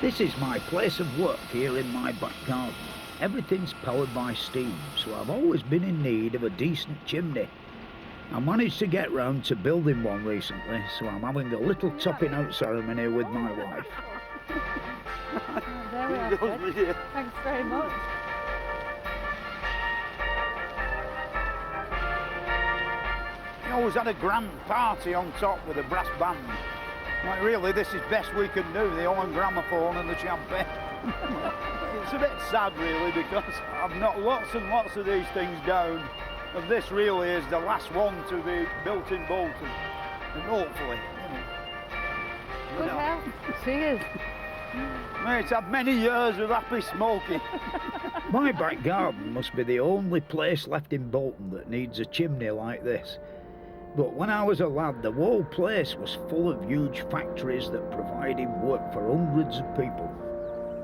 This is my place of work here in my back garden. Everything's powered by steam, so I've always been in need of a decent chimney. I managed to get round to building one recently, so I'm having a little topping out ceremony with my wife. There we are, Fred. Thanks very much. We always had a grand party on top with a brass band. Like, really, this is best we can do, the old gramophone and the champagne. It's a bit sad, really, because I've knocked lots and lots of these things down, and this really is the last one to be built in Bolton. And hopefully, Good health. Cheers. May it's had many years of happy smoking. My back garden must be the only place left in Bolton that needs a chimney like this. But when I was a lad, the whole place was full of huge factories that provided work for hundreds of people.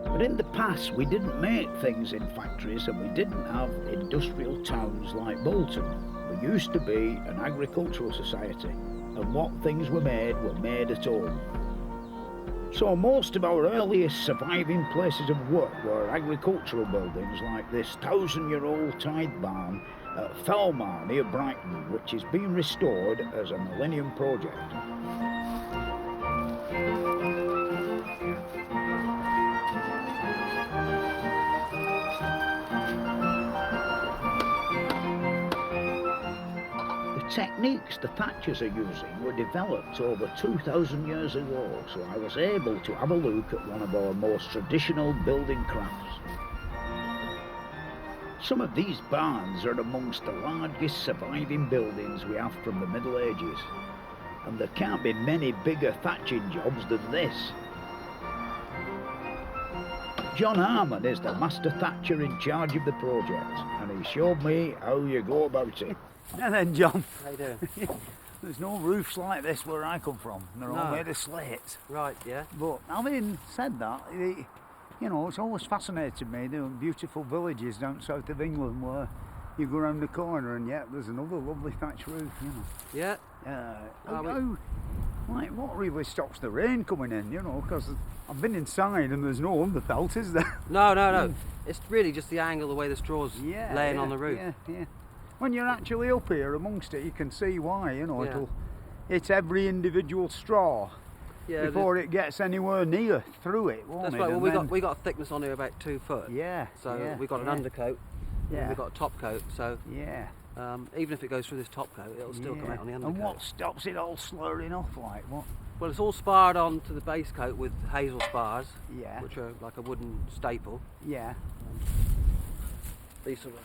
But in the past, we didn't make things in factories, and we didn't have industrial towns like Bolton. We used to be an agricultural society, and what things were made at home. So most of our earliest surviving places of work were agricultural buildings like this 1,000-year-old tithe barn at Felmar near Brighton, which is being restored as a Millennium Project. The techniques the thatchers are using were developed over 2,000 years ago, so I was able to have a look at one of our most traditional building crafts. Some of these barns are amongst the largest surviving buildings we have from the Middle Ages, and there can't be many bigger thatching jobs than this. John Harmon is the master thatcher in charge of the project, and he showed me how you go about it. And then, John, how you doing? There's no roofs like this where I come from. They're all made of slates. Right, yeah. But having said that, you know, it's always fascinated me, the beautiful villages down south of England where you go around the corner and yet there's another lovely thatch roof, you know. Yeah. What really stops the rain coming in, you know, because I've been inside and there's no underfelt, is there? No. It's really just the angle, the way the straw's laying on the roof. Yeah. When you're actually up here amongst it, you can see why, you know, it'll hit every individual straw. Yeah, before it gets anywhere near through it, won't that's it? Right. Well, we got a thickness on here about 2 foot. Yeah. So we got an undercoat. Yeah. We've got a top coat. So even if it goes through this top coat, it'll still come out on the undercoat. And what stops it all slurring off like? What? Well, it's all sparred onto the base coat with hazel spars. Yeah. Which are like a wooden staple. Yeah. These sort of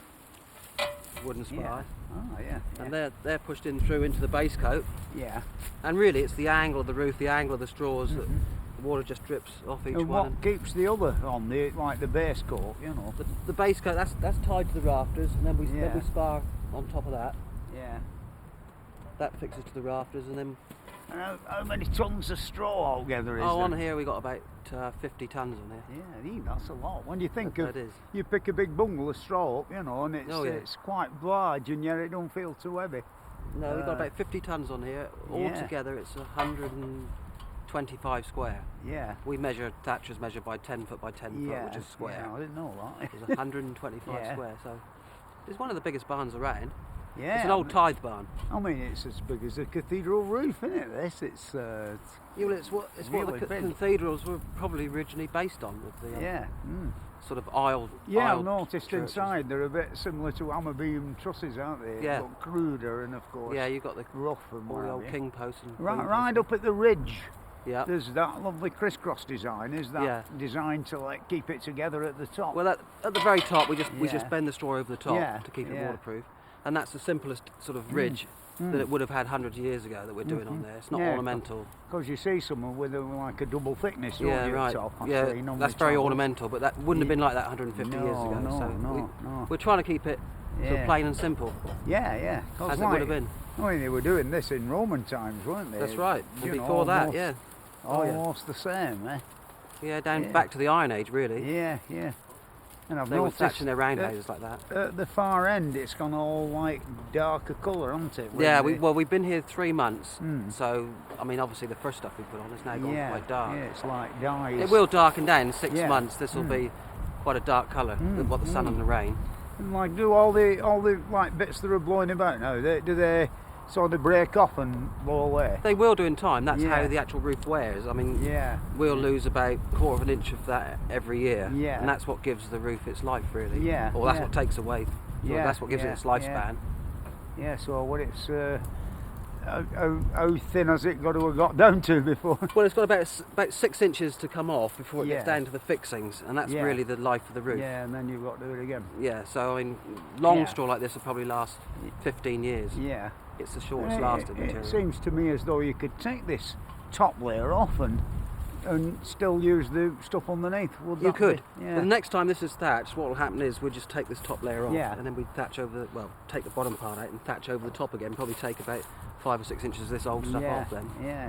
wooden spars. Oh yeah. And they're pushed in through into the base coat. Yeah. And really it's the angle of the roof, the angle of the straws that the water just drips off each and one. What keeps the other on the base coat, you know? The base coat, that's tied to the rafters, and then we spar on top of that. Yeah. That fixes to the rafters, and then. And how many tons of straw altogether is there? On here we got about 50 tons on here. Yeah, that's a lot. When you think that is. You pick a big bundle of straw up, you know, and it's quite large, and yet it don't feel too heavy. No, we've got about 50 tons on here. Altogether, it's 125 square. Yeah. Thatchers measure by 10 foot by 10 foot, which is square. Yeah, I didn't know that. It's 125 square, so it's one of the biggest barns around. Yeah. It's an old tithe barn. I mean, it's as big as a cathedral roof, isn't it? This, it's what really the cathedrals were probably originally based on, with the sort of aisle. Yeah, I've noticed churches. Inside they're a bit similar to hammer beam trusses, aren't they? Yeah. But cruder, and of course. Yeah, you got the rough and all the old king posts and. Right up at the ridge. Yeah. There's that lovely crisscross design. Is that designed to keep it together at the top? Well, at the very top, we just bend the straw over the top to keep it waterproof, and that's the simplest sort of ridge that it would have had hundreds of years ago that we're doing on there. It's not ornamental. Because you see someone with like a double thickness, don't you, right. at the top? That's very ornamental, but that wouldn't have been like that 150 years ago. No. We're trying to keep it sort of plain and simple. Yeah. As it would have been. I mean, they were doing this in Roman times, weren't they? That's right. Before that, almost the same, eh? Yeah, back to the Iron Age, really. Yeah. And I've They were noticed thatching their round houses like that. at the far end, it's gone all like darker colour, hasn't it? Yeah, we've been here 3 months, so I mean, obviously the first stuff we put on is now gone quite dark. Yeah, it's like dyes. It will darken down in 6 months. This will be Mm. quite a dark colour with what the sun and the rain. And like, do all the like bits that are blowing about now? Do they sort of break off and blow away? They will do in time. That's Yeah. how the actual roof wears. I mean, Yeah. we'll lose about 1/4 of an inch of that every year, Yeah. and that's what gives the roof its life, really. Yeah, Or that's yeah. what takes away. Yeah, That's what gives it yeah, its lifespan. Yeah. So what it's how thin has it got to have got down to before? Well, it's got about 6 inches to come off before it gets Yeah. down to the fixings, and that's Yeah. really the life of the roof. Yeah, and then you've got to do it again. Yeah, so I mean, long Yeah. straw like this will probably last 15 years. Yeah. It's the shortest lasting It material. seems to me as though you could take this top layer off and still use the stuff underneath. Would You that could. be- But the next time this is thatched, what will happen is we'll just take this top layer off, Yeah. and then we thatch over the, well, take the bottom part out and thatch over the top again. Probably take about 5 or 6 inches of this old stuff yeah. off then. Yeah.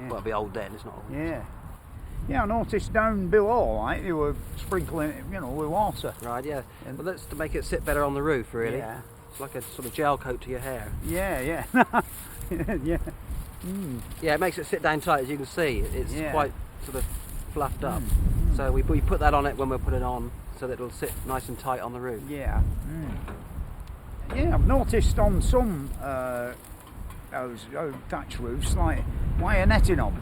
Well, it'll be old then, it's not old. Yeah. Yeah, I noticed down below, like, you were sprinkling it, with water. Right, yeah. And- Well, that's to make it sit better on the roof, really. Yeah. It's like a sort of gel coat to your hair. Yeah. Yeah. Yeah, it makes it sit down tight, as you can see. It's Yeah. quite sort of fluffed up. So we put that on it when we put it on, so that it'll sit nice and tight on the roof. Yeah. Yeah, I've noticed on some thatch roofs, like wire netting on.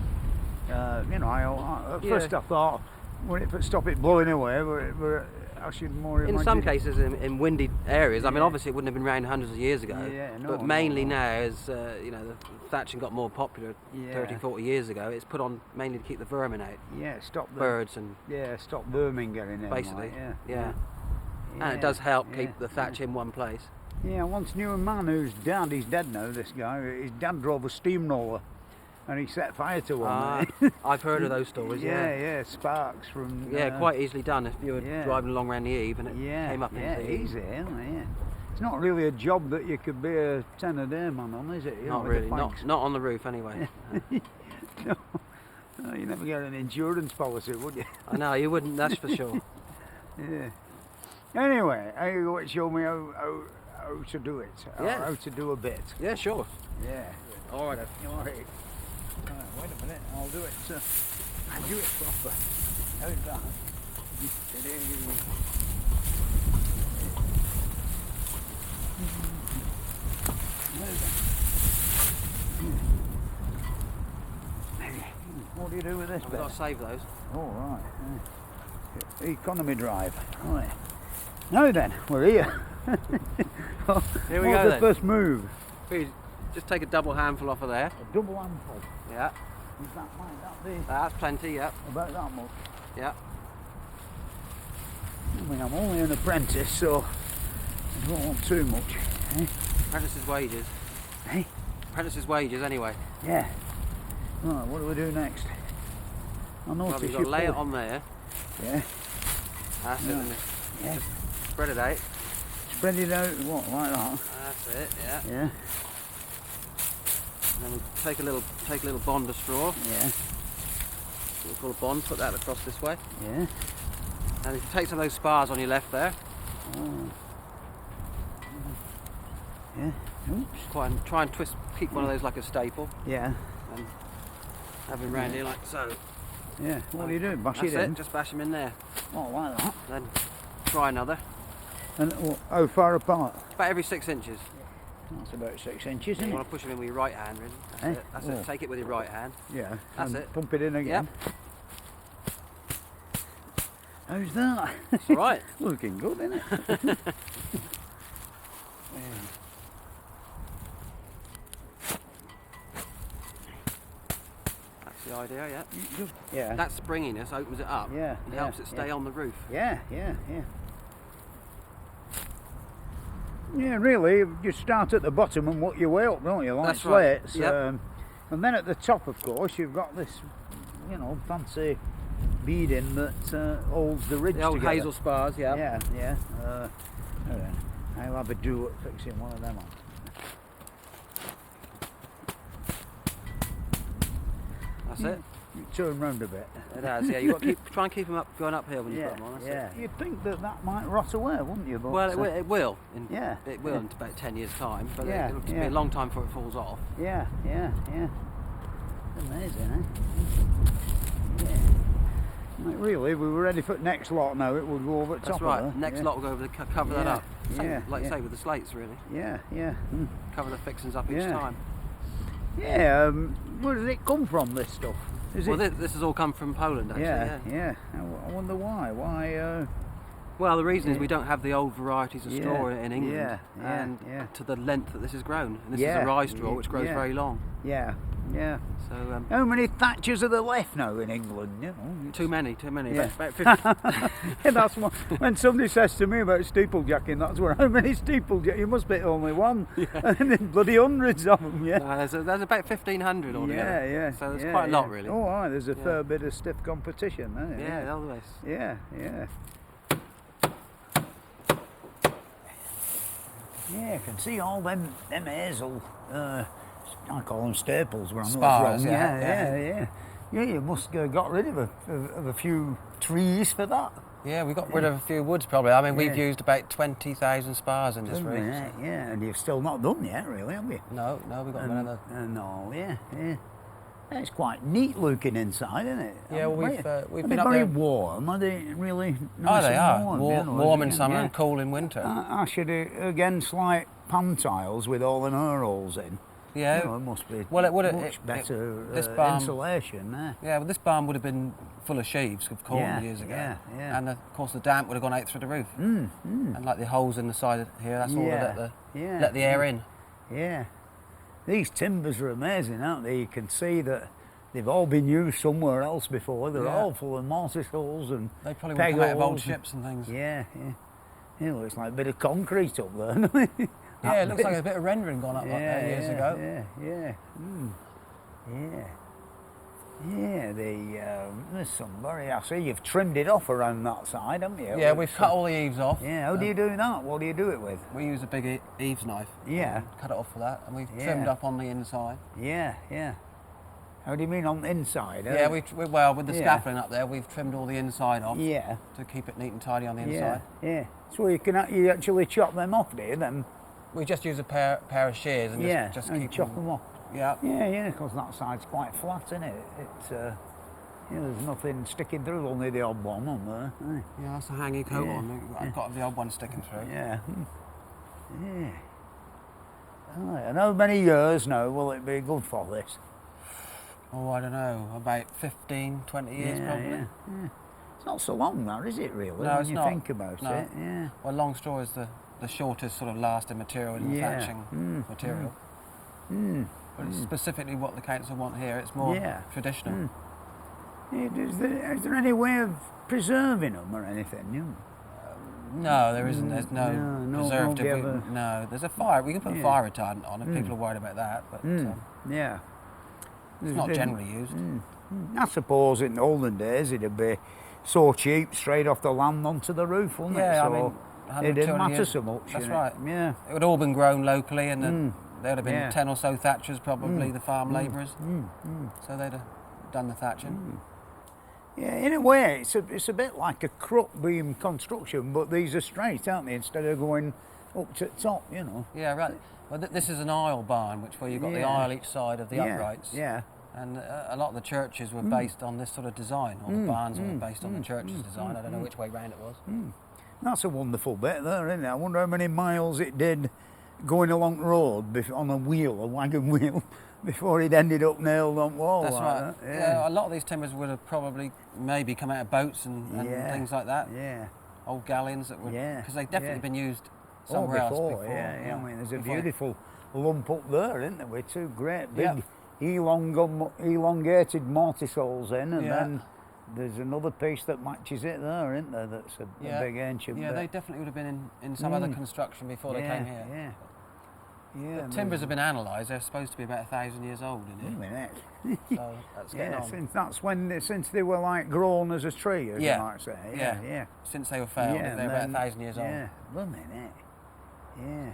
At first I thought, would it stop it blowing away? But I should more In imagine. some cases, in windy areas, I mean, Yeah. obviously it wouldn't have been around hundreds of years ago, Yeah, no, but mainly no. now, as the thatching got more popular Yeah. 30, 40 years ago, it's put on mainly to keep the vermin out, Yeah, stop the birds and stop vermin getting in. basically, like, yeah. Yeah, And it does help yeah, keep the thatch in one place. Yeah, I once knew a man whose dad, he's dead now, this guy, his dad drove a steamroller and he set fire to one. Ah, I've heard of those stories, Yeah, sparks from... Yeah, quite easily done if you were yeah. driving along around the eave and it came up into the easy, yeah. It's not really a job that you could be a 10 a day man on, is it? You know, Not with the really, planks. not on the roof anyway. No, you never get an insurance policy, would you? I know, you wouldn't, that's for sure. Yeah. Anyway, you got to show me how to do it. Yeah. How to do a bit. Yeah, sure. Yeah. All right. All right. Wait a minute, I'll do it. I'll do it proper. How's that? What do you do with this We've bit? got to save those. Oh, right. Yeah. Economy drive. Right. Now then, we're here. Here we What's go the then. first move? Please, just take a double handful off of there. A double handful. Yeah, Is that might that be that's plenty, yeah. about that much? Yeah. I mean, I'm only an apprentice, so I don't want too much. Eh? Apprentice's wages. Eh? Apprentice's wages anyway. Yeah. Right, what do we do next? I Well, notice you've got to lay it put- on there. Yeah. That's it. Yeah. And Yeah. spread it out. Spread it out, what, like that? That's it, yeah. Yeah. And then we take a little bond of straw. Yeah. What we call a bond, put that across this way. Yeah. And if you take some of those spars on your left there, Oh. Yeah. Oops. try and twist, keep one of those like a staple, Yeah. and have them round here like so. Yeah. What do you do? Bash That's it in? it, just bash them in there. Oh, like that. Then try another. And how far apart? About every 6 inches. That's about 6 inches, You isn't it? want to push them in with your right hand, really. That's Eh? it. That's Oh. it. Take it with your right hand. Yeah. That's and it. Pump it in again. How's that? It's all right. Looking good, isn't it? That's the idea, yeah. Yeah. That springiness opens it up Yeah, and yeah, helps it stay yeah. on the roof. Yeah. Yeah, really, you start at the bottom and work your way up, don't you? Like That's right, slates. yep. And then at the top, of course, you've got this, fancy beading that holds the ridge The old together. hazel spars, yeah. Yeah. I'll have a do at fixing one of them on. That's it. Turn round a bit. It has, yeah. You've got to try and keep them going uphill when you put them on. Yeah. You'd think that might rot away, wouldn't you? But, well, it will. It will yeah. in about 10 years' time, but Yeah, it'll be a long time before it falls off. Yeah. Amazing, eh? Yeah. Like, really, if we were ready for the next lot now, it would go over the top. That's right. of Next lot will go over cover that up. Same, like you yeah. say, with the slates, really. Yeah. Cover the fixings up each time. Yeah. Where does it come from? This stuff? This has all come from Poland, actually. Yeah. I wonder why. Why? Well, the reason is we don't have the old varieties of straw in England, and to the length that this is grown. And this is a rye straw, which grows very long. Yeah. So how many thatchers are there left now in England? You know, too many. Yeah. About 50. That's what, when somebody says to me about steeplejacking, that's where how many steeplejack? You must be only one, and there's bloody hundreds of them. Yeah. No, there's about 1,500 altogether. Yeah. So there's quite a lot, really. Oh, aye, there's a fair bit of stiff competition there. Yeah, always. Yeah. Yeah, I can see all them hazel. I call them staples. Where I'm spars. Yeah. You must have got rid of a few trees for that. Yeah, we got rid of a few woods probably. I mean, we've used about 20,000 spars in this room. Yeah, and you've still not done yet, really, have you? No, we've got another. No, yeah. It's quite neat looking inside, isn't it? Yeah, well, we've been up up very there. warm. Are they really nice They and are. warm? Warm in summer and cool in winter. Actually, against like pan tiles with all the air holes in. Yeah. It must be much better this barn, insulation there. Yeah, well, this barn would have been full of sheaves of corn years ago. Yeah. And of course the damp would have gone out through the roof. And like the holes in the side here, that's all to let the air in. Yeah. These timbers are amazing, aren't they? You can see that they've all been used somewhere else before. They're all full of mortise holes and they probably would come out of old ships and things. Yeah. It looks like a bit of concrete up there. Yeah, it looks like a bit of rendering gone up years ago. Yeah, there's some I see you've trimmed it off around that side, haven't you? Yeah, we've cut all the eaves off. Yeah, how do you do that? What do you do it with? We use a big eaves knife. Yeah. Cut it off for that, and we've trimmed up on the inside. Yeah. How do you mean on the inside? Yeah, with the scaffolding up there, we've trimmed all the inside off. Yeah. To keep it neat and tidy on the inside. Yeah. So you actually chop them off, do you then? We just use a pair of shears and just keep chop them off. Yeah. Yeah, because that side's quite flat, isn't it? It's there's nothing sticking through, only the odd one on there. Yeah, that's a hanging coat on. I've got the odd one sticking through. Yeah. And how many years now will it be good for this? Oh, I don't know, about 15, 20 years probably. Yeah. It's not so long now, is it really? No, when you think about it. Yeah. Well, long straw is the shortest sort of lasting material in the thatching material. But it's specifically what the council want here. It's more traditional. Is there any way of preserving them or anything? No, there isn't. There's no preservative. No, there's a fire. We can put fire retardant on if people are worried about that. But it's not generally used. I suppose in the olden days it'd be so cheap, straight off the land onto the roof, wouldn't it? Yeah, So I mean, it didn't matter so much. That's right. Yeah. It would all been grown locally, and there would have been 10 or so thatchers, probably the farm labourers. So they'd have done the thatching. Yeah, in a way, it's a bit like a crop beam construction, but these are straight, aren't they? Instead of going up to the top, Yeah, right. Well, this is an aisle barn, where you've got the aisle each side of the uprights. Yeah. And a lot of the churches were based on this sort of design, or the barns were based on the church's design. I don't know which way round it was. That's a wonderful bit there, isn't it? I wonder how many miles it did going along the road on a wagon wheel, before it ended up nailed on wall. That's like right. That. Yeah. A lot of these timbers would have probably maybe come out of boats and things like that. Yeah. Old galleons that were, because they've definitely been used somewhere else before. Yeah. I mean, there's a beautiful lump up there, isn't there, with two great big elongated mortise holes in, and then there's another piece that matches it there, isn't there? That's a big ancient bit. They definitely would have been in some other construction before they came here. Yeah. The timbers have been analysed. They're supposed to be about 1,000 years old in here. So that's getting on. Since they were like grown as a tree, as you might say. Yeah. Since they were felled, they're about 1,000 years old. Yeah, blooming it. Yeah.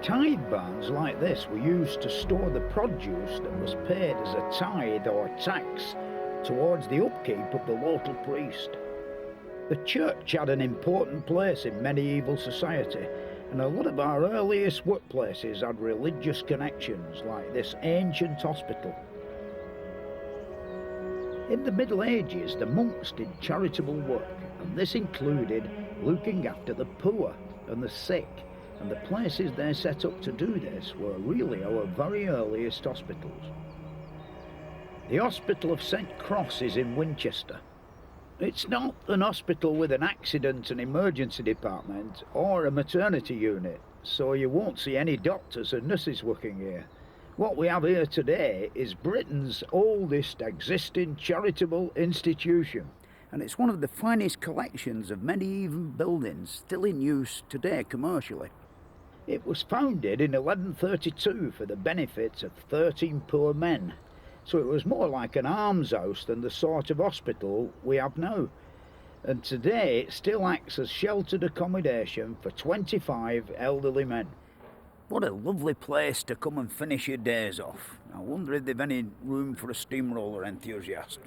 Tithe barns like this were used to store the produce that was paid as a tithe or tax towards the upkeep of the local priest. The church had an important place in medieval society, and a lot of our earliest workplaces had religious connections, like this ancient hospital. In the Middle Ages, the monks did charitable work, and this included looking after the poor and the sick, and the places they set up to do this were really our very earliest hospitals. The Hospital of St. Cross is in Winchester. It's not an hospital with an accident and emergency department or a maternity unit, so you won't see any doctors and nurses working here. What we have here today is Britain's oldest existing charitable institution, and it's one of the finest collections of medieval buildings still in use today commercially. It was founded in 1132 for the benefit of 13 poor men, so it was more like an almshouse than the sort of hospital we have now. And today it still acts as sheltered accommodation for 25 elderly men. What a lovely place to come and finish your days off. I wonder if they've any room for a steamroller enthusiast.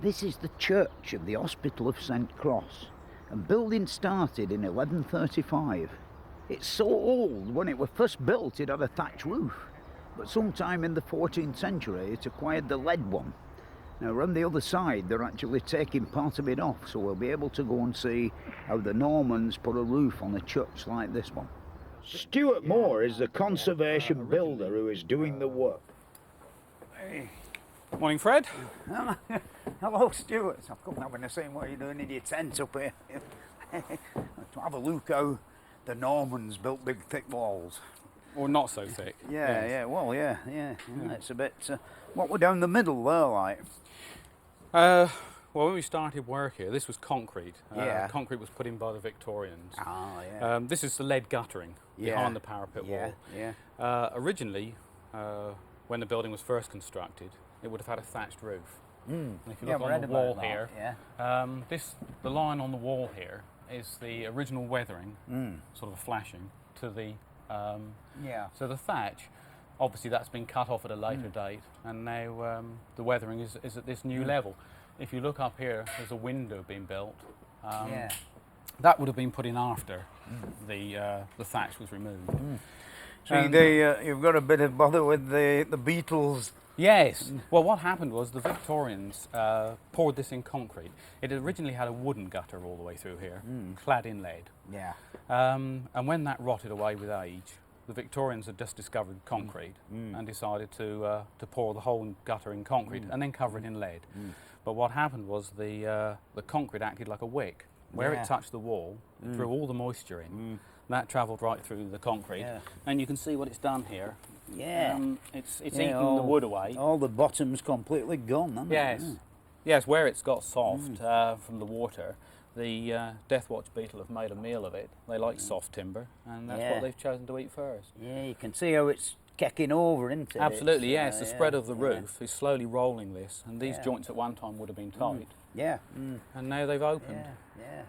This is the church of the Hospital of St. Cross, and building started in 1135. It's so old, when it was first built it had a thatch roof, but sometime in the 14th century it acquired the lead one. Now around the other side they're actually taking part of it off, so we'll be able to go and see how the Normans put a roof on a church like this one. Stuart Moore is the conservation builder who is doing the work. Hey. Morning, Fred. Hello, Stuart. I've come having to see what you're doing in your tent up here. To have a look how the Normans built big thick walls. Or not so thick. Yeah, it's a bit... what were down the middle there, like? Well, when we started work here, this was concrete. Yeah. Concrete was put in by the Victorians. Ah, yeah. This is the lead guttering behind the parapet wall. Yeah. Originally, when the building was first constructed, it would have had a thatched roof. Mm. If you look on the wall here, the line on the wall here is the original weathering, sort of flashing to the... So the thatch, obviously that's been cut off at a later date, and now the weathering is at this new level. If you look up here, there's a window being built. That would have been put in after the thatch was removed. So you've got a bit of bother with the beetles. Yes. Well, what happened was the Victorians poured this in concrete. It originally had a wooden gutter all the way through here, clad in lead. Yeah. And when that rotted away with age, the Victorians had just discovered concrete and decided to pour the whole gutter in concrete and then cover it in lead. But what happened was the concrete acted like a wick. Where it touched the wall, it drew all the moisture in. That travelled right through the concrete, and you can see what it's done here. Yeah. It's eaten the wood away. All the bottom's completely gone, hasn't it? Yes, where it's got soft from the water, the Death Watch beetle have made a meal of it. They like soft timber, and that's what they've chosen to eat first. Yeah, you can see how it's kicking over, isn't it? Absolutely, yes. The spread of the roof is slowly rolling this, and these joints at one time would have been tight. Yeah. And now they've opened. Yeah.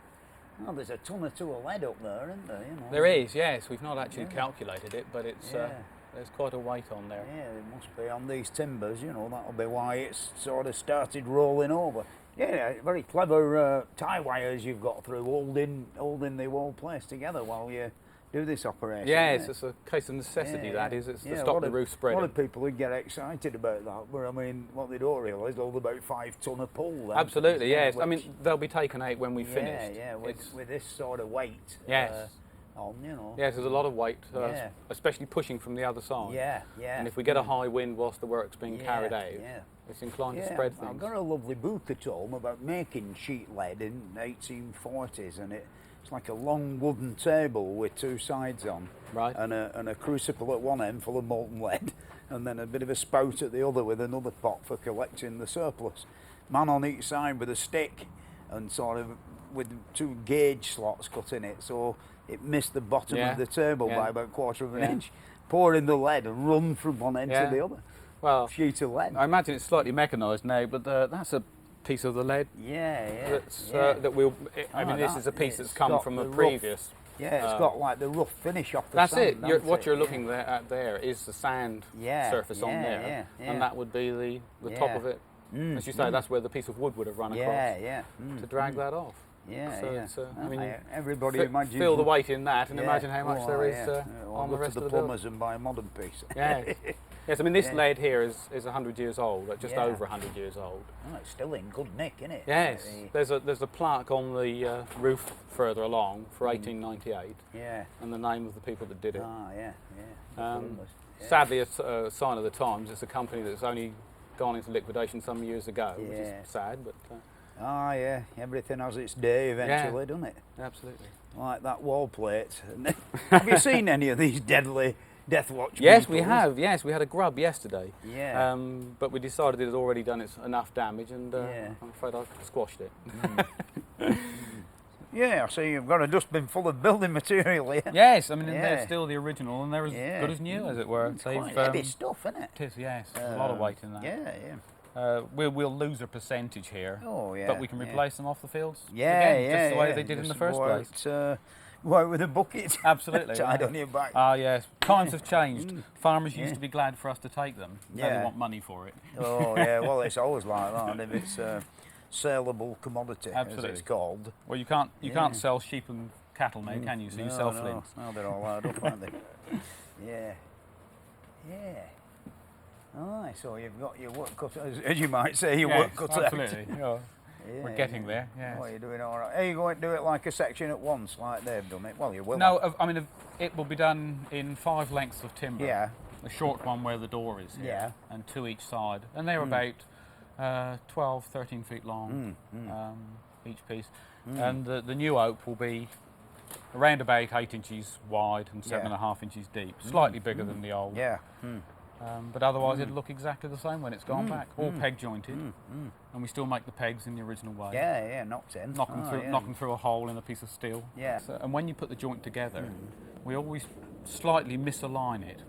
Well, there's a ton or two of lead up there, isn't there? You know? There is, yes. We've not actually calculated it, but it's there's quite a weight on there. Yeah, it must be on these timbers, you know, that'll be why it's sort of started rolling over. Yeah, very clever tie wires you've got through, holding the whole place together while you do this operation. Yes, it's a case of necessity, that is. It's to stop the roof spreading. A lot of people would get excited about that, but I mean, what they don't realise, there's about 5 tonne of pull. Absolutely, yes. I mean, they'll be taken out when we finish. Yeah, with this sort of weight. Yes. On, you know. Yes, there's a lot of weight, especially pushing from the other side. Yeah. And if we get a high wind whilst the work's being carried out, it's inclined to spread things. I've got a lovely book at home about making sheet lead in the 1840s, and it's like a long wooden table with 2 sides on, and a crucible at one end full of molten lead, and then a bit of a spout at the other with another pot for collecting the surplus. Man on each side with a stick, and sort of with 2 gauge slots cut in it, so it missed the bottom of the table by about 1/4 of an inch. Pour in the lead and run from one end to the other. Well, sheet of lead. I imagine it's slightly mechanised now, but that's a piece of the lead. Yeah. That's, that we'll. I mean, this is a piece that's come from a previous Yeah, it's got like the rough finish off the that's sand. it. What you're looking at there is the sand surface on there, and that would be the top of it. As you say, that's where the piece of wood would have run across to drag that off. So I mean, everybody imagine feel the weight in that, and imagine how much there is on the rest of the plumbers and buy a modern piece. Yes, I mean this lead here is 100 years old, just over 100 years old. Oh, it's still in good nick, isn't it? Yes, there's a plaque on the roof further along for 1898. Yeah. And the name of the people that did it. Ah, Sadly, a sign of the times. It's a company that's only gone into liquidation some years ago, which is sad, but. Everything has its day eventually, doesn't it? Absolutely. Like that wall plate. Have you seen any of these deadly Death Watch Yes, people? we have. Yes, we had a grub yesterday. Yeah. But we decided it had already done enough damage, and I'm afraid I squashed it. Yeah, so you've got a dustbin full of building material here. Yes, I mean they're still the original, and they're as good as new, as it were. It's quite heavy stuff, isn't it? It is, yes. A lot of weight in that. Yeah. We'll lose a percentage here, but we can replace them off the fields. Again, just the way they did in the first place. Work with a bucket. Absolutely. Tied on your back. Ah, yes. Times have changed. Farmers used to be glad for us to take them. Now they want money for it. Oh, yeah. Well, it's always like that. If it's a saleable commodity, as it's called. Well, you can't sell sheep and cattle now, can you? So you sell flints. No, they're all loud up, aren't they? Yeah. Oh, so you've got your work cut, as you might say, your work cut out. Absolutely. We're getting there. Yeah. Well, you're doing all right. Are you going to do it like a section at once, like they've done it? Well, you will. No, I mean it will be done in 5 lengths of timber. Yeah. A short one where the door is here, Yeah. and 2 each side, and they're about 12, 13 feet long each piece. And the new oak will be around about 8 inches wide and 7.5 inches deep, slightly bigger than the old. Yeah. But otherwise it'll look exactly the same when it's gone back, all peg jointed, and we still make the pegs in the original way. Yeah, knocked in. Knock them through a hole in a piece of steel. Yeah. So, and when you put the joint together, we always slightly misalign it,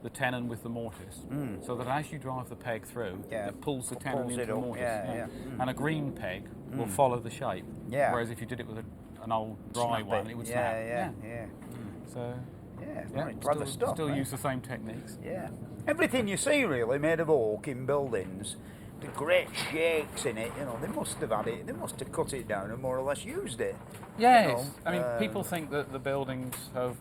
the tenon with the mortise, so that as you drive the peg through, it pulls the tenon into the mortise. And a green peg will follow the shape, whereas if you did it with an old dry one, it would snap. Yeah. So clever stuff. Still use the same techniques. Yeah. Everything you see really made of oak in buildings, the great shakes in it, they must have had it, they must have cut it down and more or less used it. Yes, I mean people think that the buildings have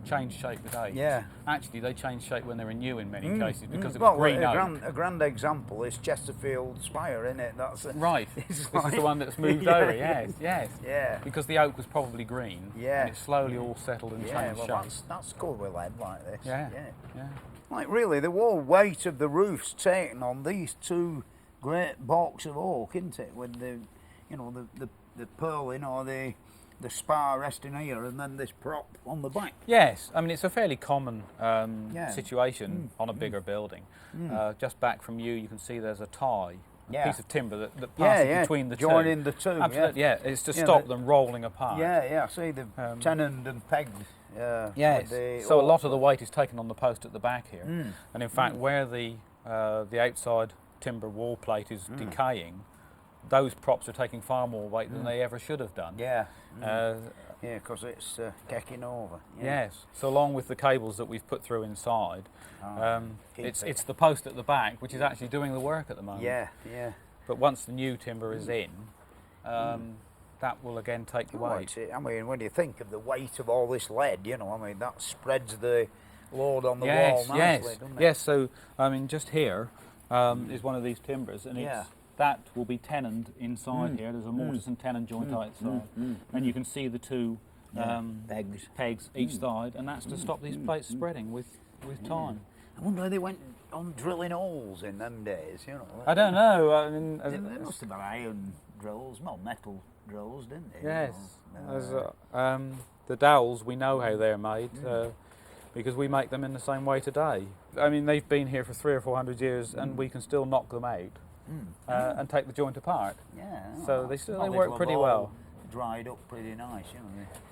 changed shape with age. Yeah. Actually they change shape when they were new in many cases because it was green oak. A grand example is Chesterfield Spire, isn't it? That's right. This is the one that's moved over, yes. Yeah. Because the oak was probably green, and it slowly all settled and changed shape. That's good with lead like this. Yeah. Like really, the whole weight of the roof's taken on these 2 great balks of oak, isn't it? With the purling or the spar resting here, and then this prop on the back. Yes, I mean it's a fairly common situation on a bigger building. Just back from you can see there's a tie, a piece of timber that passes between the two. Joining the two. Absolutely, it's to stop them rolling apart. Yeah, see the tenoned and pegged. Yes. So a lot of the weight is taken on the post at the back here, and in fact, where the outside timber wall plate is decaying, those props are taking far more weight than they ever should have done. Yeah. Because it's kicking over. Yes. So along with the cables that we've put through inside, it's the post at the back which is actually doing the work at the moment. Yeah. But once the new timber is in, that will again take the weight. I mean, when you think of the weight of all this lead, that spreads the load on the wall nicely, doesn't it? Yes, so, I mean, just here is one of these timbers, and that will be tenoned inside here. There's a mortise and tenon joint outside, and you can see the 2 pegs each side, and that's to stop these plates spreading with time. I wonder how they went on drilling holes in them days, I don't know. I mean, they must have had iron drills, metal drills, didn't they? Yes. The dowels, we know how they're made because we make them in the same way today. I mean, they've been here for 300 or 400 years, and we can still knock them out and take the joint apart. Yeah. So they work pretty well. Dried up pretty nice,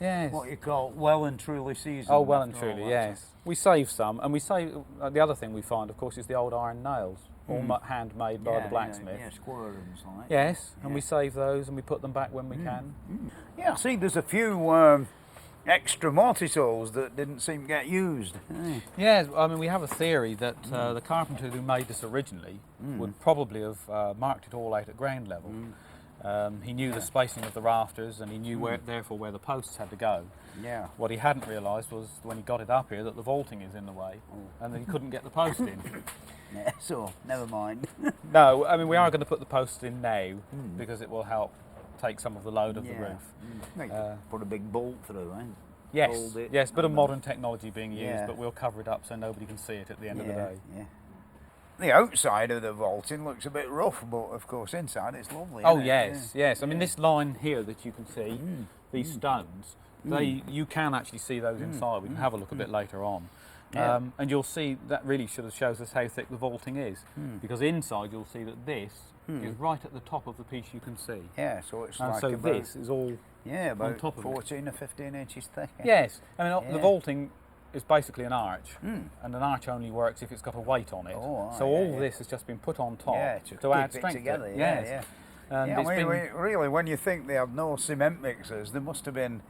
Yes. What you call well and truly seasoned. Oh, well and truly, yes. We save some, and we save. The other thing we find, of course, is the old iron nails, all handmade by the blacksmith. Yeah, square and so on. Yes, and we save those, and we put them back when we can. Yeah, I see there's a few extra mortise holes that didn't seem to get used. Yeah, I mean, we have a theory that the carpenter who made this originally would probably have marked it all out at ground level. He knew the spacing of the rafters, and he knew therefore where the posts had to go. Yeah. What he hadn't realised was when he got it up here that the vaulting is in the way, and that he couldn't get the post in. Yeah, so never mind. No, I mean, we are going to put the posts in now because it will help take some of the load of the roof. Put a big bolt through, eh? Yes, yes, bit of modern technology being used, but we'll cover it up so nobody can see it at the end of the day. Yeah. The outside of the vaulting looks a bit rough, but of course inside it's lovely. Oh yes, yes. I mean, this line here that you can see, these stones, you can actually see those inside. We can have a look a bit later on. And you'll see that really sort of shows us how thick the vaulting is, because inside you'll see that this is right at the top of the piece you can see. Yeah, so it's and like so about, this is all about on top of 14 or 15 inches thick. Yes, I mean the vaulting is basically an arch, and an arch only works if it's got a weight on it. So all this has just been put on top to add strength together. Yes. And I mean, really, when you think they had no cement mixers, there must have been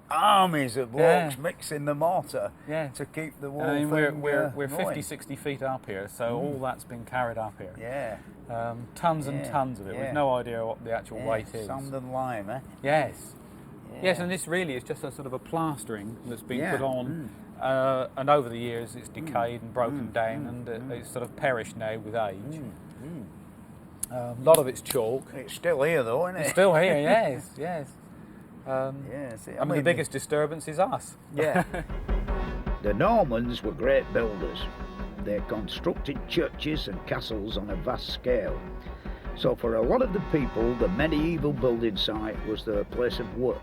armies of blokes mixing the mortar to keep the wall. I mean, we're going. 50, 60 feet up here, so all that's been carried up here. Yeah. Tons and tons of it. We've no idea what the actual weight is. Sand and lime, eh? Yes. Yes, and this really is just a sort of a plastering that's been put on, and over the years it's decayed and broken down, and it's sort of perished now with age. A lot of it's chalk. It's still here though, isn't it? It's still here, yes, yes. I mean, the biggest disturbance is us. Yeah. The Normans were great builders. They constructed churches and castles on a vast scale. So for a lot of the people, the medieval building site was their place of work.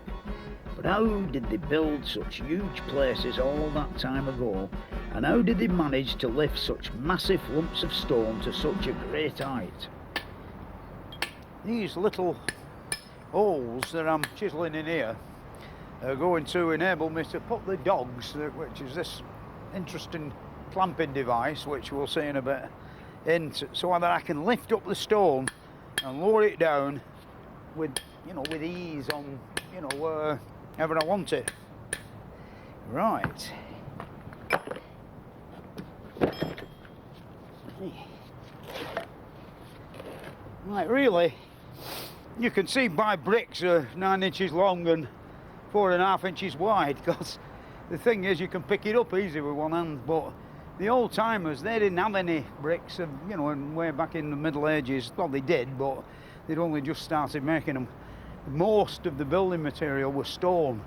But how did they build such huge places all that time ago? And how did they manage to lift such massive lumps of stone to such a great height? These little holes that I'm chiselling in here are going to enable me to put the dogs, which is this interesting clamping device, which we'll see in a bit, in so that I can lift up the stone and lower it down with ease on wherever I want it. Right. Right, really, you can see my bricks are 9 inches long and 4.5 inches wide, because the thing is you can pick it up easy with one hand, but the old timers, they didn't have any bricks, and way back in the Middle Ages, well they did, but they'd only just started making them. Most of the building material was stone,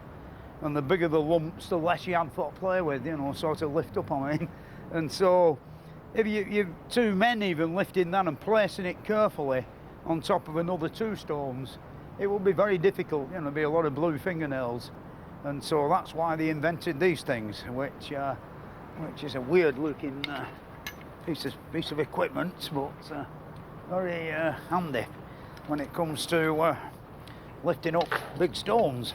and the bigger the lumps, the less you had to play with, sort of lift up on it. And so if you've two men even lifting that and placing it carefully on top of another 2 stones, it will be very difficult, there'll be a lot of blue fingernails. And so that's why they invented these things, which is a weird looking piece of equipment, but very handy when it comes to lifting up big stones.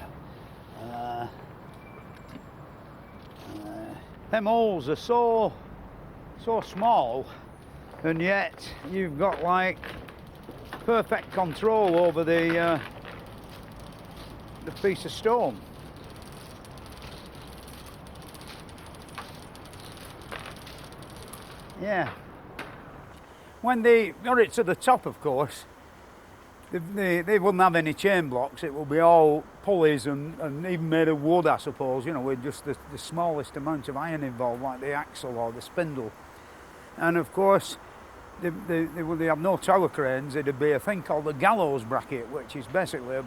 Them holes are so small, and yet you've got like perfect control over the piece of stone. Yeah. When they got it to the top, of course, they wouldn't have any chain blocks. It will be all pulleys and even made of wood, I suppose, with just the smallest amount of iron involved, like the axle or the spindle. And of course, they have no tower cranes. It'd be a thing called a gallows bracket, which is basically a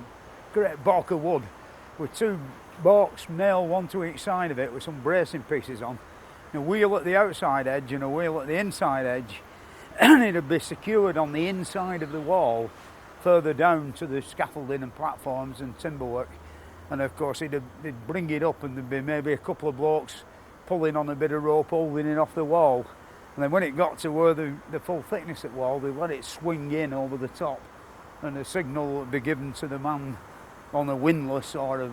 great balk of wood with 2 balks nailed one to each side of it with some bracing pieces on. A wheel at the outside edge and a wheel at the inside edge, and it'd be secured on the inside of the wall further down to the scaffolding and platforms and timberwork. And of course they'd bring it up, and there'd be maybe a couple of blokes pulling on a bit of rope holding it off the wall, and then when it got to where the full thickness of the wall, they'd let it swing in over the top, and a signal would be given to the man on a windlass or a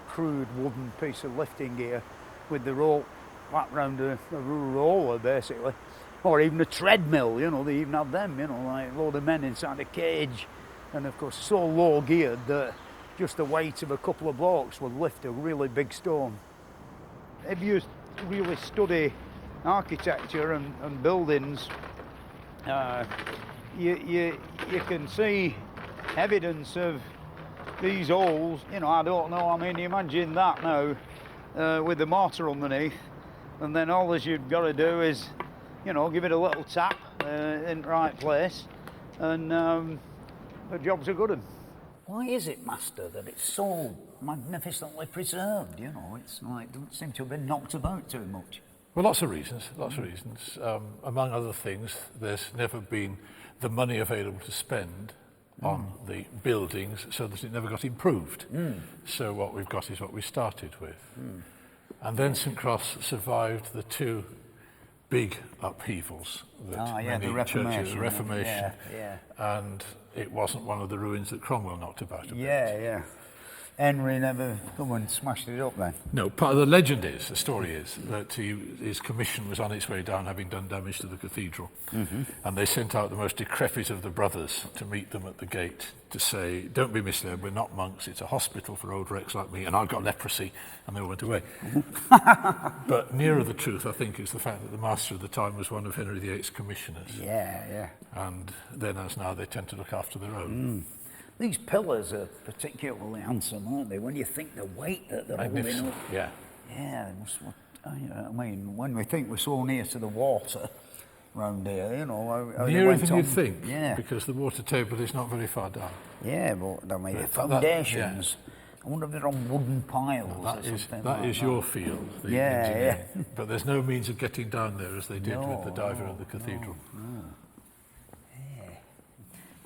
crude wooden piece of lifting gear with the rope wrapped round a roller basically, or even a treadmill. They even have them, like a load of men inside a cage, and of course so low geared that just the weight of a couple of blokes would lift a really big stone. If you really study architecture and buildings, you can see evidence of these holes. You know, I don't know, I mean, imagine that now with the mortar underneath, and then all that you've got to do is, you know, give it a little tap in the right place, and the job's a good one. Why is it, Master, that it's so magnificently preserved? You know, it's like, doesn't seem to have been knocked about too much. Well, lots of reasons. Among other things, there's never been the money available to spend on the buildings, so that it never got improved. So what we've got is what we started with. And then St Cross survived the two big upheavals that many churches, the Reformation, and it wasn't one of the ruins that Cromwell knocked about a bit. Henry never come and smashed it up then? No, part of the legend is, the story is, that his commission was on its way down, having done damage to the cathedral. And they sent out the most decrepit of the brothers to meet them at the gate to say, don't be misled, we're not monks, it's a hospital for old wrecks like me, and I've got leprosy, and they all went away. But nearer the truth, I think, is the fact that the master at the time was one of Henry VIII's commissioners. And then, as now, they tend to look after their own. These pillars are particularly handsome, aren't they? When you think the weight that they're holding up. Yeah, they must, I mean, when we think we're so near to the water round here, you know. Nearer than you'd think, because the water table is not very far down. Yeah, but I mean, the foundations, I wonder if they're on wooden piles or something. That is your field, the engineering. But there's no means of getting down there as they did with the diver at the cathedral.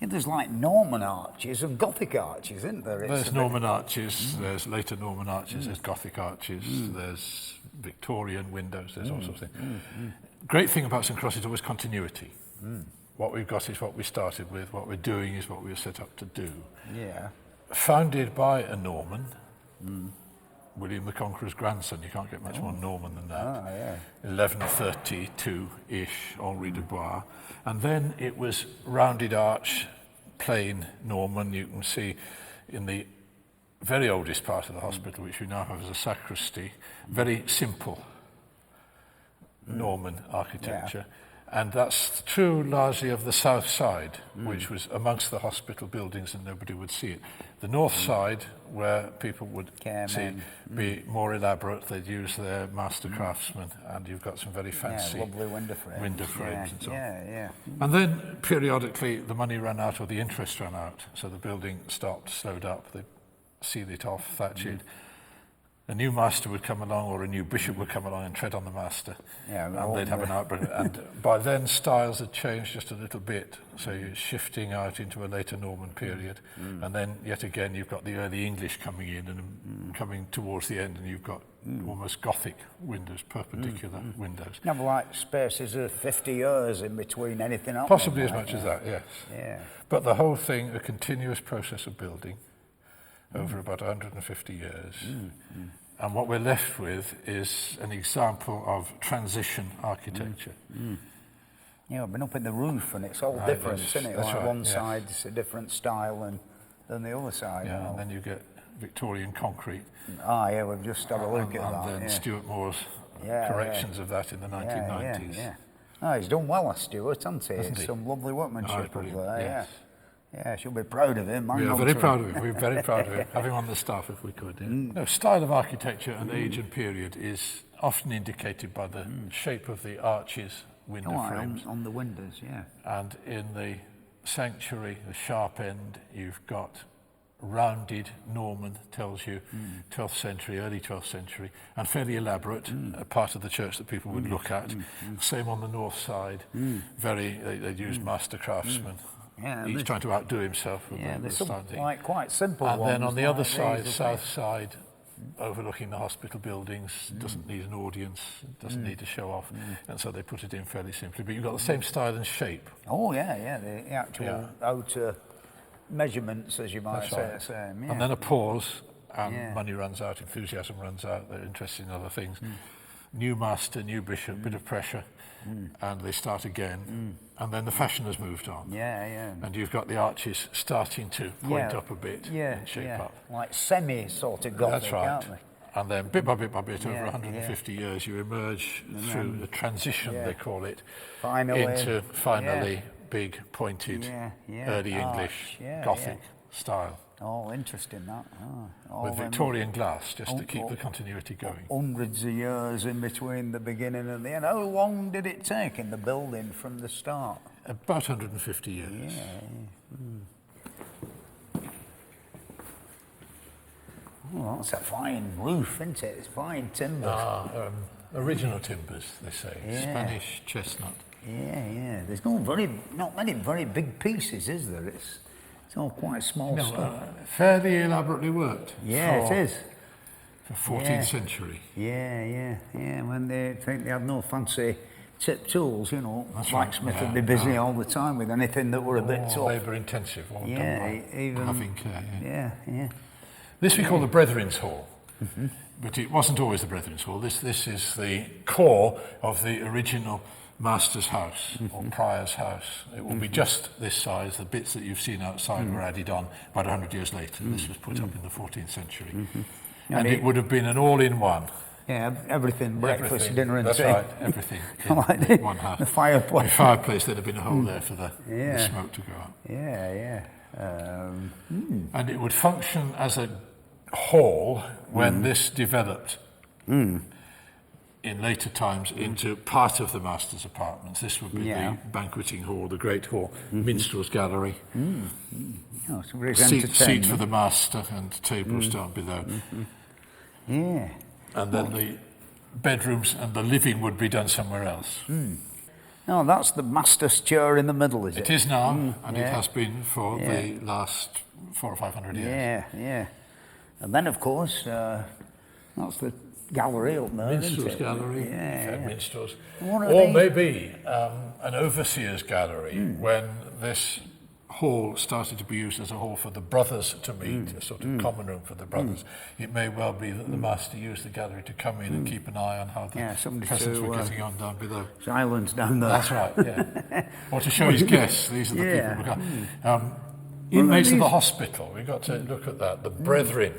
Yeah, there's like Norman arches and Gothic arches, isn't there? There's Norman arches, there's later Norman arches, there's Gothic arches, there's Victorian windows, there's all sorts of things. Great thing about St Cross is always continuity. What we've got is what we started with, what we're doing is what we were set up to do. Founded by a Norman, William the Conqueror's grandson, you can't get much more Norman than that. 1132-ish, Henri de Bois. And then it was rounded arch, plain Norman. You can see in the very oldest part of the hospital, which we now have as a sacristy, very simple Norman architecture. And that's true largely of the south side, which was amongst the hospital buildings and nobody would see it. The north side, where people would see it, be more elaborate. They'd use their master craftsmen, and you've got some very fancy lovely window frames and so on. And then periodically the money ran out or the interest ran out, so the building stopped, slowed up, they sealed it off, thatched it. A new master would come along, or a new bishop would come along and tread on the master, and they'd have an outbreak. And by then, styles had changed just a little bit, so you're shifting out into a later Norman period. And then, yet again, you've got the early English coming in and coming towards the end, and you've got almost Gothic windows, perpendicular windows. Never like spaces of 50 years in between anything else. Possibly as much as that, yes. But the whole thing, a continuous process of building over about 150 years. And what we're left with is an example of transition architecture. I've been up in the roof and it's all different, isn't it? Like one side's a different style than the other side. And then you get Victorian concrete. We've just had a look at that. And then Stuart Moore's corrections of that in the 1990s. He's done well, Stuart, hasn't he? Some lovely workmanship up there. Yeah, she'll be proud of him. We are very proud of him. We're very proud of him. Have him on the staff if we could. No, style of architecture and age and period is often indicated by the shape of the arches, window frames. On the windows, And in the sanctuary, the sharp end, you've got rounded Norman, tells you 12th century, early 12th century, and fairly elaborate, a part of the church that people would look at. Same on the north side, they'd use master craftsmen. He's trying to outdo himself. There's some quite simple and ones. And then on the other side, south side, overlooking the hospital buildings, doesn't need an audience, doesn't need to show off, and so they put it in fairly simply. But you've got the same style and shape. The actual outer measurements, as you might say. And then a pause, and money runs out, enthusiasm runs out, they're interested in other things. new master, new bishop, bit of pressure, and they start again. And then the fashion has moved on. And you've got the arches starting to point up a bit and shape up. Like semi sort of Gothic, That's right. aren't they? And then bit by bit, over 150 years, you emerge through the transition, they call it, into finally big, pointed, early English, Gothic style. Oh, interesting that. With Victorian glass, just to keep the continuity going. Hundreds of years in between the beginning and the end. How long did it take in the building from the start? About 150 years. Oh, that's a fine roof, isn't it? It's fine timber. Original timbers, they say. Spanish chestnut. There's not many very big pieces, is there? It's all quite small stuff. Fairly elaborately worked. It is. For 14th century. When they think they had no fancy tip tools, you know, blacksmith would be busy all the time with anything that were a bit tough. Labour intensive, all done by having care. This we call the Brethren's Hall. But it wasn't always the Brethren's Hall. This is the core of the original master's house or prior's house. It will be just this size. The bits that you've seen outside were added on about 100 years later. This was put up in the 14th century. And it would have been an all-in-one. Yeah, everything, breakfast, dinner and tea. That's right, everything in one house. The fireplace. The fireplace, there'd have been a hole there for the smoke to go up. And it would function as a hall when this developed in later times into part of the master's apartments. This would be the banqueting hall, the great hall, minstrel's gallery, Oh, so very seats for the master and tables down below. And then the bedrooms and the living would be done somewhere else. No, that's the master's chair in the middle, is it? It is now, and it has been for the last 400 or 500 years. And then, of course, that's the gallery up there, Minstrel's isn't it? gallery, Yeah. minstrels. Or maybe an overseer's gallery when this hall started to be used as a hall for the brothers to meet, a sort of common room for the brothers. It may well be that the master used the gallery to come in and keep an eye on how the peasants were getting on down below. Silence down there. That's right, or to show his guests, these are the people who come. Inmates of the hospital, we've got to look at that. The brethren.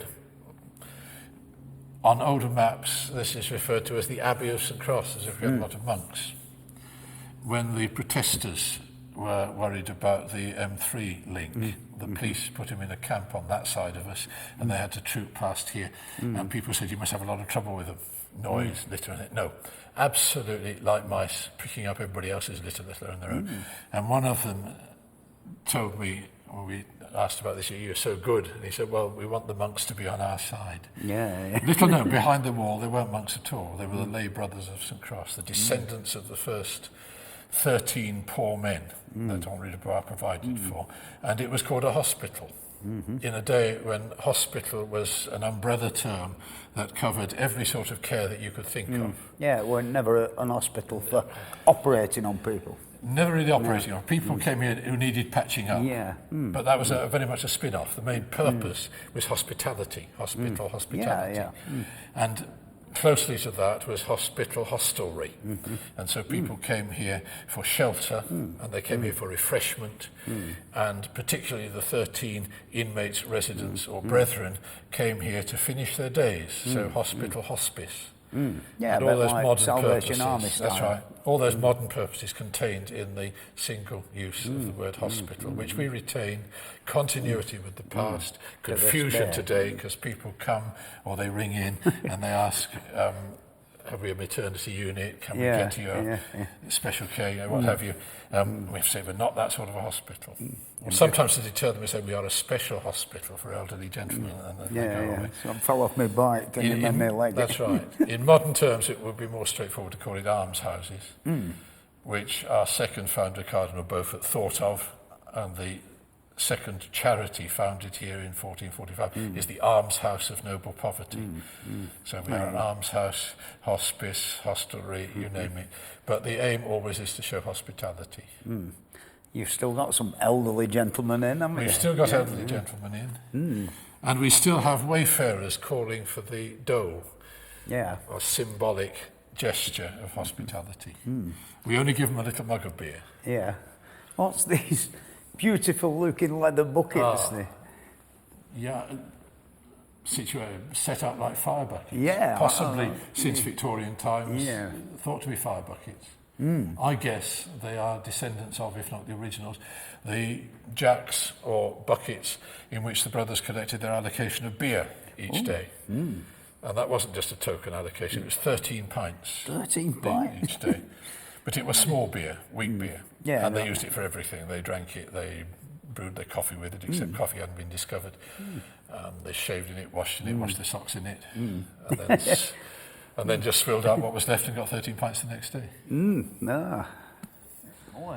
On older maps, this is referred to as the Abbey of St Cross, as if we had a lot of monks. When the protesters were worried about the M3 link, the police put him in a camp on that side of us, and they had to troop past here, and people said, you must have a lot of trouble with them. Noise, litter, and it. No, absolutely like mice, picking up everybody else's litter, let alone their own. And one of them told me, when we asked about this, you're so good, and he said, well, we want the monks to be on our side. Little known, behind the wall, they weren't monks at all. They were the lay brothers of St Cross, the descendants of the first 13 poor men that Henri de Bois provided for. And it was called a hospital. In a day when hospital was an umbrella term that covered every sort of care that you could think of. It was never an hospital for operating on people. Never really operating on. People came here who needed patching up. But that was very much a spin-off. The main purpose was hospitality, hospitality. And closely to that was hospital hostelry. And so people came here for shelter, and they came here for refreshment, and particularly the 13 inmates, residents or brethren came here to finish their days. So hospital, hospice. And all those like modern Salvation purposes. Army style. That's right. All those modern purposes contained in the single use of the word hospital, which we retain continuity with the past, confusion today because people come or they ring in and they ask, have we a maternity unit? Can we get to your special care? What have you? We say we're not that sort of a hospital. Or sometimes to deter them, we say we are a special hospital for elderly gentlemen. And they go away. So I fell off my bike and you made me leg. That's right. In modern terms, it would be more straightforward to call it almshouses, which our second founder, Cardinal Beaufort, thought of, and the second charity founded here in 1445 is the Almshouse of Noble Poverty. So we are an almshouse, hospice, hostelry, you name it. But the aim always is to show hospitality. You've still got some elderly gentlemen in, haven't you? We've still got elderly gentlemen in. And we still have wayfarers calling for the dole, or symbolic gesture of hospitality. We only give them a little mug of beer. Yeah. What's these beautiful looking leather buckets? Yeah, set up like fire buckets. Yeah. Possibly since Victorian times, thought to be fire buckets. I guess they are descendants of, if not the originals, the jacks or buckets in which the brothers collected their allocation of beer each day. And that wasn't just a token allocation, it was 13 pints. 13 pints? Each day. But it was small beer, weak beer. Yeah, and they used it for everything. They drank it, they brewed their coffee with it, except coffee hadn't been discovered. They shaved in it, washed in it, washed their socks in it, and then just swilled out what was left and got 13 pints the next day. Oh,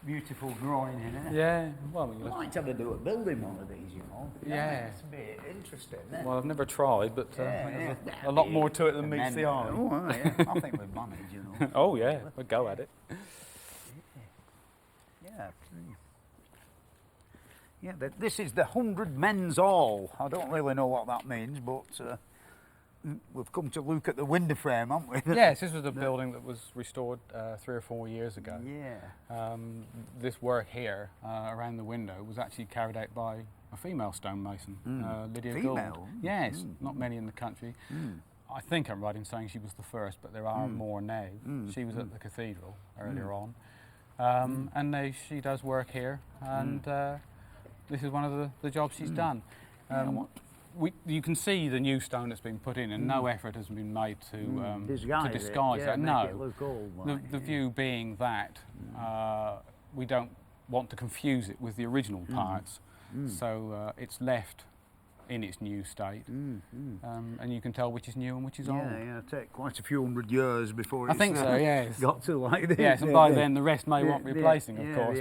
beautiful drawing in it. Yeah, well, I'd like to have a do a building one of these, you know. Yeah. It's a bit interesting, isn't it? Well, I've never tried, but there's a lot more to it than meets the eye. Oh, yeah. I think we've managed, you know. Oh, yeah, we'll go at it. Yeah. Yeah, this is the 100 Men's Hall. I don't really know what that means, but we've come to look at the window frame, haven't we? Yes, this was a building that was restored 3 or 4 years ago. Yeah. This work here around the window was actually carried out by a female stonemason, Lydia Gould. Yes, not many in the country. I think I'm right in saying she was the first, but there are more now. She was at the cathedral earlier on. And now she does work here, and this is one of the jobs she's done. You can see the new stone that's been put in, and no effort has been made to disguise that. No, the view being that we don't want to confuse it with the original parts, so it's left in its new state, and you can tell which is new and which is old. Yeah, it'll take quite a few hundred years before it's yes. got to like this. Yes, and by then the rest may want replacing, of course.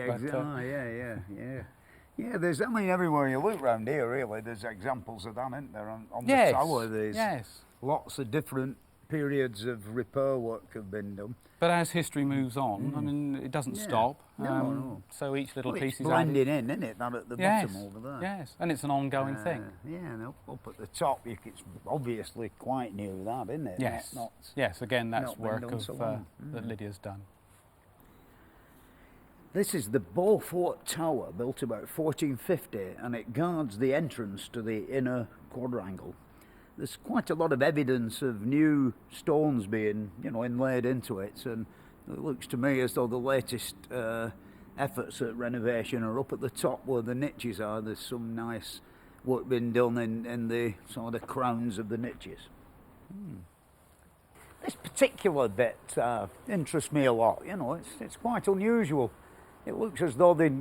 Yeah, there's, I mean, everywhere you look round here, really, there's examples of that, isn't there? On the tower, there's lots of different periods of repair work have been done. But as history moves on, I mean, it doesn't stop. No. So each little piece is blending in, isn't it? That at the bottom over there. Yes, and it's an ongoing thing. Yeah, and up at the top, it's obviously quite new, that, isn't it? Yes. Yes. Again, that's work of that Lydia's done. This is the Beaufort Tower, built about 1450, and it guards the entrance to the inner quadrangle. There's quite a lot of evidence of new stones being, inlaid into it, and it looks to me as though the latest efforts at renovation are up at the top where the niches are. There's some nice work being done in the sort of crowns of the niches. This particular bit interests me a lot. It's quite unusual. It looks as though they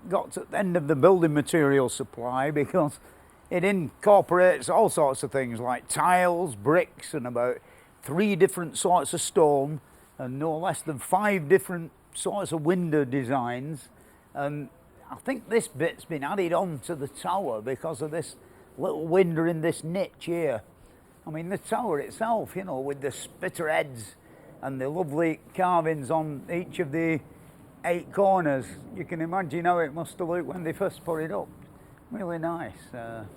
got to the end of the building material supply, because it incorporates all sorts of things like tiles, bricks, and about 3 different sorts of stone, and no less than 5 different sorts of window designs. And I think this bit's been added on to the tower because of this little window in this niche here. I mean, the tower itself, with the spitter heads and the lovely carvings on each of the 8 corners, you can imagine how it must have looked when they first put it up. Really nice,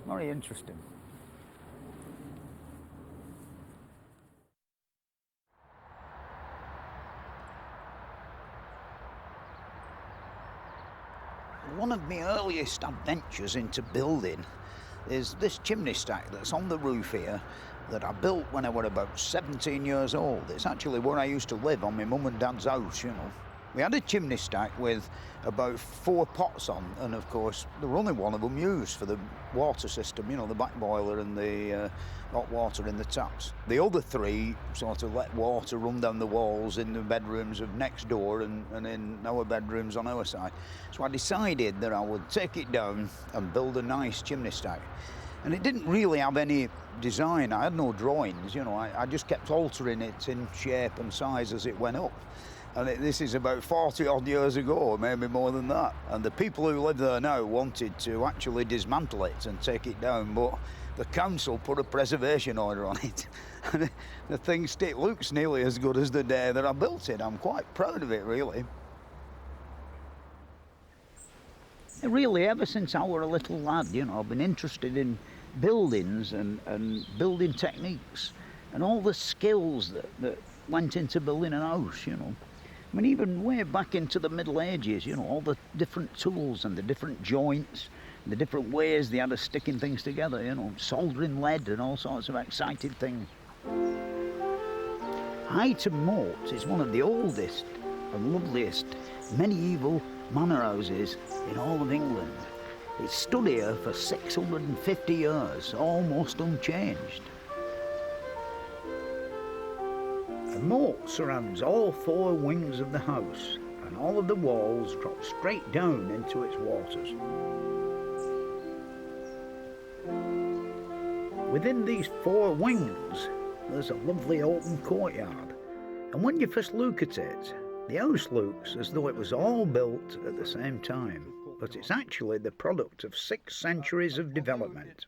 very interesting. One of my earliest adventures into building is this chimney stack that's on the roof here that I built when I was about 17 years old. It's actually where I used to live, on my mum and dad's house, We had a chimney stack with about 4 pots on, and of course there were only one of them used for the water system, the back boiler and the hot water in the taps. The other 3 sort of let water run down the walls in the bedrooms of next door and in our bedrooms on our side. So I decided that I would take it down and build a nice chimney stack. And it didn't really have any design. I had no drawings, I just kept altering it in shape and size as it went up. And this is about 40 odd years ago, maybe more than that. And the people who live there now wanted to actually dismantle it and take it down, but the council put a preservation order on it. And the thing looks nearly as good as the day that I built it. I'm quite proud of it, really. Really, ever since I was a little lad, I've been interested in buildings and building techniques and all the skills that went into building a house, you know. I mean, even way back into the Middle Ages, you know, all the different tools and the different joints, the different ways they had of sticking things together, you know, soldering lead and all sorts of exciting things. Ightham Mote is one of the oldest and loveliest medieval manor houses in all of England. It's stood here for 650 years, almost unchanged. The moat surrounds all 4 wings of the house, and all of the walls drop straight down into its waters. Within these 4 wings, there's a lovely open courtyard, and when you first look at it, the house looks as though it was all built at the same time, but it's actually the product of 6 centuries of development.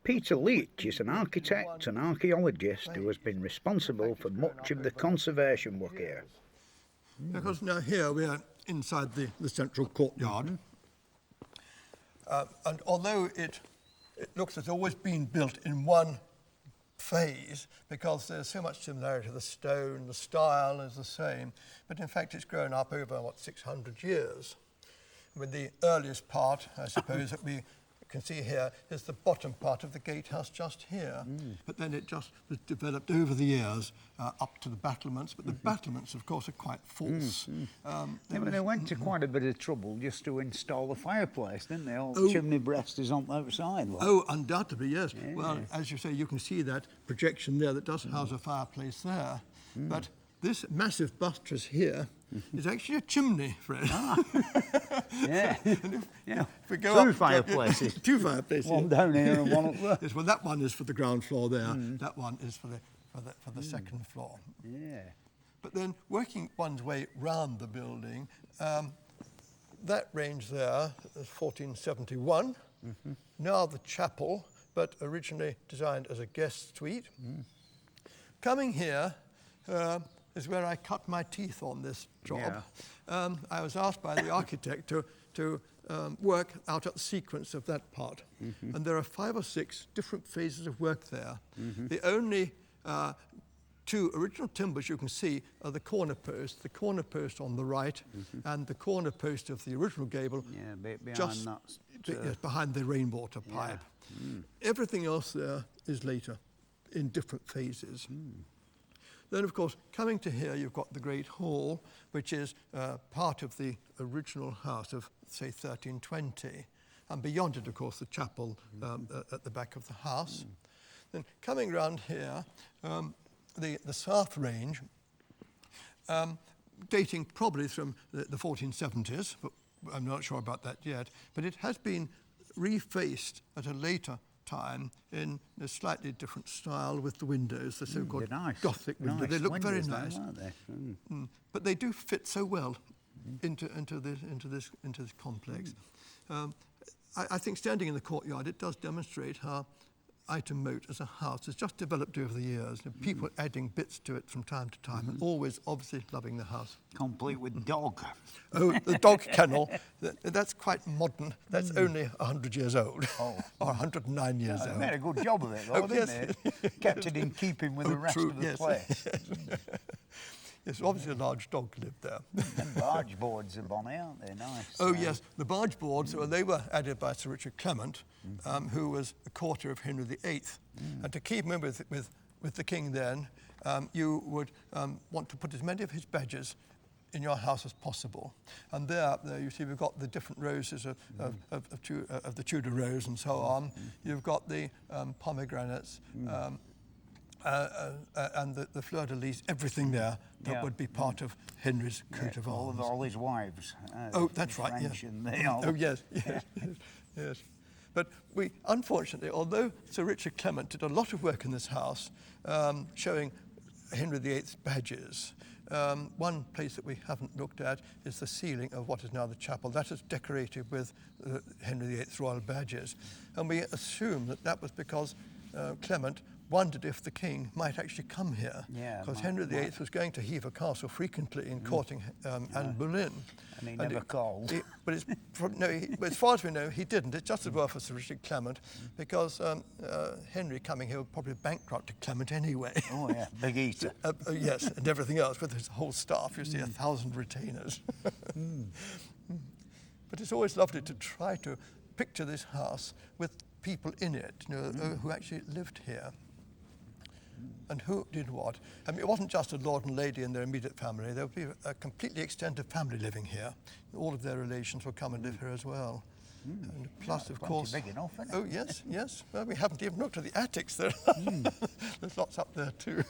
Peter Leach is an architect and archaeologist who has been responsible for much of the conservation work here. Because now here we are inside the central courtyard, and although it looks as though it's always been built in one phase, because there's so much similarity, the stone, the style is the same, but in fact it's grown up over, 600 years. With the earliest part, I suppose, that we can see here is the bottom part of the gatehouse just here. But then it just was developed over the years up to the battlements. But the battlements, of course, are quite false. They went to quite a bit of trouble just to install the fireplace, didn't they? All the chimney breast is on the outside. Like. Oh, undoubtedly, yes. Yeah. Well, as you say, you can see that projection there that does house a fireplace there. But this massive buttress here is actually a chimney, Fred. Yeah. If we go 2 up, fireplaces. 2 fireplaces. One down here and one up there. Yes, well, that one is for the ground floor there. That one is for the second floor. Yeah. But then working one's way round the building, that range there is 1471. Now the chapel, but originally designed as a guest suite. Coming here is where I cut my teeth on this job. Yeah. I was asked by the architect to work out a sequence of that part. And there are 5 or 6 different phases of work there. The only 2 original timbers you can see are the corner post on the right, and the corner post of the original gable behind the rainwater pipe. Everything else there is later in different phases. Then, of course, coming to here, you've got the Great Hall, which is part of the original house of, say, 1320. And beyond it, of course, the chapel at the back of the house. Then coming round here, the south range, dating probably from the 1470s, but I'm not sure about that yet, but it has been refaced at a later time in a slightly different style with the windows, the so-called Gothic windows. They look very nice, aren't they? but they do fit so well into this complex. I think standing in the courtyard, it does demonstrate how Ightham Mote as a house has just developed over the years. People adding bits to it from time to time, and always obviously loving the house. Complete with dog. Oh, the dog kennel, that's quite modern. That's only 100 years old, or 109 years old. They made a good job of it, though, didn't they? Kept it in keeping with the rest of the place. Yes, obviously a large dog lived there. And barge boards are bonny, aren't they? Nice. Oh, yes. The barge boards, well, they were added by Sir Richard Clement, who was a courtier of Henry VIII. And to keep him with the king then, you would want to put as many of his badges in your house as possible. And there you see we've got the different roses of the Tudor rose and so on. You've got the pomegranates, and the fleur-de-lis, everything there that would be part of Henry's coat of arms. All his wives. That's right, French, yeah. And they all... Oh, yes. Yes. But we, unfortunately, although Sir Richard Clement did a lot of work in this house, showing Henry VIII's badges, one place that we haven't looked at is the ceiling of what is now the chapel. That is decorated with Henry VIII's royal badges. And we assume that was because Clement wondered if the king might actually come here, because Henry VIII was going to Hever Castle frequently in courting Anne Boleyn. And he never called. But as far as we know, he didn't. It's just as well for Sir Richard Clement, because Henry coming here would probably bankrupt Clement anyway. Oh yeah, big eater. Yes, and everything else with his whole staff. You see, 1,000 retainers. But it's always lovely to try to picture this house with people in it, who actually lived here. And who did what. I mean, it wasn't just a lord and lady and their immediate family. There would be a completely extended family living here. All of their relations would come and live here as well. And plus, of course... big enough, isn't it? Oh, yes, yes. Well, we haven't even looked at the attics there. There's lots up there too.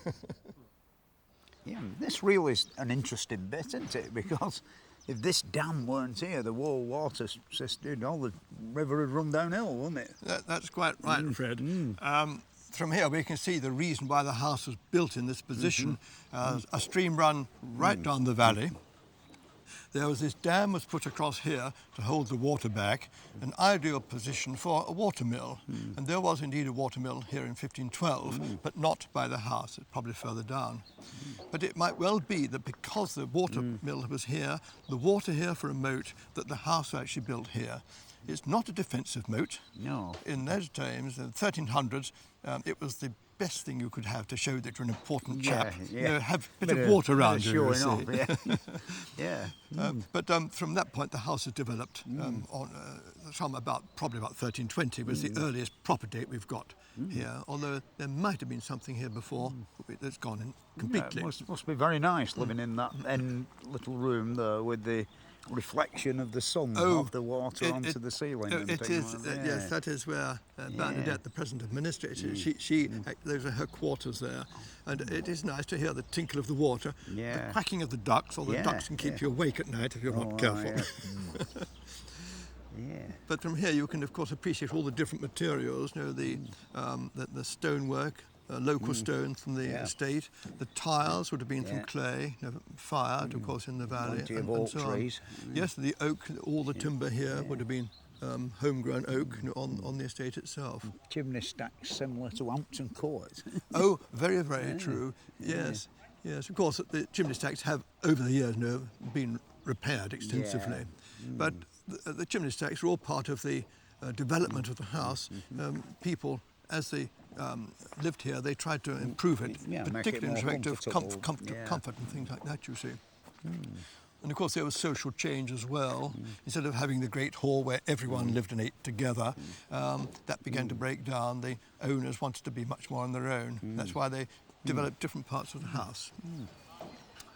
Yeah, this really is an interesting bit, isn't it? Because if this dam weren't here, the whole water system, all the river would run downhill, wouldn't it? That's quite right, Fred. From here we can see the reason why the house was built in this position. A stream ran right down the valley. There was this dam was put across here to hold the water back, an ideal position for a watermill. And there was indeed a watermill here in 1512, but not by the house, it's probably further down. But it might well be that because the watermill was here, the water here for a moat, that the house was actually built here. It's not a defensive moat. No. In those times, in the 1300s, it was the best thing you could have to show that you're an important chap. Have a bit of water around you. But from that point, the house has developed from probably about 1320 was the earliest proper date we've got here. Although there might have been something here before that's gone in completely. It must be very nice living in that end little room there with the reflection of the sun of the water onto the ceiling. It is, yes, that is where Bernadette, the present administrator, those are her quarters there. And it is nice to hear the tinkle of the water, the quacking of the ducks, or the ducks can keep you awake at night if you're not careful. But from here you can, of course, appreciate all the different materials, the stonework, local stone from the estate. The tiles would have been from clay, fired, of course, in the valley. Plenty of oak trees. Yes, the oak, all the timber here would have been homegrown oak on the estate itself. Chimney stacks similar to Hampton Court. Oh, very, very true. Yes, yes. Of course, the chimney stacks have, over the years, been repaired extensively. But the chimney stacks are all part of the development of the house. People, as they lived here, they tried to improve it, particularly in respect of comfort and things like that, you see. And of course there was social change as well. Instead of having the great hall where everyone lived and ate together, that began to break down. The owners wanted to be much more on their own. That's why they developed different parts of the house.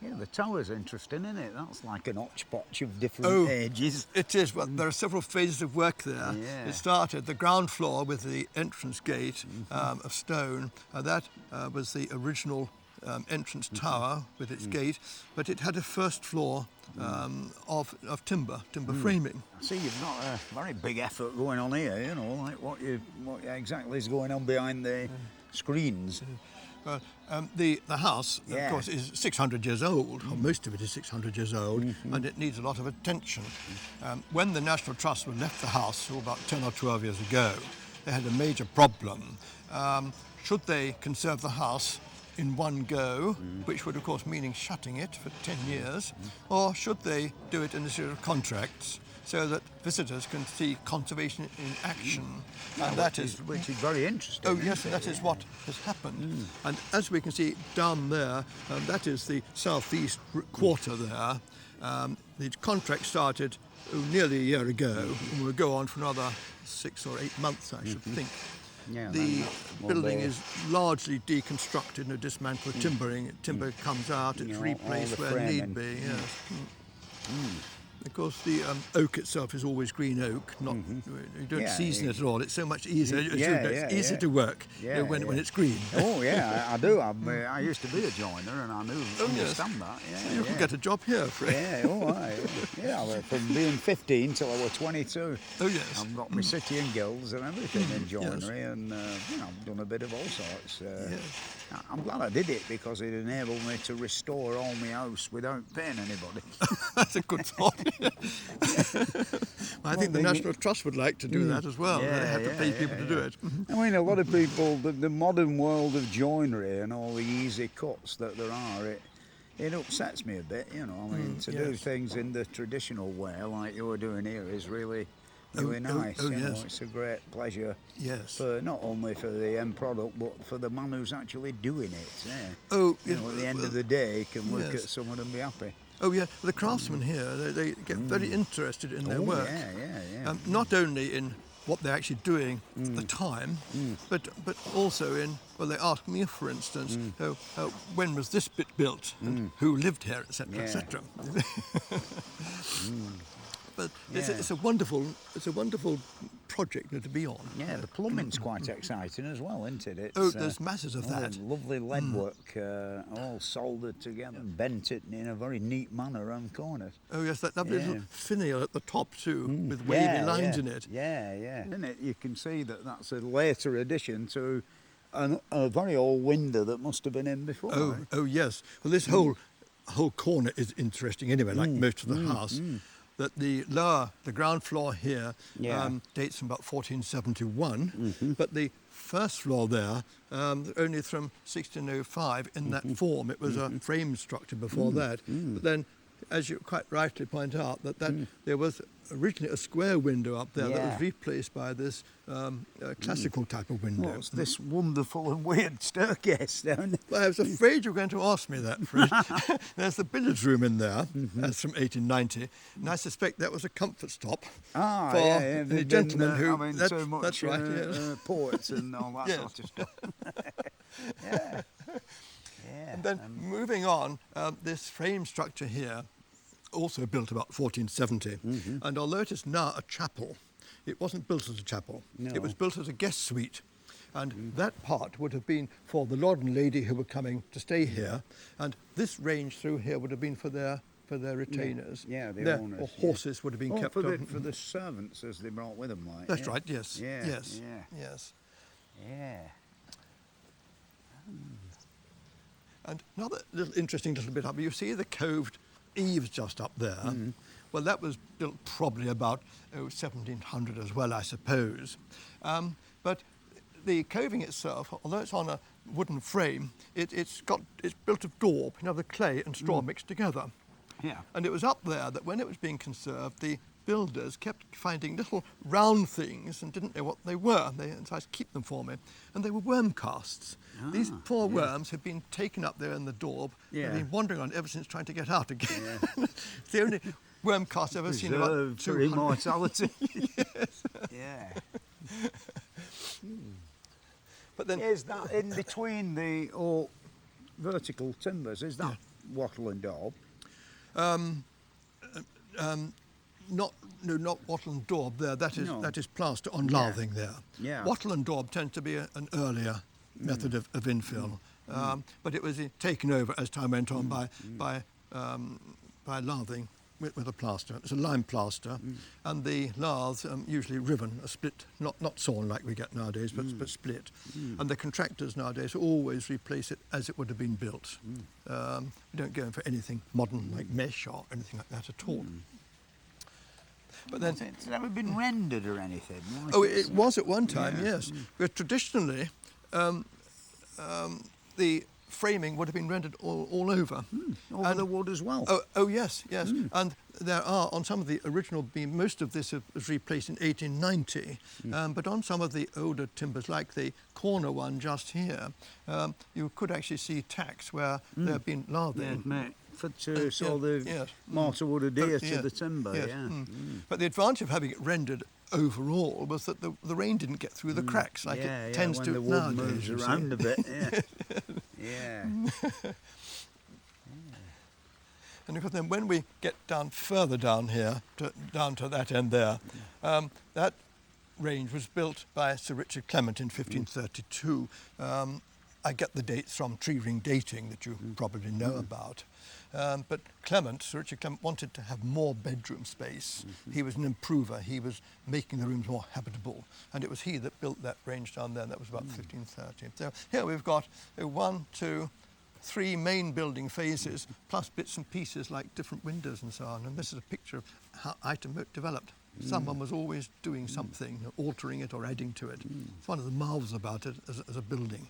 Yeah, the tower's interesting, isn't it? That's like an hodgepodge of different ages. It is. Well, there are several phases of work there. It started the ground floor with the entrance gate of stone. That was the original entrance tower with its gate, but it had a first floor of timber framing. I see you've got a very big effort going on here, like what exactly is going on behind the screens. The house, of course, is 600 years old, or most of it is 600 years old, and it needs a lot of attention. When the National Trust left the house, about 10 or 12 years ago, they had a major problem. Should they conserve the house in one go, which would, of course, meaning shutting it for 10 years, or should they do it in a series of contracts, so that visitors can see conservation in action. And which is very interesting. Oh yes, that is what has happened. And as we can see down there, that is the southeast quarter there. The contract started nearly a year ago and will go on for another 6 or 8 months, I should think. The building is largely deconstructed, dismantled timbering. Timber comes out, it's replaced where need be. Of course, the oak itself is always green oak. You don't season it at all. It's so much easier. It's easy to work when it's green. Oh yeah, I do. I used to be a joiner, and I understand that. So you can get a job here, Fred. From being 15 till I was 22. Oh yes. I've got my city and guilds and everything in joinery, and I've done a bit of all sorts. I'm glad I did it because it enabled me to restore all my house without paying anybody. That's a good thought. I think the National Trust would like to do that as well. They have to pay people to do it. I mean, a lot of people, the modern world of joinery and all the easy cuts that there are, it upsets me a bit, you know. I mean, to do things in the traditional way, like you're doing here, is really nice. You know, it's a great pleasure. Yes. For not only for the end product, but for the man who's actually doing it. Yeah. Oh, you know, at the end of the day, can look at someone and be happy. Oh yeah, the craftsmen here, they get very interested in their work. Not only in what they're actually doing at the time, but also in, well, they ask me, for instance, when was this bit built, and who lived here, etc., etc. But it's a wonderful project to be on. Yeah, the plumbing's quite exciting as well, isn't it? There's masses of that. Lovely lead work, all soldered together and bent it in a very neat manner around corners. Oh yes, that lovely little finial at the top too, with wavy lines in it. Yeah. Isn't it? You can see that that's a later addition to a very old window that must have been in before. Oh yes. Well, this whole corner is interesting anyway, like most of the house. That the ground floor here dates from about 1471, but the first floor there, only from 1605 in that form. It was a frame structure before that. But then, as you quite rightly point out, that there was originally a square window up there that was replaced by this classical type of window. What's this wonderful and weird staircase down there? Well, I was afraid you were going to ask me that, Fred. There's the billiards room in there, that's from 1890, and I suspect that was a comfort stop for the gentleman who... so much that's right, poets and all that sort of stuff. And then moving on, this frame structure here, also built about 1470, and although it is now a chapel, it wasn't built as a chapel. No. It was built as a guest suite, and that part would have been for the lord and lady who were coming to stay here, and this range through here would have been for their retainers. The owners. Or horses would have been kept for the servants as they brought with them, like. That's right. Yes. Yes. And another little interesting little bit up, you see the coved eaves just up there. Well, that was built probably about 1700 as well, I suppose. But the coving itself, although it's on a wooden frame, it's built of daub, the clay and straw mixed together. Yeah. And it was up there that when it was being conserved, the builders kept finding little round things and didn't know what they were. They decided to keep them for me. And they were worm casts. These poor worms had been taken up there in the daub. They've been wandering on ever since trying to get out again. It's the only worm cast I've ever seen about 200. For immortality. Yes. But then... Is that in between the vertical timbers? Is that wattle and daub? Not wattle and daub there. That is plaster on lathing there. Wattle and daub tend to be an earlier method of infill, but it was taken over as time went on by lathing with a plaster. It's a lime plaster, and the laths usually riven, a split, not sawn like we get nowadays, but split. And the contractors nowadays always replace it as it would have been built. We don't go in for anything modern like mesh or anything like that at all. But then, has it ever been rendered or anything? It was at one time, yes. But traditionally, the framing would have been rendered all over. Over the wood as well? Yes. And there are, on some of the original beam, most of this was replaced in 1890, but on some of the older timbers, like the corner one just here, you could actually see tacks where there have been lathing. So the mortar would adhere to the timber, But the advantage of having it rendered overall was that the rain didn't get through the cracks like it tends when to the wood nowadays. Moves around a bit, And of course, then when we get down further down here, down to that end there, that range was built by Sir Richard Clement in 1532. I get the dates from tree ring dating that you probably know about. But Sir Richard Clement, wanted to have more bedroom space. He was an improver. He was making the rooms more habitable. And it was he that built that range down there. That was about 1530. So here we've got 1, 2, 3 main building phases, plus bits and pieces like different windows and so on. And this is a picture of how Ightham Mote developed. Someone was always doing something, altering it or adding to it. It's one of the marvels about it as a building.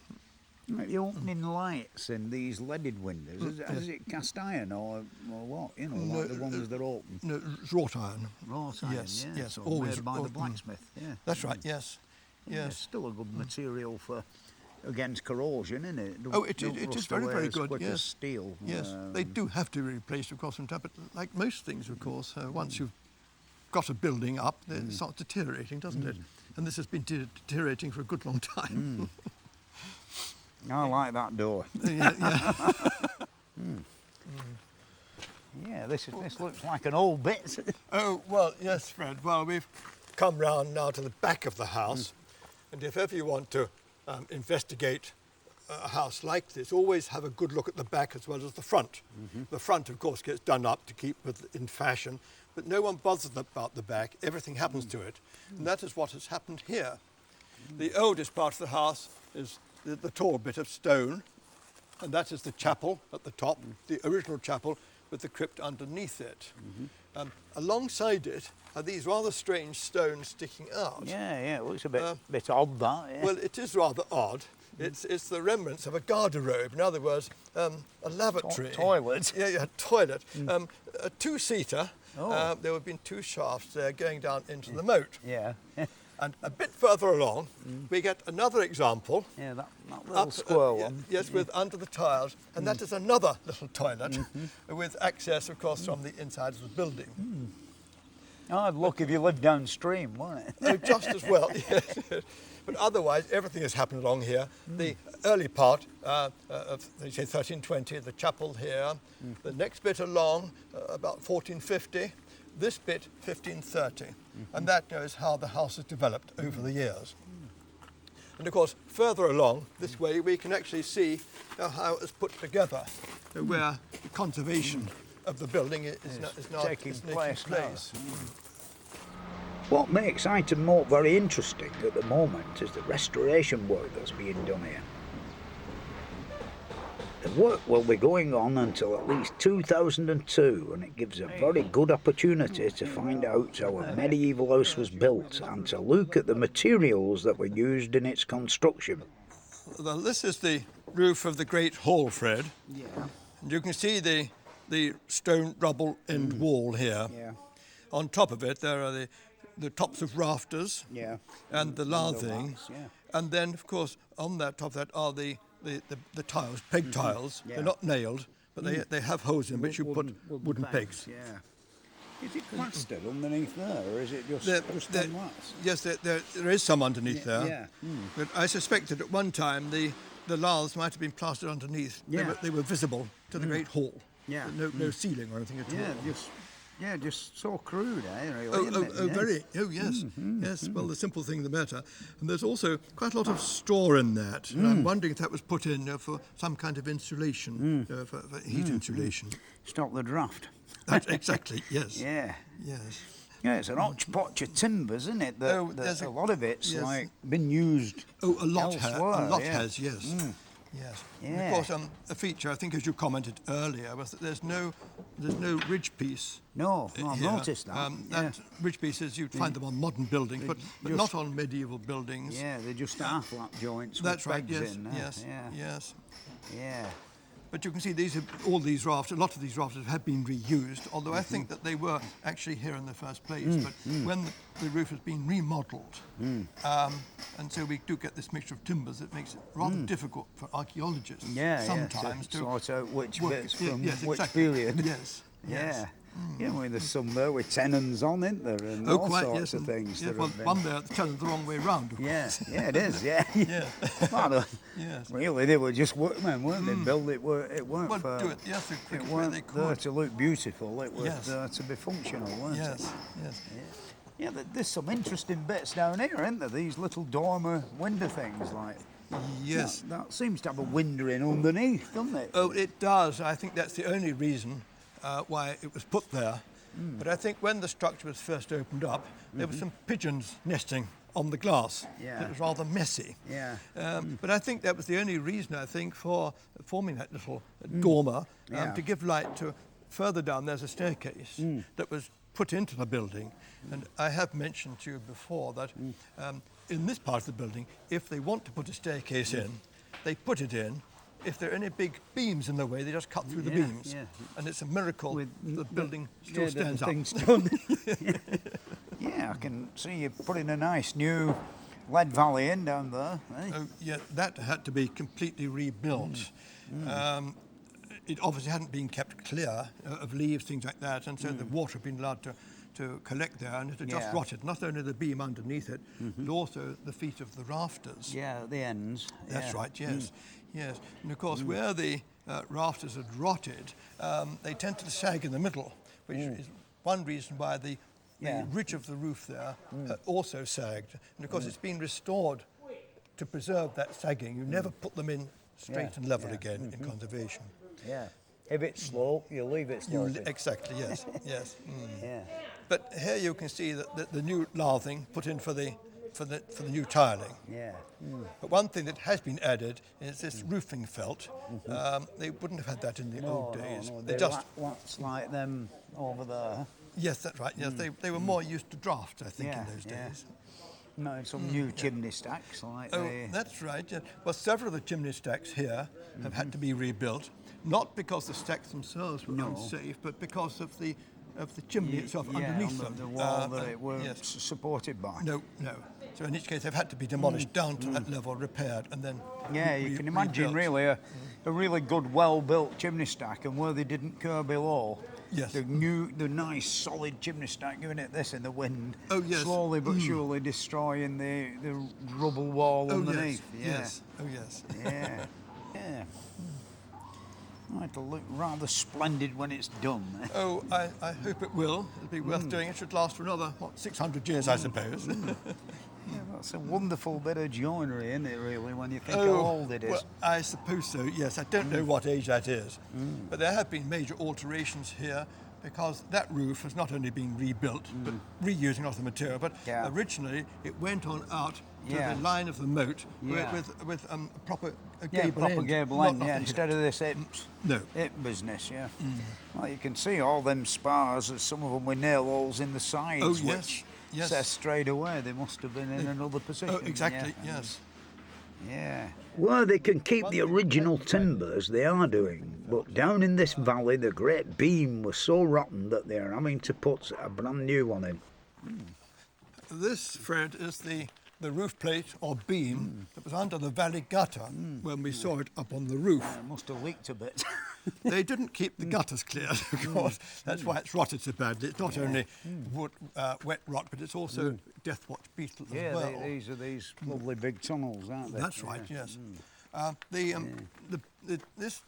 The opening lights in these leaded windows, is it cast iron or what? You know, like the ones that open? No, it's wrought iron. Wrought iron, yes, yeah. yes, So always made by the blacksmith, yeah. That's right, yes. Yeah, Yes. still a good material for against corrosion, isn't it? It is very, very good, quick yes. as steel. Yes, they do have to be replaced, of course, from time, but like most things, of course, once you've got a building up, it starts deteriorating, doesn't it? And this has been deteriorating for a good long time. I like that door. Yeah, this looks like an old bit. Oh, well, yes, Fred. Well, we've come round now to the back of the house, and if ever you want to investigate a house like this, always have a good look at the back as well as the front. The front, of course, gets done up to keep in fashion, but no one bothers about the back. Everything happens to it, and that is what has happened here. The oldest part of the house is the tall bit of stone, and that is the chapel at the top, the original chapel with the crypt underneath it. Alongside it are these rather strange stones sticking out. Yeah, it looks a bit odd, that. Yeah. Well, it is rather odd. It's the remnants of a garderobe. In other words, a lavatory. Toilet. Yeah, toilet. A two-seater. There have been 2 shafts there going down into the moat. Yeah. And a bit further along, we get another example. Yeah, that little square one. Yes, with under the tiles, and that is another little toilet with access, of course, from the inside of the building. I'd look if you lived downstream, wouldn't it? Oh, just as well, yes. But otherwise, everything has happened along here. The early part of, they say, 1320, the chapel here. The next bit along, about 1450. This bit, 1530. And that knows how the house has developed over the years. And of course, further along this way, we can actually see how it was put together, where the conservation of the building is now taking place. Now. What makes Ightham Mote very interesting at the moment is the restoration work that's being done here. The work will be going on until at least 2002, and it gives a very good opportunity to find out how a medieval house was built and to look at the materials that were used in its construction. Well, this is the roof of the Great Hall, Fred. Yeah. And you can see the stone rubble end wall here. Yeah. On top of it, there are the tops of rafters. Yeah. And the lathing. Yeah. And then, of course, on that top of that are the tiles, peg tiles. Yeah. They're not nailed, but they have holes in which you put wooden pegs. Yeah. Is it plastered underneath there, or is it just on lats? Yes, there is some underneath there. Yeah. But I suspect that at one time the laths might have been plastered underneath. Yeah. They were visible to the Great Hall. Yeah. No ceiling or anything at all. Just so crude, really. Very. Oh, yes. Yes, well, the simple thing the matter. And there's also quite a lot of straw in that. And I'm wondering if that was put in for some kind of insulation, for heat insulation. Stop the draft. That's exactly, yes. Yeah. Yes. Yeah, it's an hodgepodge of timbers, isn't it? There's a lot of it's yes. been used. Oh, a lot elsewhere, has, yes. Yes. Yeah. And of course, a feature, I think, as you commented earlier, was that there's no ridge piece. No, I've noticed that. That ridge pieces, you'd find them on modern buildings, but not on medieval buildings. Yeah, they're just half-lap joints That's with right, pegs yes, in. yes. Yeah. But you can see all these rafters, a lot of these rafters have been reused, although I think that they were actually here in the first place. But when the roof has been remodelled, and so we do get this mixture of timbers, it makes it rather difficult for archaeologists sometimes to sort out which bits from which exactly. period. Yes. Yeah. Yeah, I mean, there's some there with tenons on, isn't there? And all sorts of things. Yes, well, one there, the tenon's the wrong way round. Yeah, it is, yeah. Yes. Really, they were just workmen, weren't they? Build it, it weren't Well, for... do it, yes, it weren't there to look beautiful, it was there to be functional, weren't it? Yes. Yeah, there's some interesting bits down here, isn't there? These little dormer window things, like... Yes. That seems to have a window in underneath, doesn't it? Oh, it does. I think that's the only reason why it was put there. But I think when the structure was first opened up, there were some pigeons nesting on the glass. Yeah. It was rather messy. Yeah. But I think that was the only reason, I think, for forming that little dormer, Yeah. to give light to, further down there's a staircase that was put into the building. And I have mentioned to you before that in this part of the building, if they want to put a staircase in, they put it in. If there are any big beams in the way, they just cut through the beams. Yeah. And it's a miracle the building still Yeah, stands the up. thing's done. Yeah, I can see you putting a nice new lead valley in down there. Eh? Oh, yeah, that had to be completely rebuilt. It obviously hadn't been kept clear of leaves, things like that, and so the water had been allowed to collect there, and it had just rotted. Not only the beam underneath it, but also the feet of the rafters. Yeah, the ends. That's right, yes. Yes, and of course, where the rafters had rotted, they tended to sag in the middle, which is one reason why the ridge of the roof there also sagged. And of course, it's been restored to preserve that sagging. You never put them in straight and level again in conservation. Yeah. If it's slow, you leave it slow. Exactly, yes, yes. Yeah. But here you can see that the new lathing put in for the new tiling. Yeah. But one thing that has been added is this roofing felt. They wouldn't have had that in the old days. No, They they're just lots like them over there. yes, that's right. Yes, they were more used to drafts, I think, in those days. No, some new chimney stacks like Oh, that's right. Yeah. Well, several of the chimney stacks here have had to be rebuilt, not because the stacks themselves were unsafe, but because of the chimney itself underneath them. The wall that it weren't supported by. No. So in each case, they've had to be demolished down to that level, repaired, and then You can imagine rebuilt. really a really good, well-built chimney stack, and where they didn't curve below. Yes. The nice, solid chimney stack, giving it this in the wind. Oh, yes. Slowly but surely destroying the rubble wall underneath. Yes. Oh, yes. Yeah. Yeah. Oh, it'll look rather splendid when it's done. Oh, I hope it will. It'll be worth doing. It should last for another, 600 years, I suppose. Yeah, that's a wonderful bit of joinery, isn't it, really, when you think how old it is? Well, I suppose so, yes. I don't know what age that is. But there have been major alterations here because that roof has not only been rebuilt, but reusing a lot of the material, but originally it went on out to the line of the moat with a proper gable end. Gable end, instead of this hip business, Well, you can see all them spars, some of them with nail holes in the sides, which says straight away they must have been in another position. Oh, exactly, yes. Yeah. Well, they can keep the original timbers, they are doing, but down in this valley the great beam was so rotten that they're having to put a brand new one in. This, Fred, is the roof plate or beam that was under the valley gutter when we saw it up on the roof. It must have leaked a bit. They didn't keep the gutters clear, of course. That's why it's rotted so badly. It's not only wood, wet rot, but it's also death watch beetle as well. These are these lovely big tunnels, aren't they? That's right, yes. This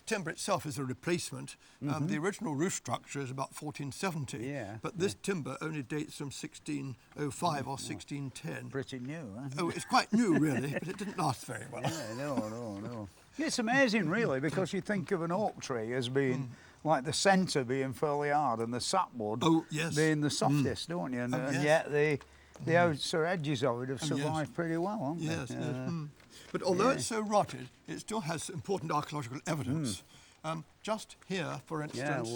timber itself is a replacement. The original roof structure is about 1470, but this timber only dates from 1605 or 1610. Pretty new, huh? Oh, it's quite new, really, but it didn't last very well. No. It's amazing, really, because you think of an oak tree as being like the centre being fairly hard and the sapwood being the softest, don't you? And yet the outer edges of it have survived pretty well, haven't they? Yes. But although it's so rotted, it still has important archaeological evidence. Just here, for instance,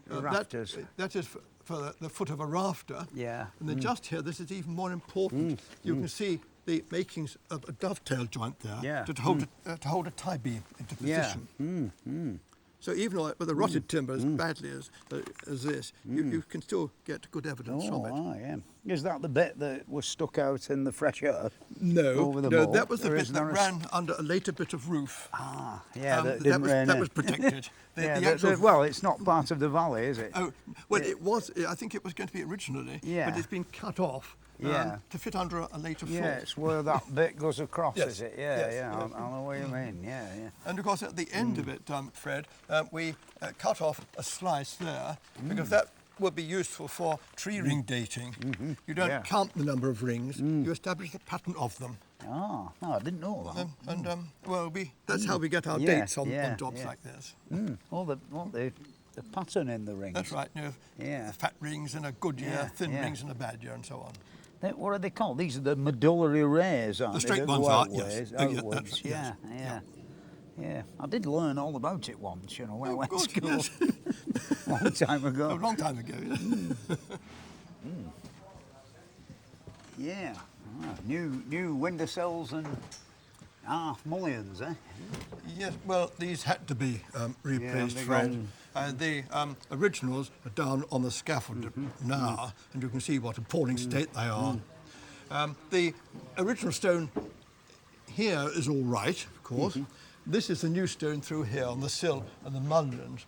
the rafters. That is for the foot of a rafter. Yeah. And then just here, this is even more important. You can see the makings of a dovetail joint there to hold a tie beam into position. So even with the rotted timber as badly as this, you can still get good evidence from it. Is that the bit that was stuck out in the fresh earth? No, moat? That was the bit that ran under a later bit of roof. That was protected. Well, it's not part of the valley, is it? Oh, well, it was. I think it was going to be originally, but it's been cut off to fit under a later floor. Yeah, it's where that bit goes across, Yes, is it? yes. I know what you mean. Yeah. And of course, at the end of it, Fred, we cut off a slice there because that would be useful for tree ring dating. You don't count the number of rings; you establish the pattern of them. Oh, no, I didn't know that. That's how we get our dates on jobs like this. The pattern in the rings. That's right. The fat rings in a good year, thin rings in a bad year, and so on. What are they called? These are the medullary rays, aren't The they? straight That ones go are, outwards, yes. outwards. Yes. Yeah. I did learn all about it once, you know, when I went to good, school. yes. Long time ago. A long time ago, yeah. Yeah. New window sills and half mullions, eh? Yes, well, these had to be replaced, they're Fred. The originals are down on the scaffold now, and you can see what appalling state they are. The original stone here is all right, of course. This is the new stone through here on the sill and the mullions.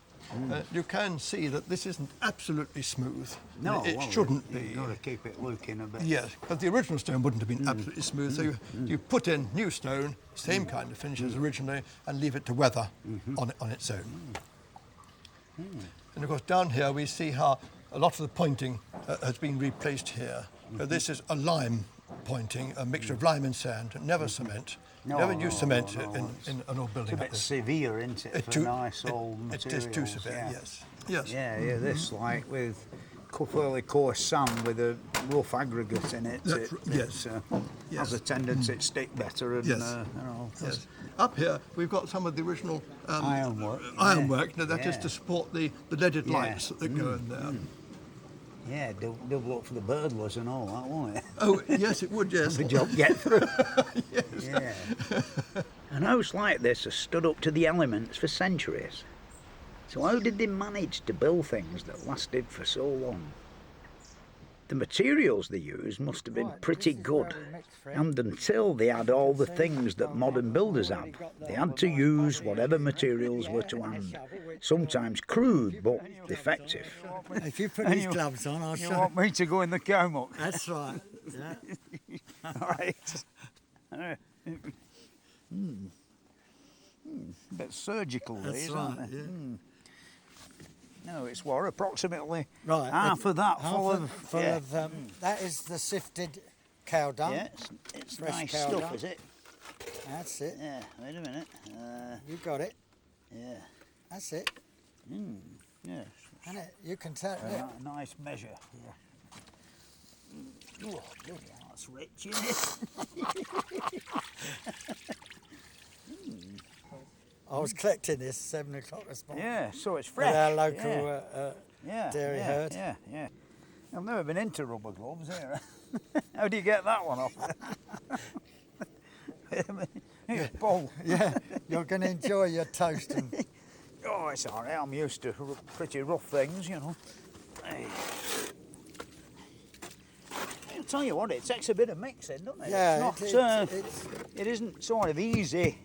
You can see that this isn't absolutely smooth. No, it well, shouldn't be. You've got to keep it looking a bit. Yes, because the original stone wouldn't have been absolutely smooth. So you put in new stone, same kind of finish as originally, and leave it to weather on its own. And of course, down here we see how a lot of the pointing has been replaced here. This is a lime pointing, a mixture of lime and sand, never cement. Never use cement in an old building. It's a like bit this. severe, isn't it, for nice old It materials? is too severe, yes. Yeah, this like with fairly coarse sand with a rough aggregate in it. Yes. Has a tendency to stick better. And, Yes. Yes. Up here we've got some of the original ironwork. Ironwork. Now that is to support the leaded lights that go in there. Yeah, double up for the burglars and all that, won't it? Oh yes, it would. Yes. The job get through. Yes. Yeah. An house like this has stood up to the elements for centuries. So how did they manage to build things that lasted for so long? The materials they used must have been pretty good, and until they had all the things that modern builders have, they had to use whatever materials were to hand. Sometimes crude, but effective. If you put these gloves on, I'll show you. Want me to go in the coma? That's right. Yeah. Right. A bit surgical, That's these, right. aren't they? Yeah. No, it's what, approximately Right. half of that Half full of, of... full of that is the sifted cow dung. Yeah, it's Fresh nice cow stuff, dung. is it? That's it. Yeah, wait a minute. You got it. Yeah. That's it. Yes. And you can tell. A nice measure. Yeah. Oh, bloody hell, that's rich, isn't it? I was collecting this 7 o'clock this morning. Yeah, so it's At fresh. our local dairy herd. Yeah. I've never been into rubber gloves here. How do you get that one off? Here's Paul. Yeah, you're going to enjoy your toast. And Oh, it's all right. I'm used to pretty rough things, you know. I'll tell you what, it takes a bit of mixing, doesn't it? yeah, It isn't sort of easy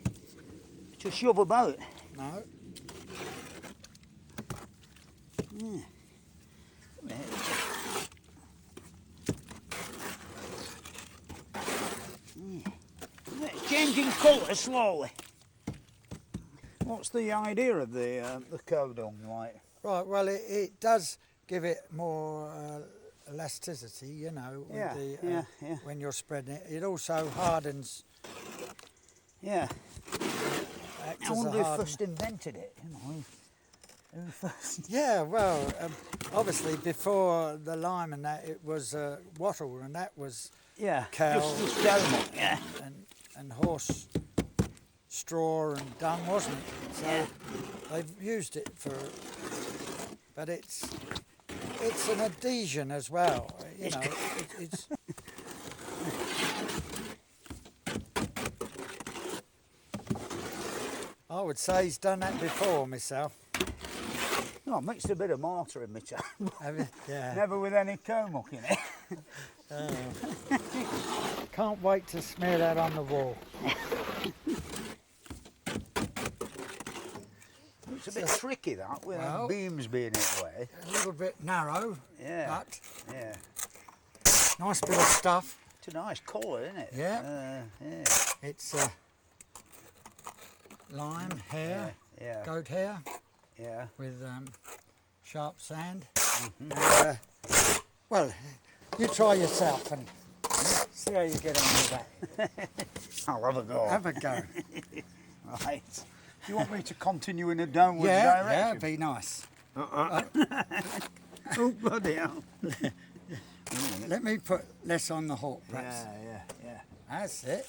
to shove about. no. It's changing colour slowly. What's the idea of the cow dung like? Right, well, it does give it more elasticity, you know, with when you're spreading it. It also hardens. Yeah. Acts I as a wonder who harden. first invented it, you know. Who first? Yeah, well, obviously before the lime and that, it was wattle, and that was Yeah. cow Just cow dung, yeah. and horse straw and dung, wasn't it? So they've used it for, but it's an adhesion as well, you know. It's I would say he's done that before myself. Oh, I mixed a bit of mortar in my time. Have you? Yeah. Never with any cow muck in it. Can't wait to smear that on the wall. It's a bit tricky that, with the beams being in the way. A little bit narrow, Yeah. but Yeah. nice bit of stuff. It's a nice colour, isn't it? Yeah. Yeah. It's lime, hair, Yeah. goat hair Yeah. with sharp sand. And, well, you try yourself and see how you get on with that. I'll have a go. Have a go. Right. Do you want me to continue in a downward Yeah, direction? be nice. Oh, bloody hell. Let me put less on the hook, perhaps. Yeah. That's it.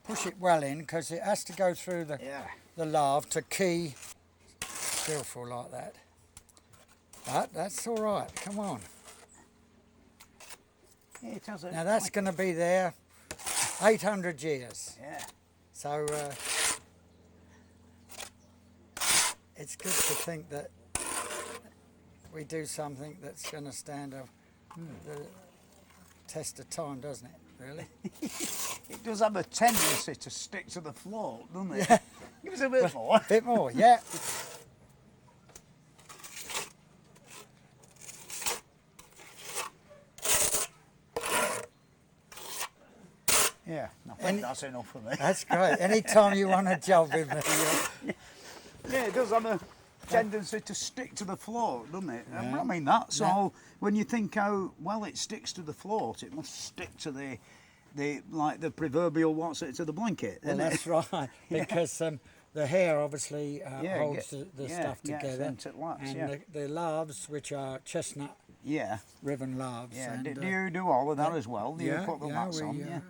Push it well in, because it has to go through the lathe to key skillful like that. But that's all right, come on. Yeah, it has Now that's going to be there 800 years. Yeah. So it's good to think that we do something that's going to stand the test of time, doesn't it, really? It does have a tendency to stick to the floor, doesn't it? Yeah. Give us a bit more. A bit more, yeah. Yeah, I think that's enough for me. That's great. Anytime you want a job with me. Yeah, it does have a tendency to stick to the floor, doesn't it? Yeah. I mean, that's all. When you think how well it sticks to the floor, it must stick to the like the proverbial what's it to the blanket. Well, that's right, because the hair obviously holds the stuff together, and the lathes, which are chestnut ribbon lathes. Yeah, and, do you do all of that as well? Do you put the mats on?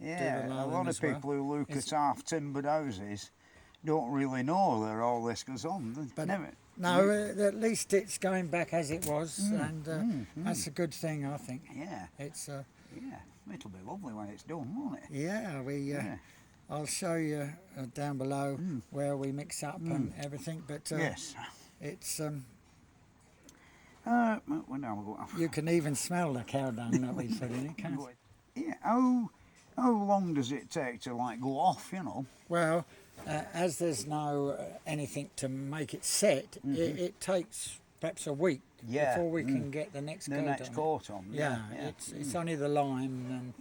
A lot of people who look at half timbered houses don't really know that all this goes on. But no, at least it's going back as it was, and that's a good thing, I think. Yeah, it's it'll be lovely when it's done, won't it? Yeah, I'll show you down below where we mix up and everything. But yes, it's well, you can even smell the cow dung that we put in it, can't you? Yeah. How long does it take to like go off? You know. Well, as there's no anything to make it set, it takes perhaps a week before we can get the next coat on. Yeah, it's only the lime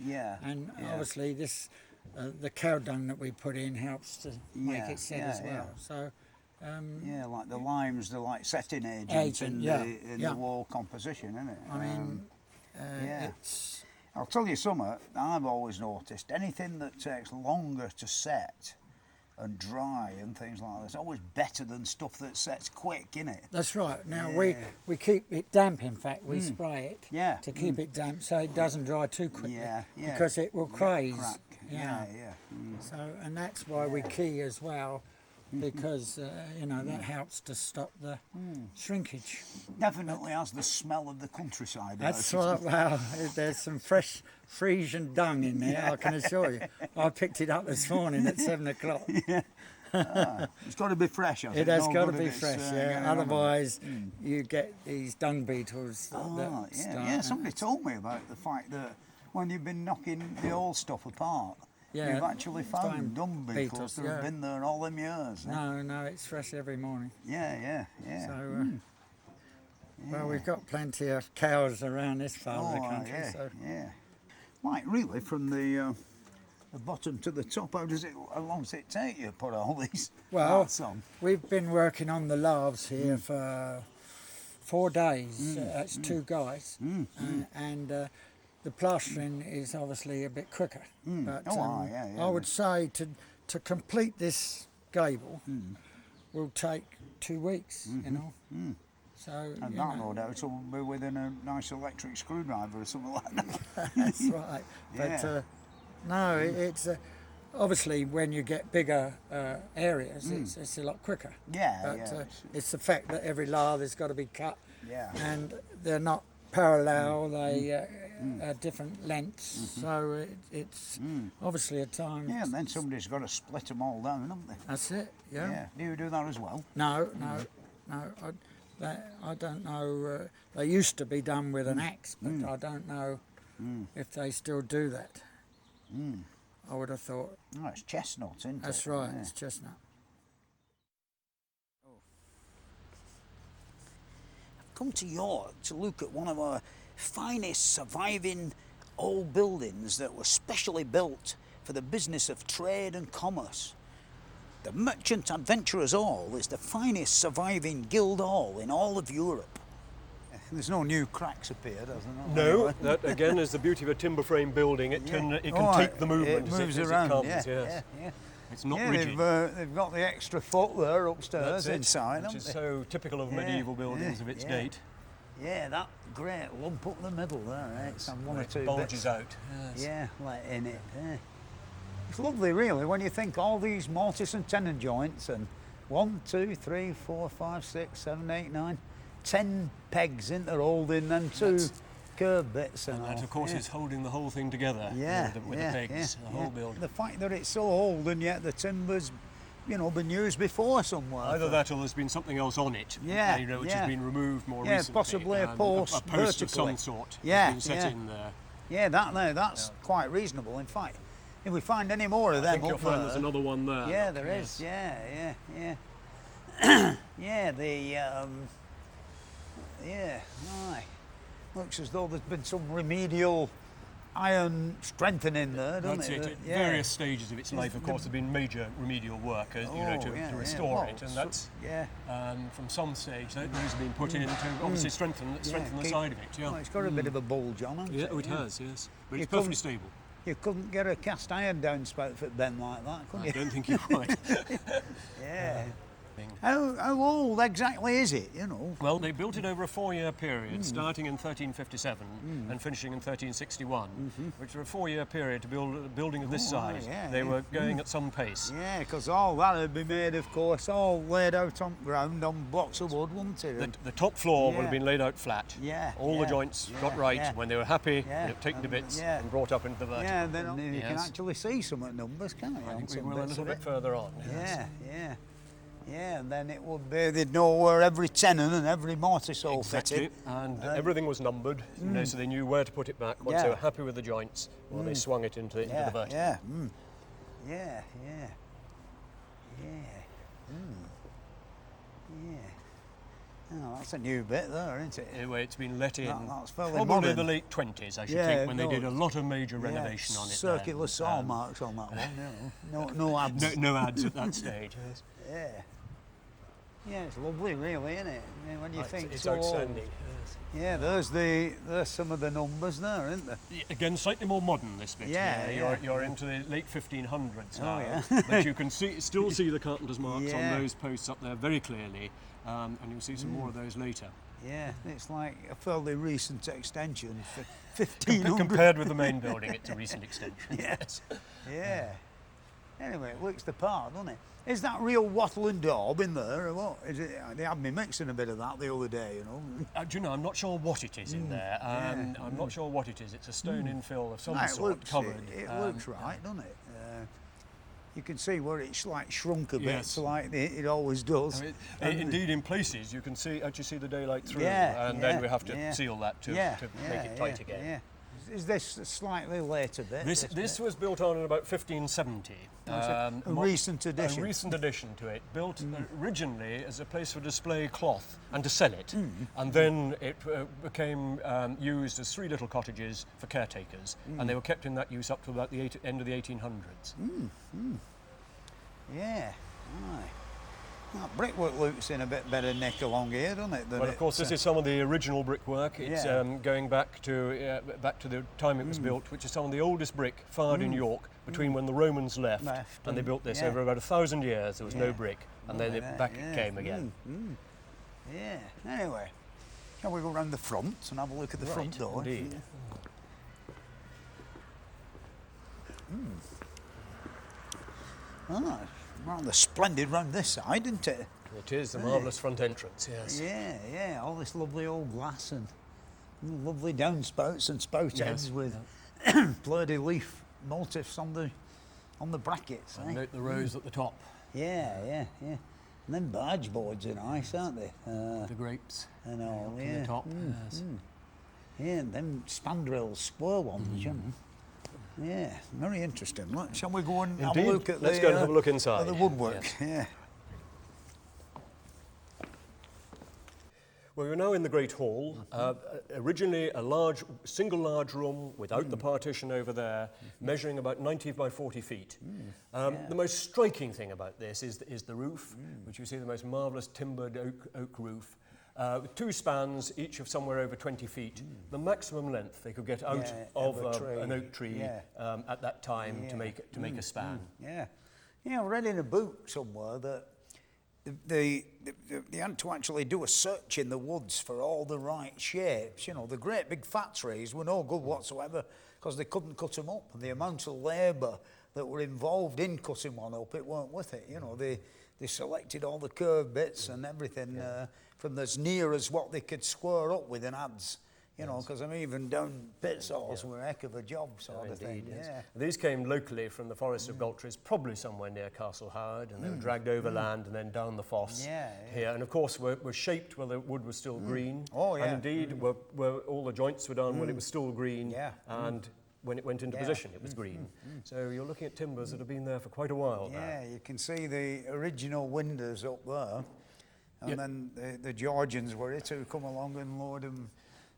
and obviously this the cow dung that we put in helps to make it set as well. So. Like the lime's the like setting agent in the wall composition, isn't it? I mean, it's. I'll tell you something. I've always noticed anything that takes longer to set and dry and things like that, it's always better than stuff that sets quick, innit? That's right. Now we keep it damp. In fact, we spray it to keep it damp so it doesn't dry too quickly. Because it will craze. So, and that's why we key as well. Because that helps to stop the shrinkage. Definitely has the smell of the countryside. That's right. Well, there's some fresh Frisian dung in there, I can assure you. I picked it up this morning at 7 o'clock. It's got to be fresh, I think. It has got to be fresh, otherwise you get these dung beetles. Somebody told me about the fact that when you've been knocking the old stuff apart, you've actually found dung beetles that have been there all them years. No, it's fresh every morning. Yeah. So, well, we've got plenty of cows around this part of the country. Like, really, from the bottom to the top, how long does it take you to put all these parts on? We've been working on the lathes here for 4 days. That's 2 guys. And the plastering is obviously a bit quicker, but I would say to complete this gable will take 2 weeks, So and that no doubt will be within a nice electric screwdriver or something like that. That's right. But no, it's obviously when you get bigger areas, it's a lot quicker. But it's the fact that every lathe has got to be cut, and they're not parallel. They are different lengths, so it's obviously a time. Yeah, and then somebody's got to split them all down, haven't they? That's it. Yeah. Do you do that as well? No. I don't know. They used to be done with an axe, but I don't know if they still do that. I would have thought. Oh, it's chestnut, isn't it? That's right. It's chestnut. I've come to York to look at one of our finest surviving old buildings that were specially built for the business of trade and commerce. The Merchant Adventurers Hall is the finest surviving guild hall in all of Europe. There's no new cracks appeared, has there? No, that again is the beauty of a timber frame building. It can take the movement as it around. Comes. Yes. It's not rigid. They've got the extra foot there upstairs inside, which is so typical of medieval buildings of its date. Yeah, that great lump up the middle there, right? It's on one or two bulges bits. out. Yes. Yeah, let in it. Yeah. It's lovely, really, when you think all these mortise and tenon joints and 1, 2, 3, 4, 5, 6, 7, 8, 9, 10 pegs in there holding them two curved bits and all. That, of course, is holding the whole thing together. Yeah, with the pegs, the whole building. The fact that it's so old and yet the timber's, you know, been used before somewhere. Either that or there's been something else on it, Yeah, you know, which has been removed more yeah, recently. possibly a post of vertically. some sort Yeah, has been set yeah. in there. Yeah, that's quite reasonable. In fact, if we find any more of them I think you'll up find there, there's another one there. yeah, there is. Yeah. Yeah, aye. Looks as though there's been some remedial iron strengthening there, doesn't That's it? it. At various stages of its life, of course, there have been major remedial work, to restore Well, it, and that's yeah. from some stage those have been put in to obviously strengthen the keep- side of it. Yeah, Well, it's got a bit of a bulge on it. yeah, it has. Yes, but You it's perfectly couldn't- stable. You couldn't get a cast iron downspout for bend like that, could I you? don't think you would. Yeah. How old exactly is it, you know? Well, they built it over a 4-year period, starting in 1357 and finishing in 1361, which were a 4-year period to build a building of this size. yeah, They were going at some pace. Yeah, because all that would be made, of course, all laid out on ground on blocks of wood, wouldn't it? The top floor would Yeah. have been laid out flat. Yeah, All the joints got right. yeah. When they were happy, Yeah, they'd taken to bits yeah. and brought up into the vertical. Yeah, then you can Yes. actually see some of the numbers, can't you? I on think we some will a bits little of bit it? further on. Yeah, yeah. Yeah, and then it would be, they'd know where every tenon and every mortise hole Exactly, fitted. and everything was numbered, you know, so they knew where to put it back once they Yeah. were happy with the joints, or they swung it into the vertical. Yeah, yeah, Oh, that's a new bit there, isn't it? Anyway, it's been let in That's fairly probably modern. the late 20s, I should Yeah, think, when no, they did a lot of major renovation on it. Circular then. saw marks on that one, you know. No ads. No ads at that stage. Yes. Yeah. Yeah, it's lovely, really, isn't it? I mean, when you think It's so old. outstanding. Yeah, there's some of the numbers there, isn't there? Again, slightly more modern, this bit. Yeah, You're into the late 1500s now. yeah. But you can still see the carpenter's marks Yeah. on those posts up there very clearly, and you'll see some more of those later. Yeah, it's like a fairly recent extension for 1500. Compared with the main building, it's a recent extension. Yes. Yeah. Anyway, it looks the part, doesn't it? Is that real wattle and daub in there, or what? Is it? They had me mixing a bit of that the other day, you know. Do you know, I'm not sure what it is in there. I'm not sure what it is. It's a stone infill of some sort, covered. It looks right, doesn't it? You can see where it's like shrunk a bit, Yes. like it always does. I mean, indeed, in places you can actually see the daylight through, Yeah, and yeah, then we have to yeah. seal that to make it tight again. Yeah. Is this a slightly later bit? This was built on in about 1570. A recent addition. A recent addition to it, built originally as a place for display cloth and to sell it, and then it became used as 3 little cottages for caretakers, and they were kept in that use up to about the end of the 1800s. Yeah. Aye. That brickwork looks in a bit better nick along here, doesn't it? Well, of course, this is some of the original brickwork. It's going back to the time it was built, which is some of the oldest brick fired in York between when the Romans left and they built this. Over about 1,000 years, there was no brick, and then it came again. Yeah. Anyway, shall we go round the front and have a look at the front door? Indeed. Ah, rather splendid round this side, isn't it? It is a marvellous front entrance, yes. Yeah, all this lovely old glass and lovely downspouts and spout heads with fleur-de leaf motifs on the brackets. And note the rows at the top. Yeah. And then barge boards are nice, aren't they? The grapes. And all, up to the top. Yes. Yeah, and them spandrels, square ones, you know. Yeah, very interesting. Look, shall we go and have a look at Let's go and have a look inside. at the woodwork? Yeah. Well, we're now in the Great Hall. Originally a single large room without the partition over there, measuring about 90 by 40 feet. The most striking thing about this is the roof, which you see the most marvellous timbered oak roof. With 2 spans, each of somewhere over 20 feet. The maximum length they could get out of an oak tree at that time to make a span. Yeah, I read in a book somewhere that they had to actually do a search in the woods for all the right shapes. You know, the great big fat trees were no good whatsoever because they couldn't cut them up, and the amount of labour that were involved in cutting one up, it weren't worth it. You know, they selected all the curved bits and everything from as near as what they could square up with an adze. You know, because even down pit saws were a heck of a job, sort of thing. Yes. Yeah. These came locally from the Forest of Galtres, probably somewhere near Castle Howard, and they were dragged overland and then down the fosse here. And of course, were shaped where the wood was still green. Oh, yeah. And indeed, where all the joints were done when it was still green. Yeah. And when it went into position, it was green. So you're looking at timbers that have been there for quite a while now. Yeah, you can see the original windows up there, and then the Georgians were it who come along and lowered them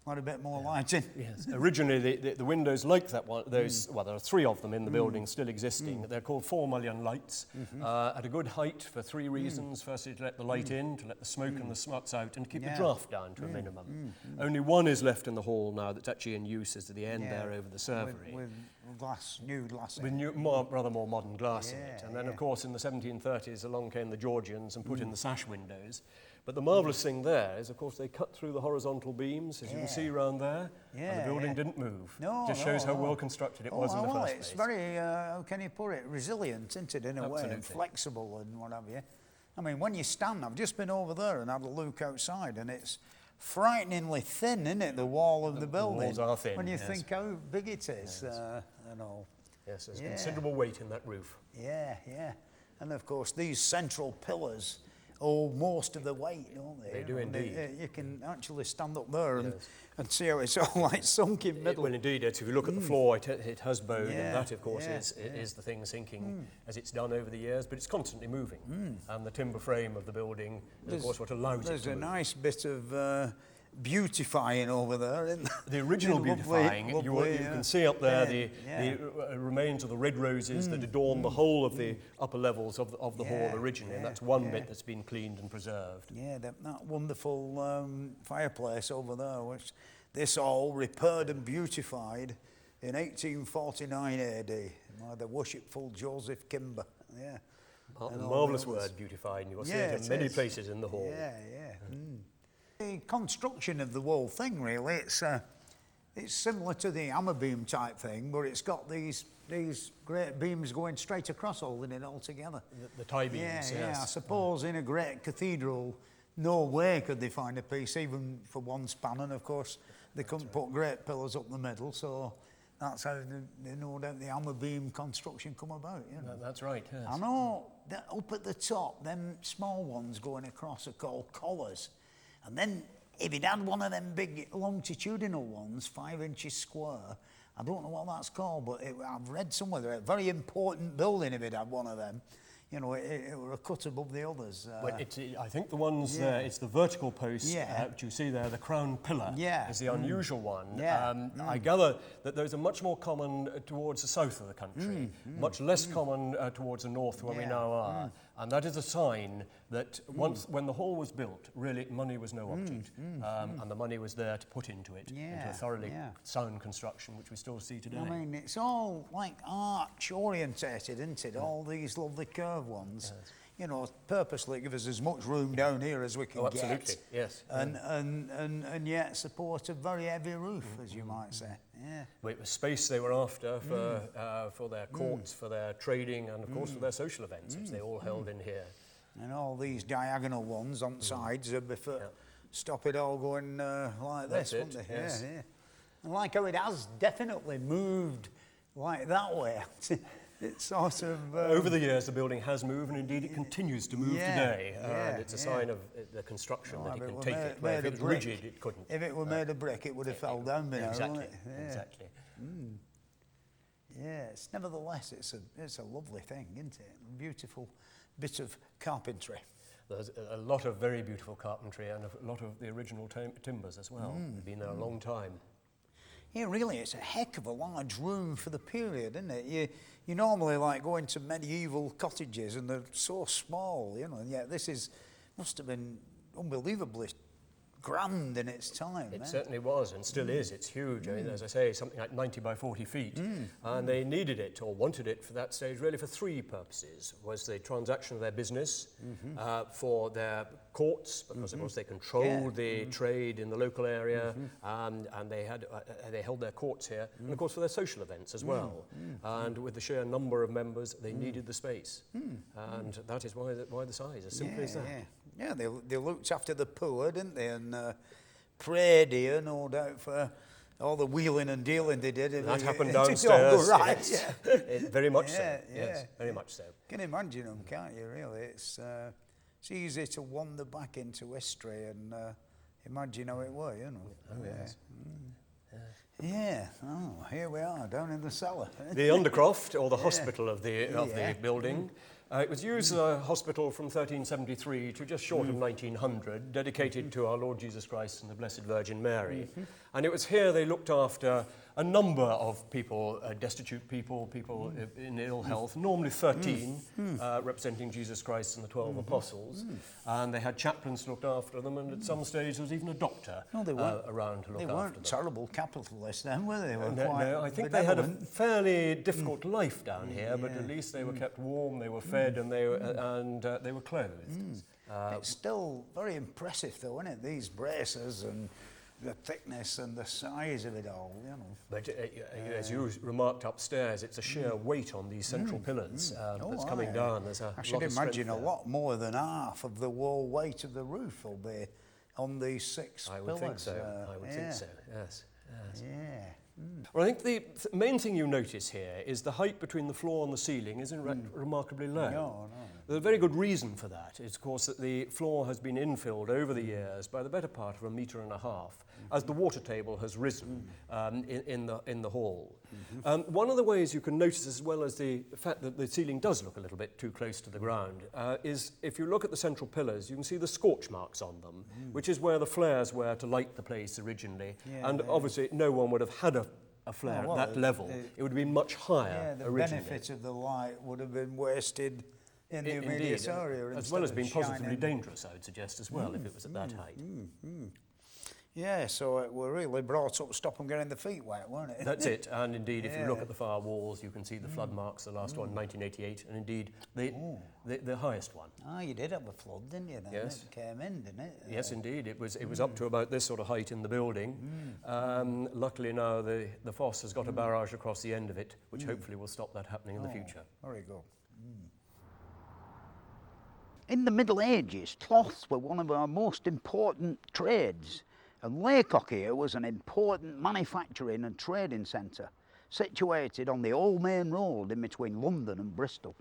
quite a bit more light in. Yes. Originally, the windows like that one, those, well, there are 3 of them in the building still existing. They're called 4 mullion lights, at a good height for 3 reasons. Firstly, to let the light in, to let the smoke and the smuts out, and to keep the draft down to a minimum. Only one is left in the hall now that's actually in use as to the end there over the servery. With glass, new glass. With rather more modern glass in it. And then, of course, in the 1730s, along came the Georgians and put in the sash windows. But the marvellous thing there is, of course, they cut through the horizontal beams, as you can see around there, and the building didn't move. No, just shows how well constructed it was in the first place. It's very, how can you put it, resilient, isn't it, in a way, and flexible and what have you. I mean, when you stand, I've just been over there and had a look outside, and it's frighteningly thin, isn't it, the wall of the building? The walls are thin, when you think how big it is and all. Yes, there's considerable weight in that roof. Yeah, yeah. And, of course, these central pillars hold most of the weight, don't they? They do indeed. You can actually stand up there and see how it's all like sunk in middle. Well, indeed, if you look at the floor, it has bowed, and that, of course, is the thing sinking as it's done over the years, but it's constantly moving. And the timber frame of the building is, of course, what allows it to move. There's a nice bit of beautifying over there, isn't there? The original beautifying, you can see up there the remains of the red roses that adorn the whole of the upper levels of the hall originally, and that's one bit that's been cleaned and preserved. Yeah, that wonderful fireplace over there, which this all repaired and beautified in 1849 AD by the worshipful Joseph Kimber. Yeah. A marvellous word, beautified, and you'll see it in many places in the hall. Yeah, yeah. The construction of the whole thing, really, it's similar to the hammer beam type thing, but it's got these great beams going straight across, holding it all together. The tie beams, yeah. I suppose in a great cathedral, no way could they find a piece, even for one span, and of course they couldn't put great pillars up the middle, so that's how no doubt the hammer beam construction come about. You know? That's right, yes. I know that up at the top, them small ones going across are called collars. And then if he'd had one of them big longitudinal ones, 5 inches square, I don't know what that's called, but I've read somewhere they're a very important building if he'd had one of them. You know, it were a cut above the others. But I think the ones there, it's the vertical post, which you see there, the crown pillar, is the unusual one. I gather that those are much more common towards the south of the country, much less common towards the north where we now are. And that is a sign that when the hall was built, really money was no object. And the money was there to put into it, into a thoroughly sound construction, which we still see today. I mean, it's all like arch-orientated, isn't it? All these lovely curved ones. Yes. You know, purposely give us as much room down here as we can get. Absolutely, yes. And yet support a very heavy roof, as you might say. Yeah. Well, it was space they were after for their courts, for their trading, and of course for their social events, which they all held in here. And all these diagonal ones on sides would be for stop it all going like this, wouldn't they? Yes. Yeah. And like how it has definitely moved like that way. It's sort of... over the years, the building has moved, and indeed it continues to move today. And it's a sign of the construction that it can take it. Where if it was rigid, it couldn't. If it were made of brick, it would have fell down by now, exactly, wouldn't it? Exactly. Yes, nevertheless, it's a lovely thing, isn't it? A beautiful bit of carpentry. There's a lot of very beautiful carpentry and a lot of the original timbers as well. They've been there a long time. Yeah, really, it's a heck of a large room for the period, isn't it? You normally like go into medieval cottages and they're so small, you know, and yet this must have been unbelievably grand in its time. It certainly was, and still is. It's huge. I mean, as I say, something like 90 by 40 feet. And they needed it, or wanted it for that stage, really for three purposes. Was the transaction of their business, for their courts, because of course they controlled the trade in the local area, and they held their courts here, and of course for their social events as well. And with the sheer number of members, they needed the space. And that is why the size, as simple as that. Yeah, they looked after the poor, didn't they? And prayed here, no doubt, for all the wheeling and dealing they did. That happened downstairs. Right, very much so. Yes, very much so. Can imagine them, can't you? Really, it's easy to wander back into history and imagine how it was, you know. Oh yes. Yeah. Oh, here we are down in the cellar. The Undercroft, or the hospital of the building. It was used as a hospital from 1373 to just short of 1900, dedicated to our Lord Jesus Christ and the Blessed Virgin Mary. And it was here they looked after a number of people, destitute people, people in ill health, normally 13, representing Jesus Christ and the 12 apostles. And they had chaplains to look after them, and at some stage there was even a doctor around to look after them. They weren't terrible capitalists then, were they? No, I think they had a fairly difficult life down here, but at least they were kept warm, they were fed, and they were clothed. It's still very impressive, though, isn't it? These braces and the thickness and the size of it all, you know. But as you remarked upstairs, it's a sheer weight on these central pillars that's coming down. There's a I should imagine a lot more than half of the wall weight of the roof will be on these six pillars. I would think so. I would think so, yes. Yeah. Well, I think the main thing you notice here is the height between the floor and the ceiling isn't remarkably low. No. There's a very good reason for that. It's, of course, that the floor has been infilled over the years by the better part of 1.5 meters as the water table has risen in the hall. One of the ways you can notice, as well as the fact that the ceiling does look a little bit too close to the ground, is if you look at the central pillars, you can see the scorch marks on them, which is where the flares were to light the place originally. Obviously, no one would have had a flare at that level. It would have been much higher originally. The benefit of the light would have been wasted in the immediate area. As well as being positively dangerous, I would suggest, as well, if it was at that height. Yeah, so it were really brought up to stop them getting the feet wet, weren't it? That's it, and indeed, if you look at the far walls, you can see the flood marks, the last one, 1988, and indeed, the highest one. Ah, you did have a flood, didn't you, then? Yes. It came in, didn't it? Yes, indeed, it was up to about this sort of height in the building. Luckily now, the fosse has got a barrage across the end of it, which hopefully will stop that happening in the future. Very good. In the Middle Ages, cloths were one of our most important trades, and Lacock here was an important manufacturing and trading centre, situated on the old main road in between London and Bristol.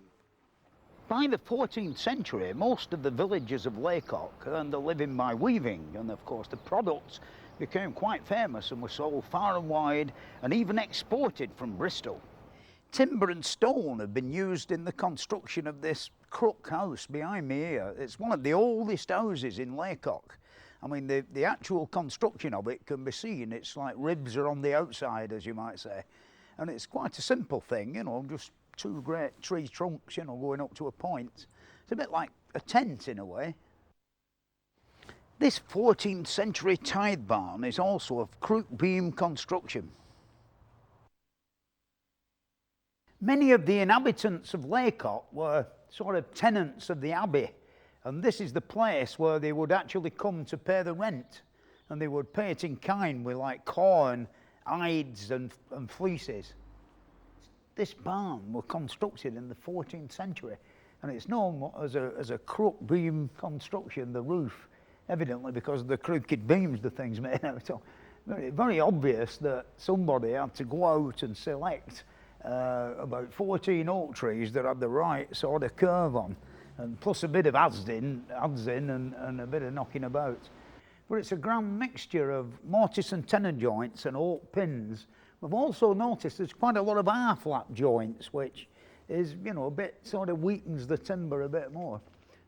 By the 14th century, most of the villagers of Lacock earned a living by weaving, and of course the products became quite famous and were sold far and wide, and even exported from Bristol. Timber and stone have been used in the construction of this Crook house behind me here. It's one of the oldest houses in Lacock. I mean, the actual construction of it can be seen. It's like ribs are on the outside, as you might say. And it's quite a simple thing, you know, just two great tree trunks, you know, going up to a point. It's a bit like a tent in a way. This 14th century tithe barn is also of crook beam construction. Many of the inhabitants of Lacock were sort of tenants of the abbey, and this is the place where they would actually come to pay the rent, and they would pay it in kind with like corn, hides and fleeces. This barn was constructed in the 14th century, and it's known as a crook beam construction, the roof, evidently because of the crooked beams the thing's made out of. Very obvious that somebody had to go out and select about 14 oak trees that had the right sort of curve on, and plus a bit of adds in and a bit of knocking about. But it's a grand mixture of mortise and tenon joints and oak pins. We've also noticed there's quite a lot of half-lap joints, which is, you know, a bit sort of weakens the timber a bit more.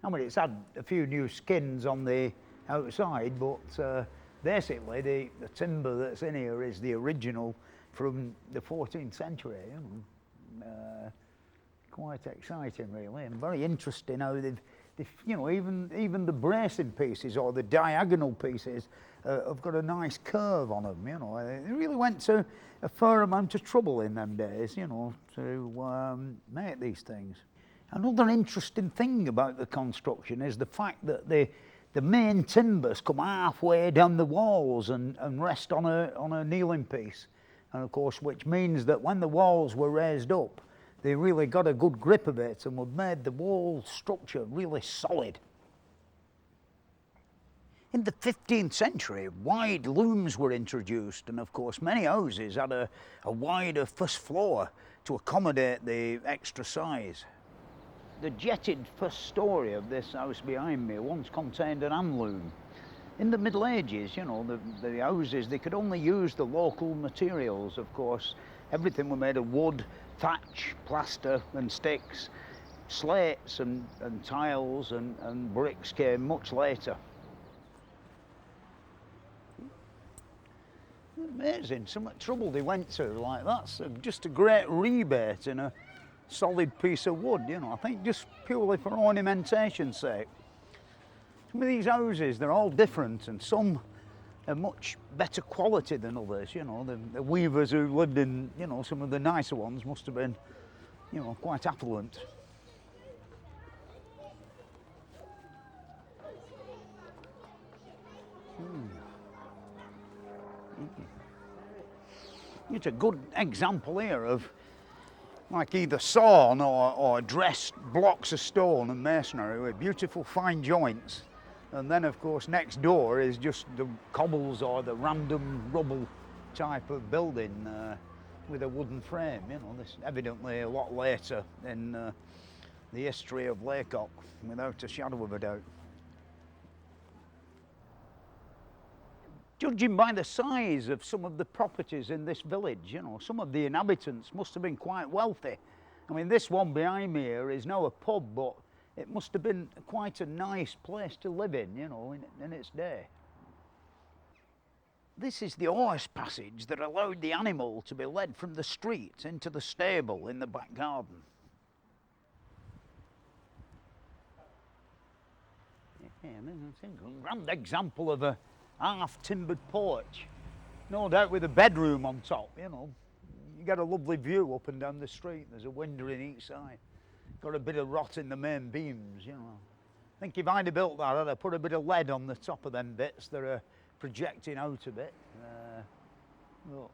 I mean, it's had a few new skins on the outside, but basically the timber that's in here is the original from the 14th century, you know. Quite exciting, really, and very interesting how they've you know, even the bracing pieces or the diagonal pieces have got a nice curve on them, you know. It really went to a fair amount of trouble in them days, you know, to make these things. Another interesting thing about the construction is the fact that the main timbers come halfway down the walls and rest on a kneeling piece, and of course, which means that when the walls were raised up, they really got a good grip of it and would made the wall structure really solid. In the 15th century, wide looms were introduced, and of course many houses had a wider first floor to accommodate the extra size. The jetted first story of this house behind me once contained an hand loom. In the Middle Ages, you know, the houses, they could only use the local materials, of course. Everything was made of wood, thatch, plaster and sticks. Slates and tiles and bricks came much later. Amazing, so much trouble they went to, like that's just a great rebate in a solid piece of wood, you know, I think just purely for ornamentation's sake. Some of these houses, they're all different, and some are much better quality than others, you know. The weavers who lived in, you know, some of the nicer ones must have been, you know, quite affluent. It's a good example here of like either sawn or dressed blocks of stone and masonry with beautiful fine joints. And then of course next door is just the cobbles or the random rubble type of building with a wooden frame, you know. This is evidently a lot later in the history of Lacock, without a shadow of a doubt. Judging by the size of some of the properties in this village, you know, some of the inhabitants must have been quite wealthy. I mean, this one behind me here is now a pub, but it must have been quite a nice place to live in, you know, in its day. This is the horse passage that allowed the animal to be led from the street into the stable in the back garden. Yeah, I mean, it's a grand example of a half-timbered porch, no doubt with a bedroom on top, you know. You get a lovely view up and down the street. There's a window in each side. Got a bit of rot in the main beams, you know. I think if I'd have built that, I'd have put a bit of lead on the top of them bits that are projecting out a bit. But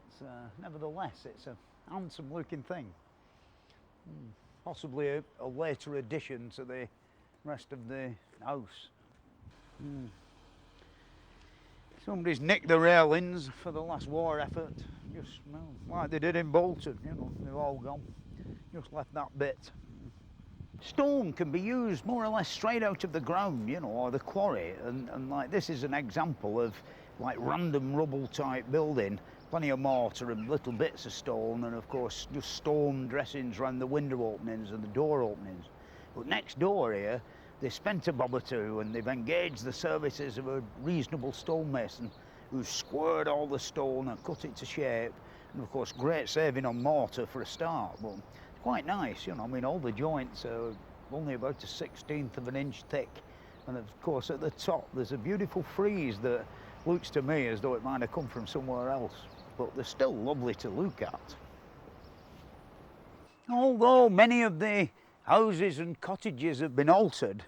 nevertheless, it's a handsome looking thing. Possibly a later addition to the rest of the house. Somebody's nicked the railings for the last war effort, just like they did in Bolton, you know, they've all gone, just left that bit. Stone can be used more or less straight out of the ground, you know, or the quarry, and like this is an example of like random rubble type building, plenty of mortar and little bits of stone, and of course just stone dressings around the window openings and the door openings. But next door here, they spent a bob or two and they've engaged the services of a reasonable stonemason who's squared all the stone and cut it to shape. And of course, great saving on mortar for a start, but quite nice, you know. I mean, all the joints are only about a 1/16 of an inch thick. And of course, at the top, there's a beautiful frieze that looks to me as though it might have come from somewhere else, but they're still lovely to look at. Although many of the houses and cottages have been altered,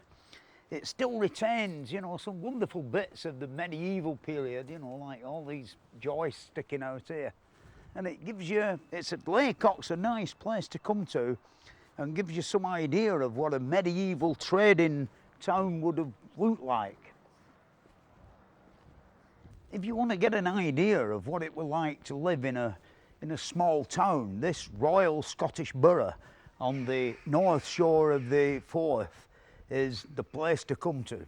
it still retains, you know, some wonderful bits of the medieval period, you know, like all these joists sticking out here. And it gives you, Lacock's a nice place to come to and gives you some idea of what a medieval trading town would have looked like. If you want to get an idea of what it was like to live in a small town, this Royal Scottish Borough on the north shore of the Forth is the place to come to.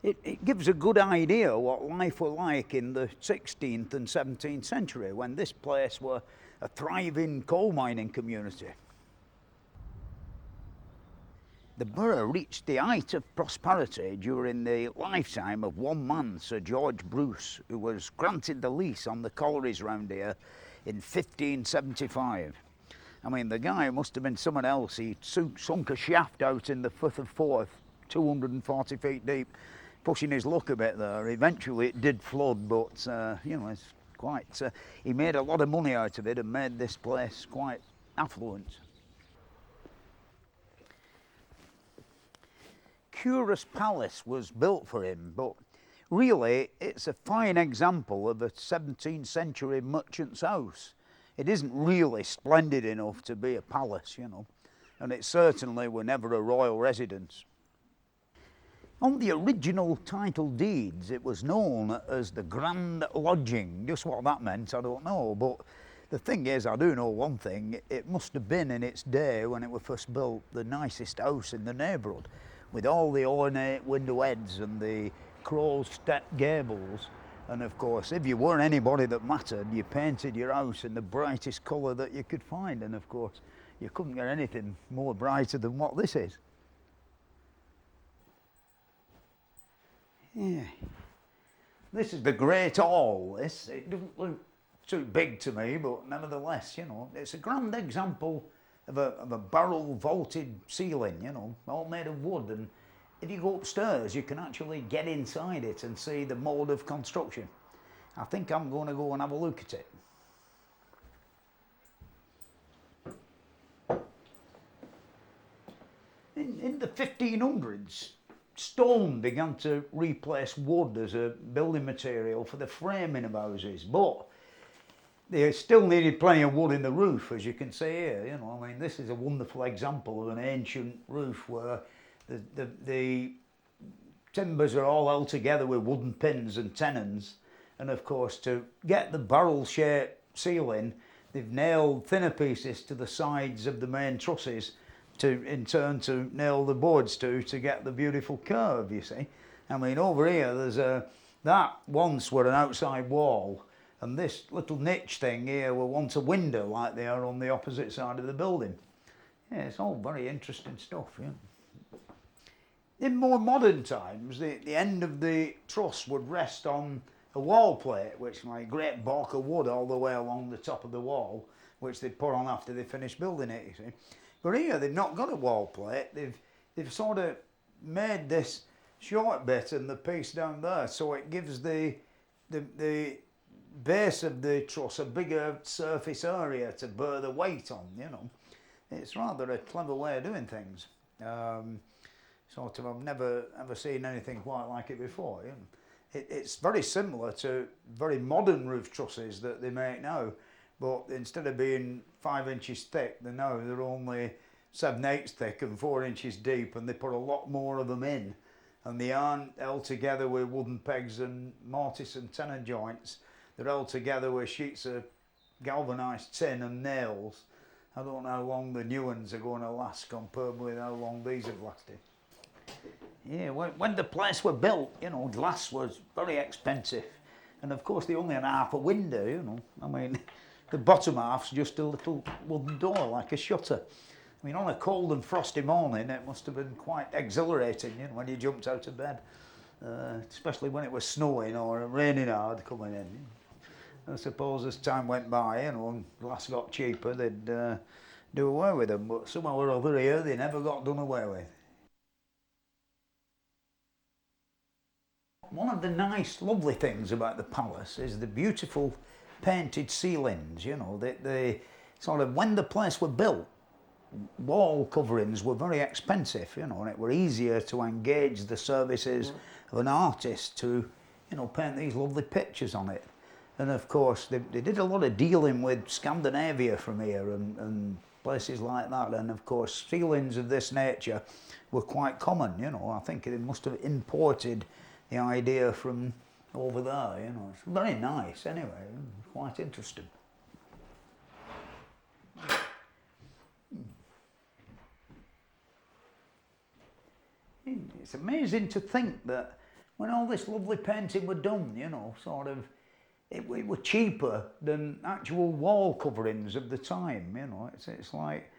It gives a good idea what life was like in the 16th and 17th century when this place was a thriving coal mining community. The borough reached the height of prosperity during the lifetime of one man, Sir George Bruce, who was granted the lease on the collieries round here in 1575. I mean, the guy must have been someone else. He sunk a shaft out in the Firth of Forth, 240 feet deep, pushing his luck a bit there. Eventually it did flood, but, you know, it's quite... he made a lot of money out of it and made this place quite affluent. Culross Palace was built for him, but really it's a fine example of a 17th century merchant's house. It isn't really splendid enough to be a palace, you know, and it certainly were never a royal residence. On the original title deeds, it was known as the Grand Lodging. Just what that meant, I don't know, but the thing is, I do know one thing, it must have been in its day, when it was first built, the nicest house in the neighbourhood, with all the ornate window heads and the crow's step gables. And of course, if you were anybody that mattered, you painted your house in the brightest colour that you could find. And of course, you couldn't get anything more brighter than what this is. Yeah. This is the Great Hall, this. It doesn't look too big to me, but nevertheless, you know, it's a grand example of a barrel vaulted ceiling, you know, all made of wood. And if you go upstairs, you can actually get inside it and see the mode of construction. I think I'm going to go and have a look at it. In the 1500s, stone began to replace wood as a building material for the framing of houses, but they still needed plenty of wood in the roof, as you can see here. You know, I mean, this is a wonderful example of an ancient roof where the timbers are all held together with wooden pins and tenons, and of course, to get the barrel-shaped ceiling, they've nailed thinner pieces to the sides of the main trusses to, in turn, to nail the boards to get the beautiful curve, you see. I mean, over here, there's that once were an outside wall, and this little niche thing here were once a window, like they are on the opposite side of the building. Yeah, it's all very interesting stuff, yeah. In more modern times, the end of the truss would rest on a wall plate, which like a great balk of wood all the way along the top of the wall, which they'd put on after they finished building it, you see. But here they've not got a wall plate, they've sort of made this short bit and the piece down there, so it gives the base of the truss a bigger surface area to bear the weight on, you know. It's rather a clever way of doing things. Sort of, I've never ever seen anything quite like it before. You know. It's very similar to very modern roof trusses that they make now, but instead of being 5 inches thick, they're only 7/8 thick and 4 inches deep, and they put a lot more of them in, and they aren't held together with wooden pegs and mortise and tenon joints. They're held together with sheets of galvanised tin and nails. I don't know how long the new ones are going to last compared with how long these have lasted. Yeah, when the place were built, you know, glass was very expensive. And of course they only had half a window, you know. I mean, the bottom half's just a little wooden door, like a shutter. I mean, on a cold and frosty morning, it must have been quite exhilarating, you know, when you jumped out of bed. Especially when it was snowing or raining hard coming in. You know. I suppose as time went by, you know, and glass got cheaper, they'd do away with them. But somehow or other here, they never got done away with. One of the nice, lovely things about the palace is the beautiful painted ceilings, you know, they sort of, when the place were built, wall coverings were very expensive, you know, and it were easier to engage the services of an artist to, you know, paint these lovely pictures on it. And of course, they did a lot of dealing with Scandinavia from here and places like that, and of course, ceilings of this nature were quite common, you know. I think they must have imported the idea from over there, you know. It's very nice anyway, quite interesting. It's amazing to think that when all this lovely painting were done, you know, sort of, it were cheaper than actual wall coverings of the time, you know. It's like,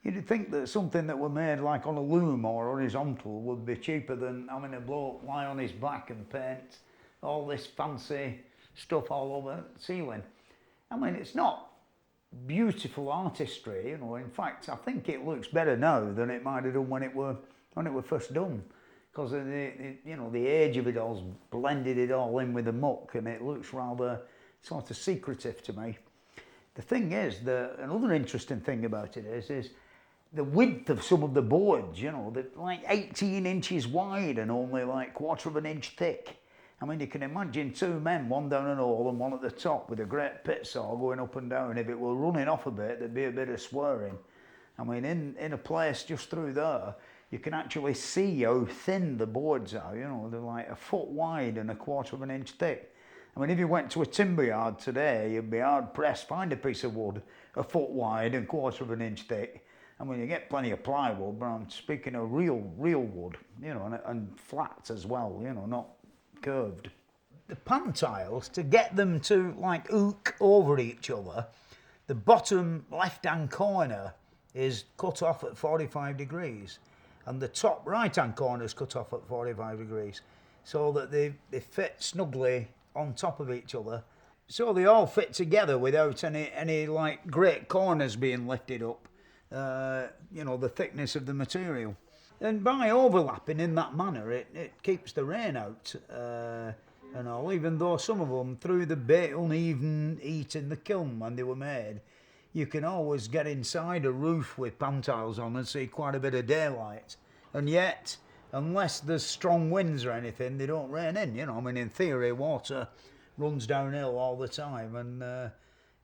you'd think that something that were made like on a loom or horizontal would be cheaper than having a bloke lie on his back and paint all this fancy stuff all over the ceiling. I mean, it's not beautiful artistry, you know. In fact, I think it looks better now than it might have done when it were first done, because of the age of it all's blended it all in with the muck, and it looks rather sort of secretive to me. The thing is, another interesting thing about it is the width of some of the boards, you know, they're like 18 inches wide and only like 1/4 of an inch thick. I mean, you can imagine two men, one down an hole and one at the top with a great pit saw going up and down. If it were running off a bit, there'd be a bit of swearing. I mean, in a place just through there, you can actually see how thin the boards are, you know, they're like 1 foot wide and 1/4 of an inch thick. I mean, if you went to a timber yard today, you'd be hard pressed to find a piece of wood 1 foot wide and 1/4 of an inch thick. I mean, you get plenty of plywood, but I'm speaking of real wood, you know, and flat as well, you know, not curved. The pan tiles, to get them to like hook over each other, the bottom left-hand corner is cut off at 45 degrees, and the top right-hand corner is cut off at 45 degrees, so that they fit snugly on top of each other, so they all fit together without any like great corners being lifted up. You know, the thickness of the material. And by overlapping in that manner, it keeps the rain out and all, even though some of them, through the bit uneven heat in the kiln when they were made, you can always get inside a roof with pan tiles on and see quite a bit of daylight. And yet, unless there's strong winds or anything, they don't rain in, you know. I mean, in theory, water runs downhill all the time, and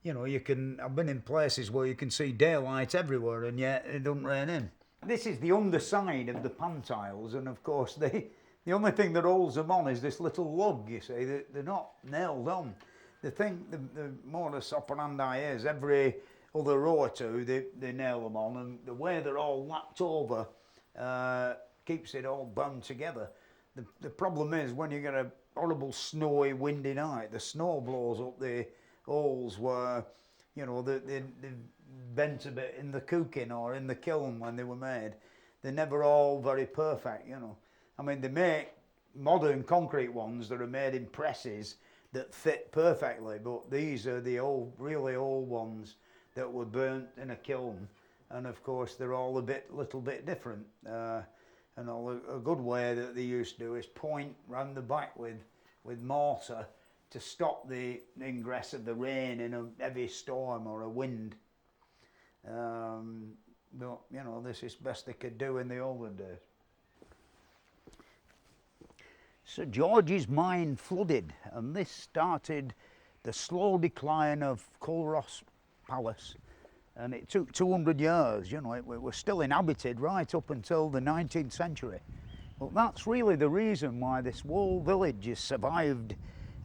you know, I've been in places where you can see daylight everywhere and yet it doesn't rain in. This is the underside of the pan tiles, and of course the only thing that holds them on is this little lug, you see. They're not nailed on. The modus operandi is every other row or two they nail them on, and the way they're all lapped over keeps it all bound together. The problem is when you get a horrible snowy windy night, the snow blows up the holes where, you know, they bent a bit in the cooking or in the kiln when they were made. They're never all very perfect, you know. I mean, they make modern concrete ones that are made in presses that fit perfectly, but these are the old, really old ones that were burnt in a kiln, and of course they're all little bit different. And a good way that they used to do is point round the back with mortar to stop the ingress of the rain in a heavy storm or a wind. But, you know, this is best they could do in the olden days. Sir George's mine flooded, and this started the slow decline of Culross Palace. And it took 200 years, you know, it was still inhabited right up until the 19th century. But that's really the reason why this whole village has survived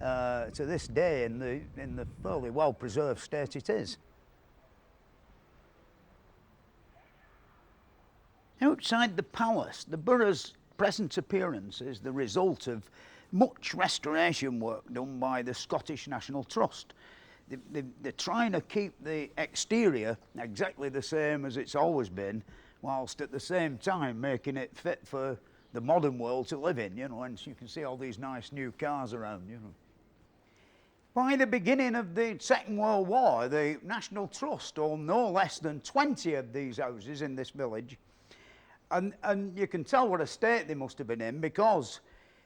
to this day in the fairly well preserved state it is. Outside the palace, the borough's present appearance is the result of much restoration work done by the Scottish National Trust. They're trying to keep the exterior exactly the same as it's always been, whilst at the same time making it fit for the modern world to live in, you know, and you can see all these nice new cars around, you know. By the beginning of the Second World War, the National Trust owned no less than 20 of these houses in this village, and you can tell what a state they must have been in, because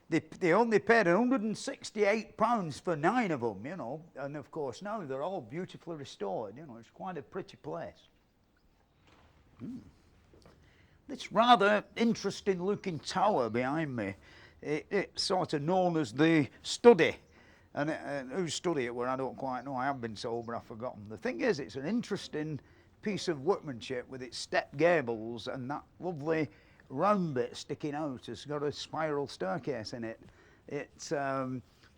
they only paid £168 for 9 of them, you know, and of course now they're all beautifully restored, you know, it's quite a pretty place. This rather interesting looking tower behind me, it's sort of known as the study, and whose study it were I don't quite know, I have been told but I've forgotten. The thing is, it's an interesting piece of workmanship with its step gables and that lovely round bit sticking out. It's got a spiral staircase in it. It's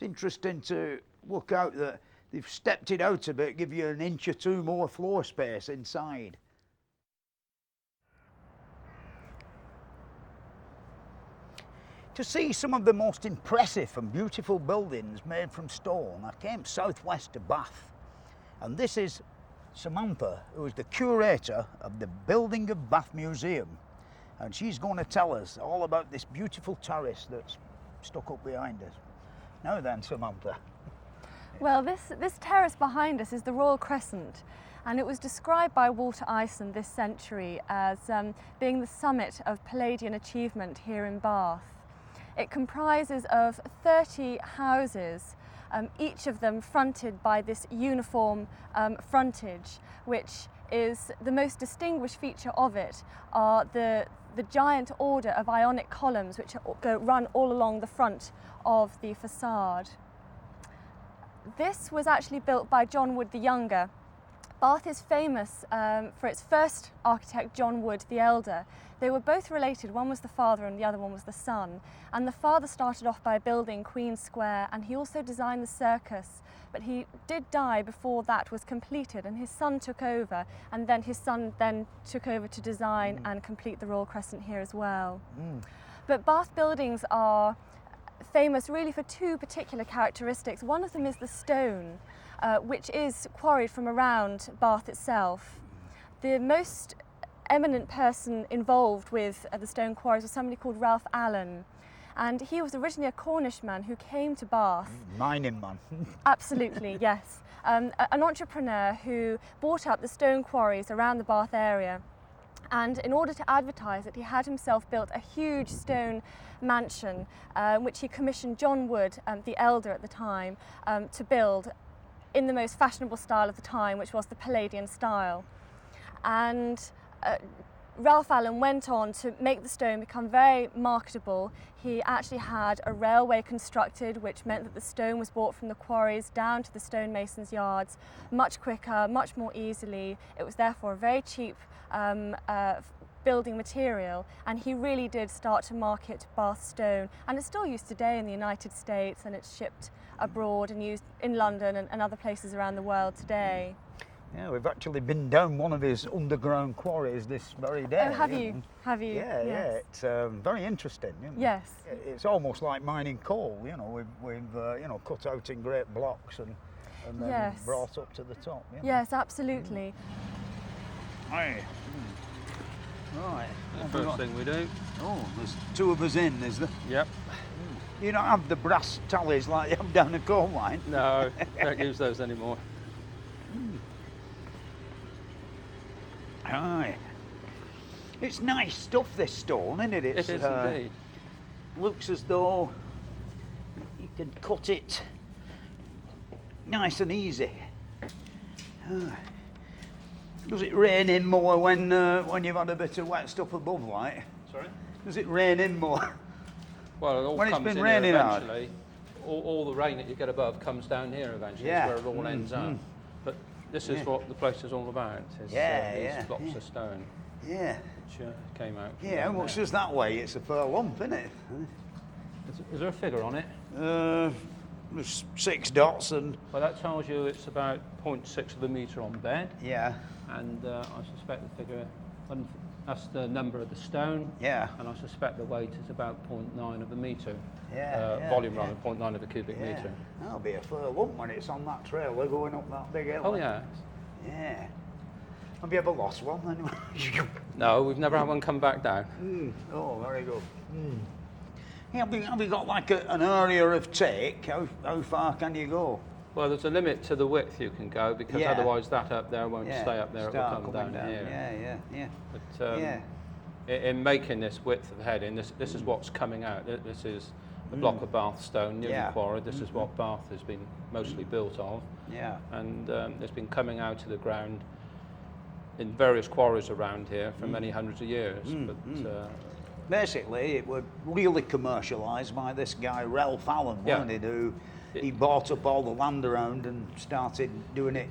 interesting to work out that they've stepped it out a bit, give you an inch or two more floor space inside. To see some of the most impressive and beautiful buildings made from stone, I came southwest to Bath, and this is Samantha, who is the curator of the Building of Bath Museum, and she's going to tell us all about this beautiful terrace that's stuck up behind us. Now then, Samantha. Well, this terrace behind us is the Royal Crescent, and it was described by Walter Ison this century as being the summit of Palladian achievement here in Bath. It comprises of 30 houses, each of them fronted by this uniform frontage, which is the most distinguished feature of it are the giant order of Ionic columns which run all along the front of the facade. This was actually built by John Wood the Younger. Bath is famous for its first architect, John Wood the Elder. They were both related, one was the father and the other one was the son. And the father started off by building Queen Square, and he also designed the circus, but he did die before that was completed, and his son took over, and then his son then took over to design and complete the Royal Crescent here as well. But Bath buildings are famous really for two particular characteristics. One of them is the stone, which is quarried from around Bath itself. The most eminent person involved with the stone quarries was somebody called Ralph Allen, and he was originally a Cornish man who came to Bath. Mining man. Absolutely, yes. An entrepreneur who bought up the stone quarries around the Bath area, and in order to advertise it, he had himself built a huge stone mansion, which he commissioned John Wood, the Elder at the time, to build in the most fashionable style of the time, which was the Palladian style. And Ralph Allen went on to make the stone become very marketable. He actually had a railway constructed, which meant that the stone was brought from the quarries down to the stonemasons' yards much quicker, much more easily. It was therefore a very cheap building material, and he really did start to market Bath stone, and it's still used today in the United States, and it's shipped abroad and used in London and other places around the world today. Yeah, we've actually been down one of his underground quarries this very day. Oh, have you? Have you? Yeah, yes. yeah. It's very interesting. You know. Yes. It's almost like mining coal. You know, we've you know, cut out in great blocks and then yes. brought up to the top. You know? Yes, absolutely. Aye. Right. The first thing we do. Oh, there's two of us in, is there? Yep. You don't have the brass tallies like you have down the coal mine? No, don't use those anymore. Aye. It's nice stuff, this stone, isn't it? It is indeed. Looks as though you can cut it nice and easy. Does it rain in more when you've had a bit of wet stuff above, like? Sorry? Does it rain in more? Well, it all when comes it's been in raining here hard. eventually. All the rain that you get above comes down here eventually. Yeah. It's where it all ends up. But this is what the place is all about. Is, these blocks of stone. Yeah. Which came out. Yeah, how much does that weigh? It's a fair lump, isn't it? Is there a figure on it? There's 6 dots and... Well, that tells you it's about 0.6 of a metre on bed. Yeah. And I suspect the figure, that's the number of the stone. Yeah. And I suspect the weight is about 0.9 of a metre. Volume rather, 0.9 of a cubic metre. That'll be a fair lump when it's on that trailer going up that big hill. Oh, yeah. Yeah. Have you ever lost one anyway? No, we've never had one come back down. Oh, very good. Yeah, have you got like an area of take? How far can you go? Well, there's a limit to the width you can go, because otherwise that up there won't stay up there, it will come down here. Yeah. But in making this width of heading, this is what's coming out. This is a block of Bath stone, newly quarried. This is what Bath has been mostly built of. Yeah. And it's been coming out of the ground in various quarries around here for many hundreds of years. Basically, it was really commercialised by this guy, Ralph Allen, wasn't it? He bought up all the land around and started doing it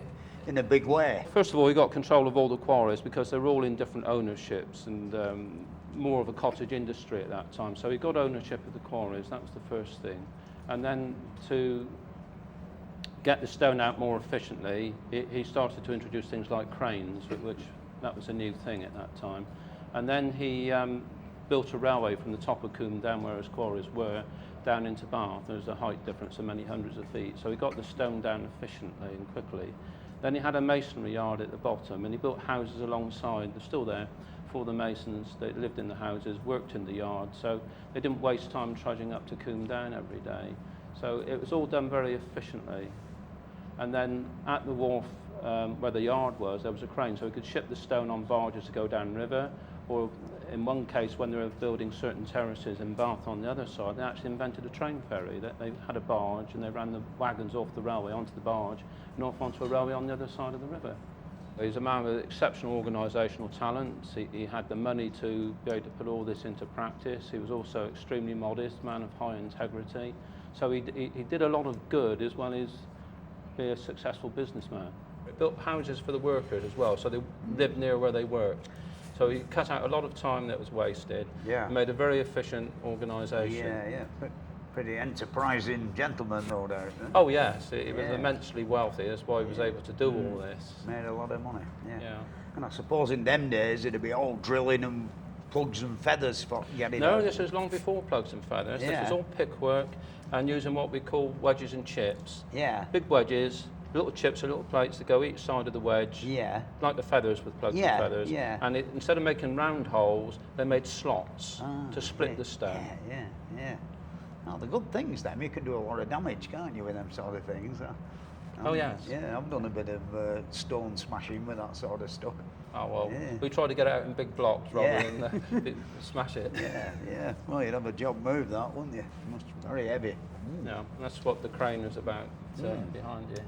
in a big way. First of all, he got control of all the quarries because they were all in different ownerships and more of a cottage industry at that time. So he got ownership of the quarries, that was the first thing. And then to get the stone out more efficiently, he started to introduce things like cranes, which that was a new thing at that time. And then he built a railway from the top of Coombe down where his quarries were, down into Bath. There's a height difference of many hundreds of feet. So he got the stone down efficiently and quickly. Then he had a masonry yard at the bottom, and he built houses alongside. They're still there for the masons. They lived in the houses, worked in the yard, so they didn't waste time trudging up to Coombe Down every day. So it was all done very efficiently. And then at the wharf where the yard was, there was a crane, so we could ship the stone on barges to go down river, or in one case when they were building certain terraces in Bath on the other side, they actually invented a train ferry. They had a barge and they ran the wagons off the railway onto the barge and off onto a railway on the other side of the river. He's a man with exceptional organisational talent. He had the money to be able to put all this into practice. He was also extremely modest, man of high integrity. So he did a lot of good as well as be a successful businessman. He built houses for the workers as well, so they lived near where they worked. So he cut out a lot of time that was wasted. Yeah. Made a very efficient organisation. Yeah. Pretty enterprising gentleman, no doubt. Oh yes, he was immensely wealthy. That's why he was able to do all this. Made a lot of money. Yeah. And I suppose in them days it'd be all drilling and plugs and feathers for getting. No, out. this was long before plugs and feathers. This was all pickwork and using what we call wedges and chips. Yeah. Big wedges, little chips and little plates that go each side of the wedge. Yeah. Like the feathers with plugs and feathers. Yeah. And instead of making round holes, they made slots to split the stone. Yeah. Oh, the good things, then. You can do a lot of damage, can't you, with them sort of things? Oh, yes. Yeah, I've done a bit of stone smashing with that sort of stuff. Oh, well, we try to get it out in big blocks rather than smash it. Yeah. Well, you'd have a job move, that, wouldn't you? Must be very heavy. Yeah, that's what the crane is about behind you.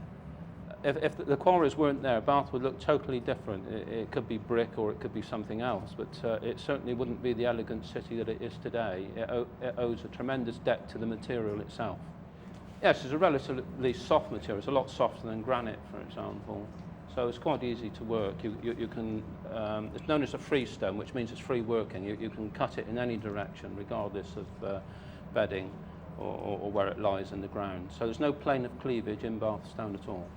If the quarries weren't there, Bath would look totally different. It could be brick or it could be something else, but it certainly wouldn't be the elegant city that it is today. It owes a tremendous debt to the material itself. Yes, it's a relatively soft material. It's a lot softer than granite, for example. So it's quite easy to work. You can, it's known as a freestone, which means it's free working. You can cut it in any direction, regardless of bedding or where it lies in the ground. So there's no plane of cleavage in Bath stone at all.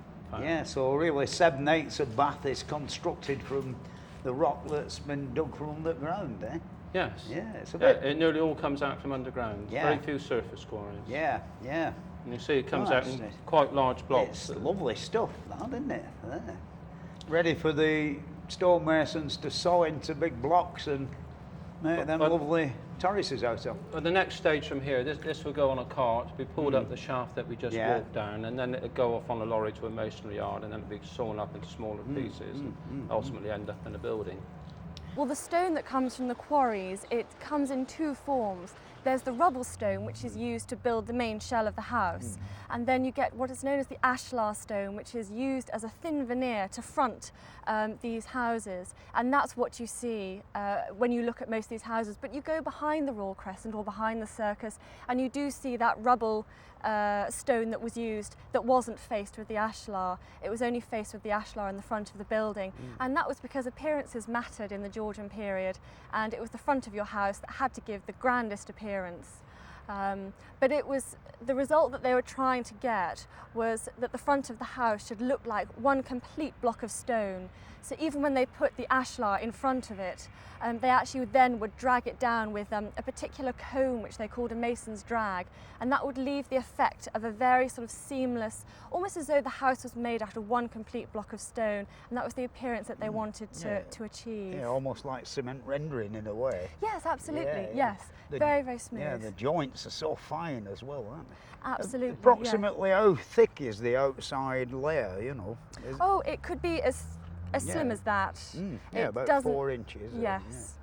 Yeah, so really 7/8 of Bath is constructed from the rock that's been dug from underground, eh? Yes. Yeah, it's a bit. It nearly all comes out from underground. Yeah. Very few surface quarries. Yeah. And you see it comes out in quite large blocks. It's lovely stuff, that, isn't it? Yeah. Ready for the stonemasons to saw into big blocks and make them lovely terraces out of. Well, the next stage from here, this will go on a cart, be pulled up the shaft that we just walked down, and then it'll go off on a lorry to a masonry yard, and then it'll be sawn up into smaller pieces and ultimately end up in a building. Well, the stone that comes from the quarries, it comes in two forms. There's the rubble stone, which is used to build the main shell of the house. And then you get what is known as the ashlar stone, which is used as a thin veneer to front these houses. And that's what you see when you look at most of these houses. But you go behind the Royal Crescent or behind the circus, and you do see that rubble stone that was used that wasn't faced with the ashlar. It was only faced with the ashlar in the front of the building. And that was because appearances mattered in the Georgian period, and it was the front of your house that had to give the grandest appearance. But it was the result that they were trying to get was that the front of the house should look like one complete block of stone. So even when they put the ashlar in front of it, they actually then would drag it down with a particular comb which they called a mason's drag, and that would leave the effect of a very sort of seamless, almost as though the house was made out of one complete block of stone, and that was the appearance that they wanted to achieve. Yeah, almost like cement rendering in a way. Yes, absolutely, Yeah. yes. Very, very smooth. Yeah, the joints are so fine as well, aren't they? Absolutely. Approximately how thick is the outside layer, you know? Oh, it could be as slim as that. Yeah, about 4 inches. Yes.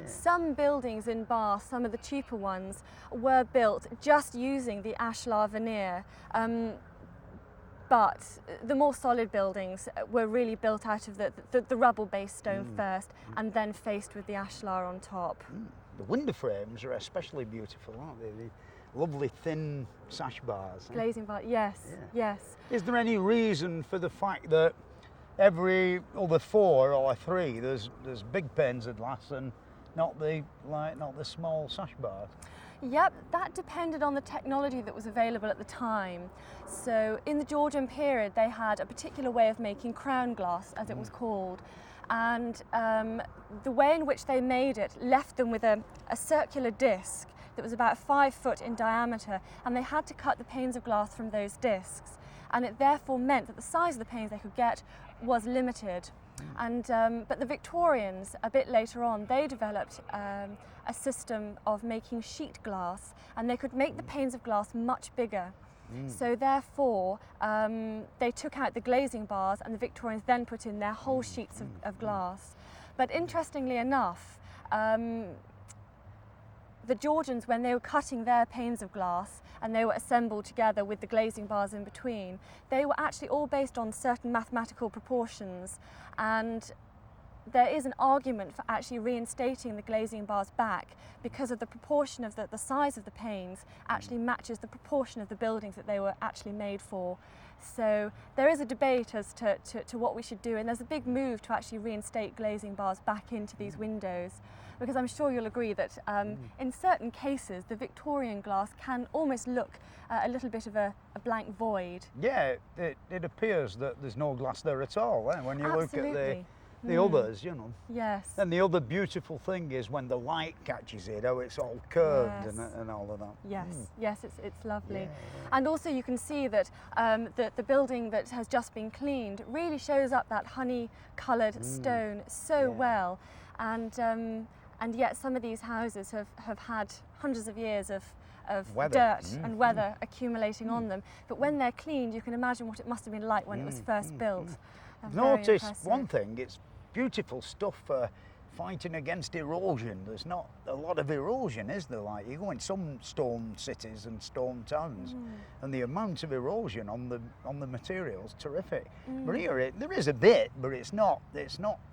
Some buildings in Bath, some of the cheaper ones, were built just using the ashlar veneer. But the more solid buildings were really built out of the rubble-based stone first, and then faced with the ashlar on top. The window frames are especially beautiful, aren't they? The lovely thin sash bars. Glazing bars, yes. Is there any reason for the fact that every other 4 or 3 there's big panes of glass and not the small sash bars? Yep, that depended on the technology that was available at the time. So in the Georgian period, they had a particular way of making crown glass, as it was called. And the way in which they made it left them with a circular disc that was about 5 foot in diameter, and they had to cut the panes of glass from those discs. And it therefore meant that the size of the panes they could get was limited. And but the Victorians, a bit later on, they developed a system of making sheet glass, and they could make the panes of glass much bigger. So therefore, they took out the glazing bars, and the Victorians then put in their whole sheets of glass. But interestingly enough, the Georgians, when they were cutting their panes of glass and they were assembled together with the glazing bars in between, they were actually all based on certain mathematical proportions, and there is an argument for actually reinstating the glazing bars back because of the proportion of the size of the panes actually matches the proportion of the buildings that they were actually made for. So there is a debate as to what we should do, and there's a big move to actually reinstate glazing bars back into these windows, because I'm sure you'll agree that in certain cases the Victorian glass can almost look a little bit of a blank void. Yeah, it appears that there's no glass there at all, when you look at the others, you know. Yes. And the other beautiful thing is when the light catches it, how it's all curved and all of that. Yes, yes, it's lovely. Yeah. And also you can see that the building that has just been cleaned really shows up that honey-coloured stone so well. And yet some of these houses have had hundreds of years of dirt and weather accumulating on them. But when they're cleaned, you can imagine what it must have been like when it was first built. Notice one thing, it's beautiful stuff for fighting against erosion. There's not a lot of erosion, is there? Like, you go in some stone cities and stone towns and the amount of erosion on the material's terrific. But here there is a bit, but it's not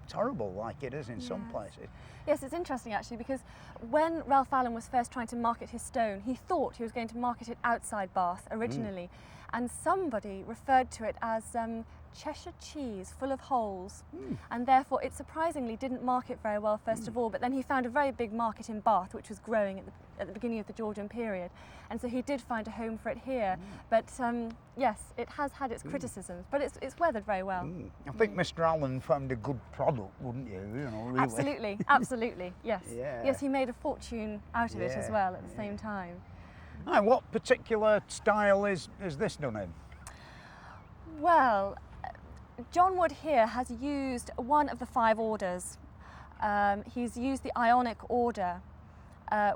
terrible like it is in some places. Yes, it's interesting actually, because when Ralph Allen was first trying to market his stone, he thought he was going to market it outside Bath originally, and somebody referred to it as Cheshire cheese full of holes, and therefore it surprisingly didn't market very well first of all, but then he found a very big market in Bath, which was growing at the beginning of the Georgian period, and so he did find a home for it here. But yes, it has had its criticisms, but it's weathered very well. I think Mr. Allen found a good product, wouldn't you? You know, really. Absolutely, absolutely, yes. Yes, he made a fortune out of it as well at the same time. Now, what particular style is this done in? Well, John Wood here has used one of the 5 orders. He's used the Ionic order,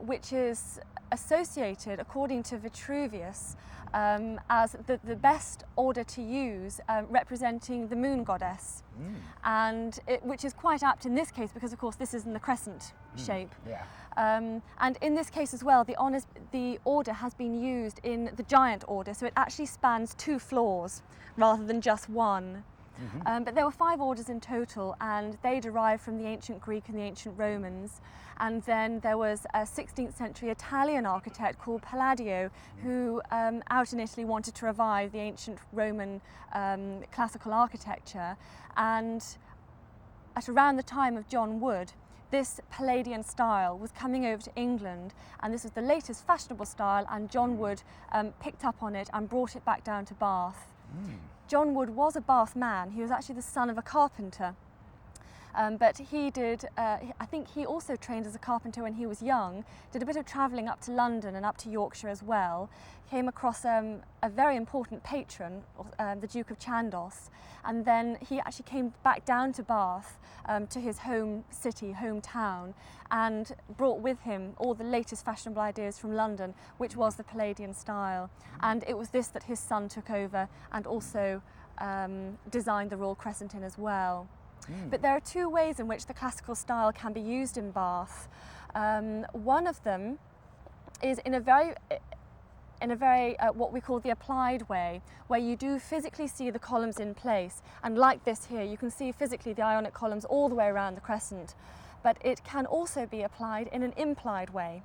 which is associated, according to Vitruvius, as the best order to use, representing the moon goddess, and which is quite apt in this case because, of course, this is in the crescent shape. And in this case as well, the order has been used in the giant order, so it actually spans 2 floors rather than just one. But there were 5 orders in total, and they derived from the ancient Greek and the ancient Romans. And then there was a 16th century Italian architect called Palladio who out in Italy wanted to revive the ancient Roman classical architecture. And at around the time of John Wood, this Palladian style was coming over to England, and this was the latest fashionable style, and John Wood picked up on it and brought it back down to Bath. John Wood was a Bath man. He was actually the son of a carpenter. But he did, I think he also trained as a carpenter when he was young, did a bit of travelling up to London and up to Yorkshire as well, came across a very important patron, the Duke of Chandos, and then he actually came back down to Bath, to his home city, hometown, and brought with him all the latest fashionable ideas from London, which was the Palladian style. And it was this that his son took over and also designed the Royal Crescent in as well. But there are 2 ways in which the classical style can be used in Bath. One of them is in a very what we call the applied way, where you do physically see the columns in place, and like this here, you can see physically the Ionic columns all the way around the crescent. But it can also be applied in an implied way,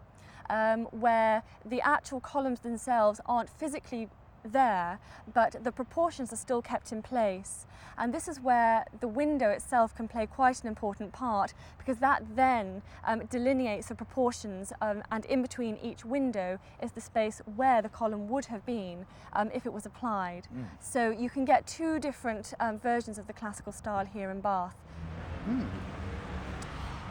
where the actual columns themselves aren't physically there, but the proportions are still kept in place. And this is where the window itself can play quite an important part, because that then delineates the proportions, and in between each window is the space where the column would have been if it was applied. So you can get 2 different versions of the classical style here in Bath.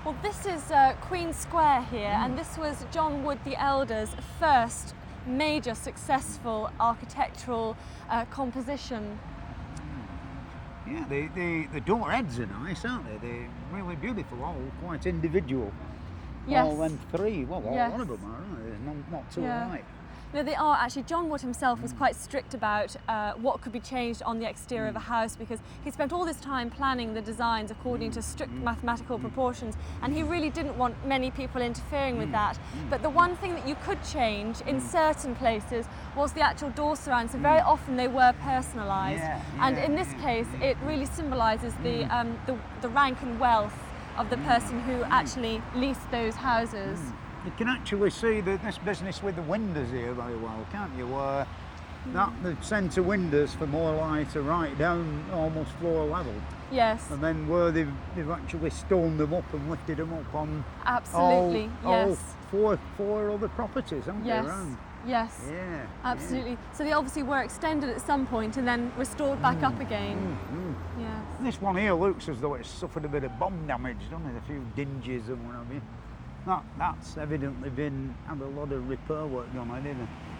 Well, this is Queen Square here, and this was John Wood the Elder's first major successful architectural composition. Yeah, the door heads are nice, aren't they? They're really beautiful, all quite individual. Yes. All them 3, well, yes. one of them are, aren't they? Not 2 alike. No, they are actually. John Wood himself was quite strict about what could be changed on the exterior of a house, because he spent all this time planning the designs according to strict mathematical proportions, and he really didn't want many people interfering with that. But the one thing that you could change in certain places was the actual door surrounds. So very often they were personalised, and in this case, it really symbolises the rank and wealth of the person who actually leased those houses. You can actually see this business with the windows here very well, can't you? The centre windows for more light are right down almost floor level. Yes. And then where they've actually stoned them up and lifted them up on absolutely all four other properties, haven't they? Around? Yes. Yeah. Absolutely. Yeah. So they obviously were extended at some point and then restored back up again. Yes. This one here looks as though it's suffered a bit of bomb damage, doesn't it? A few dinges and what have you. That's evidently had a lot of repair work done on it.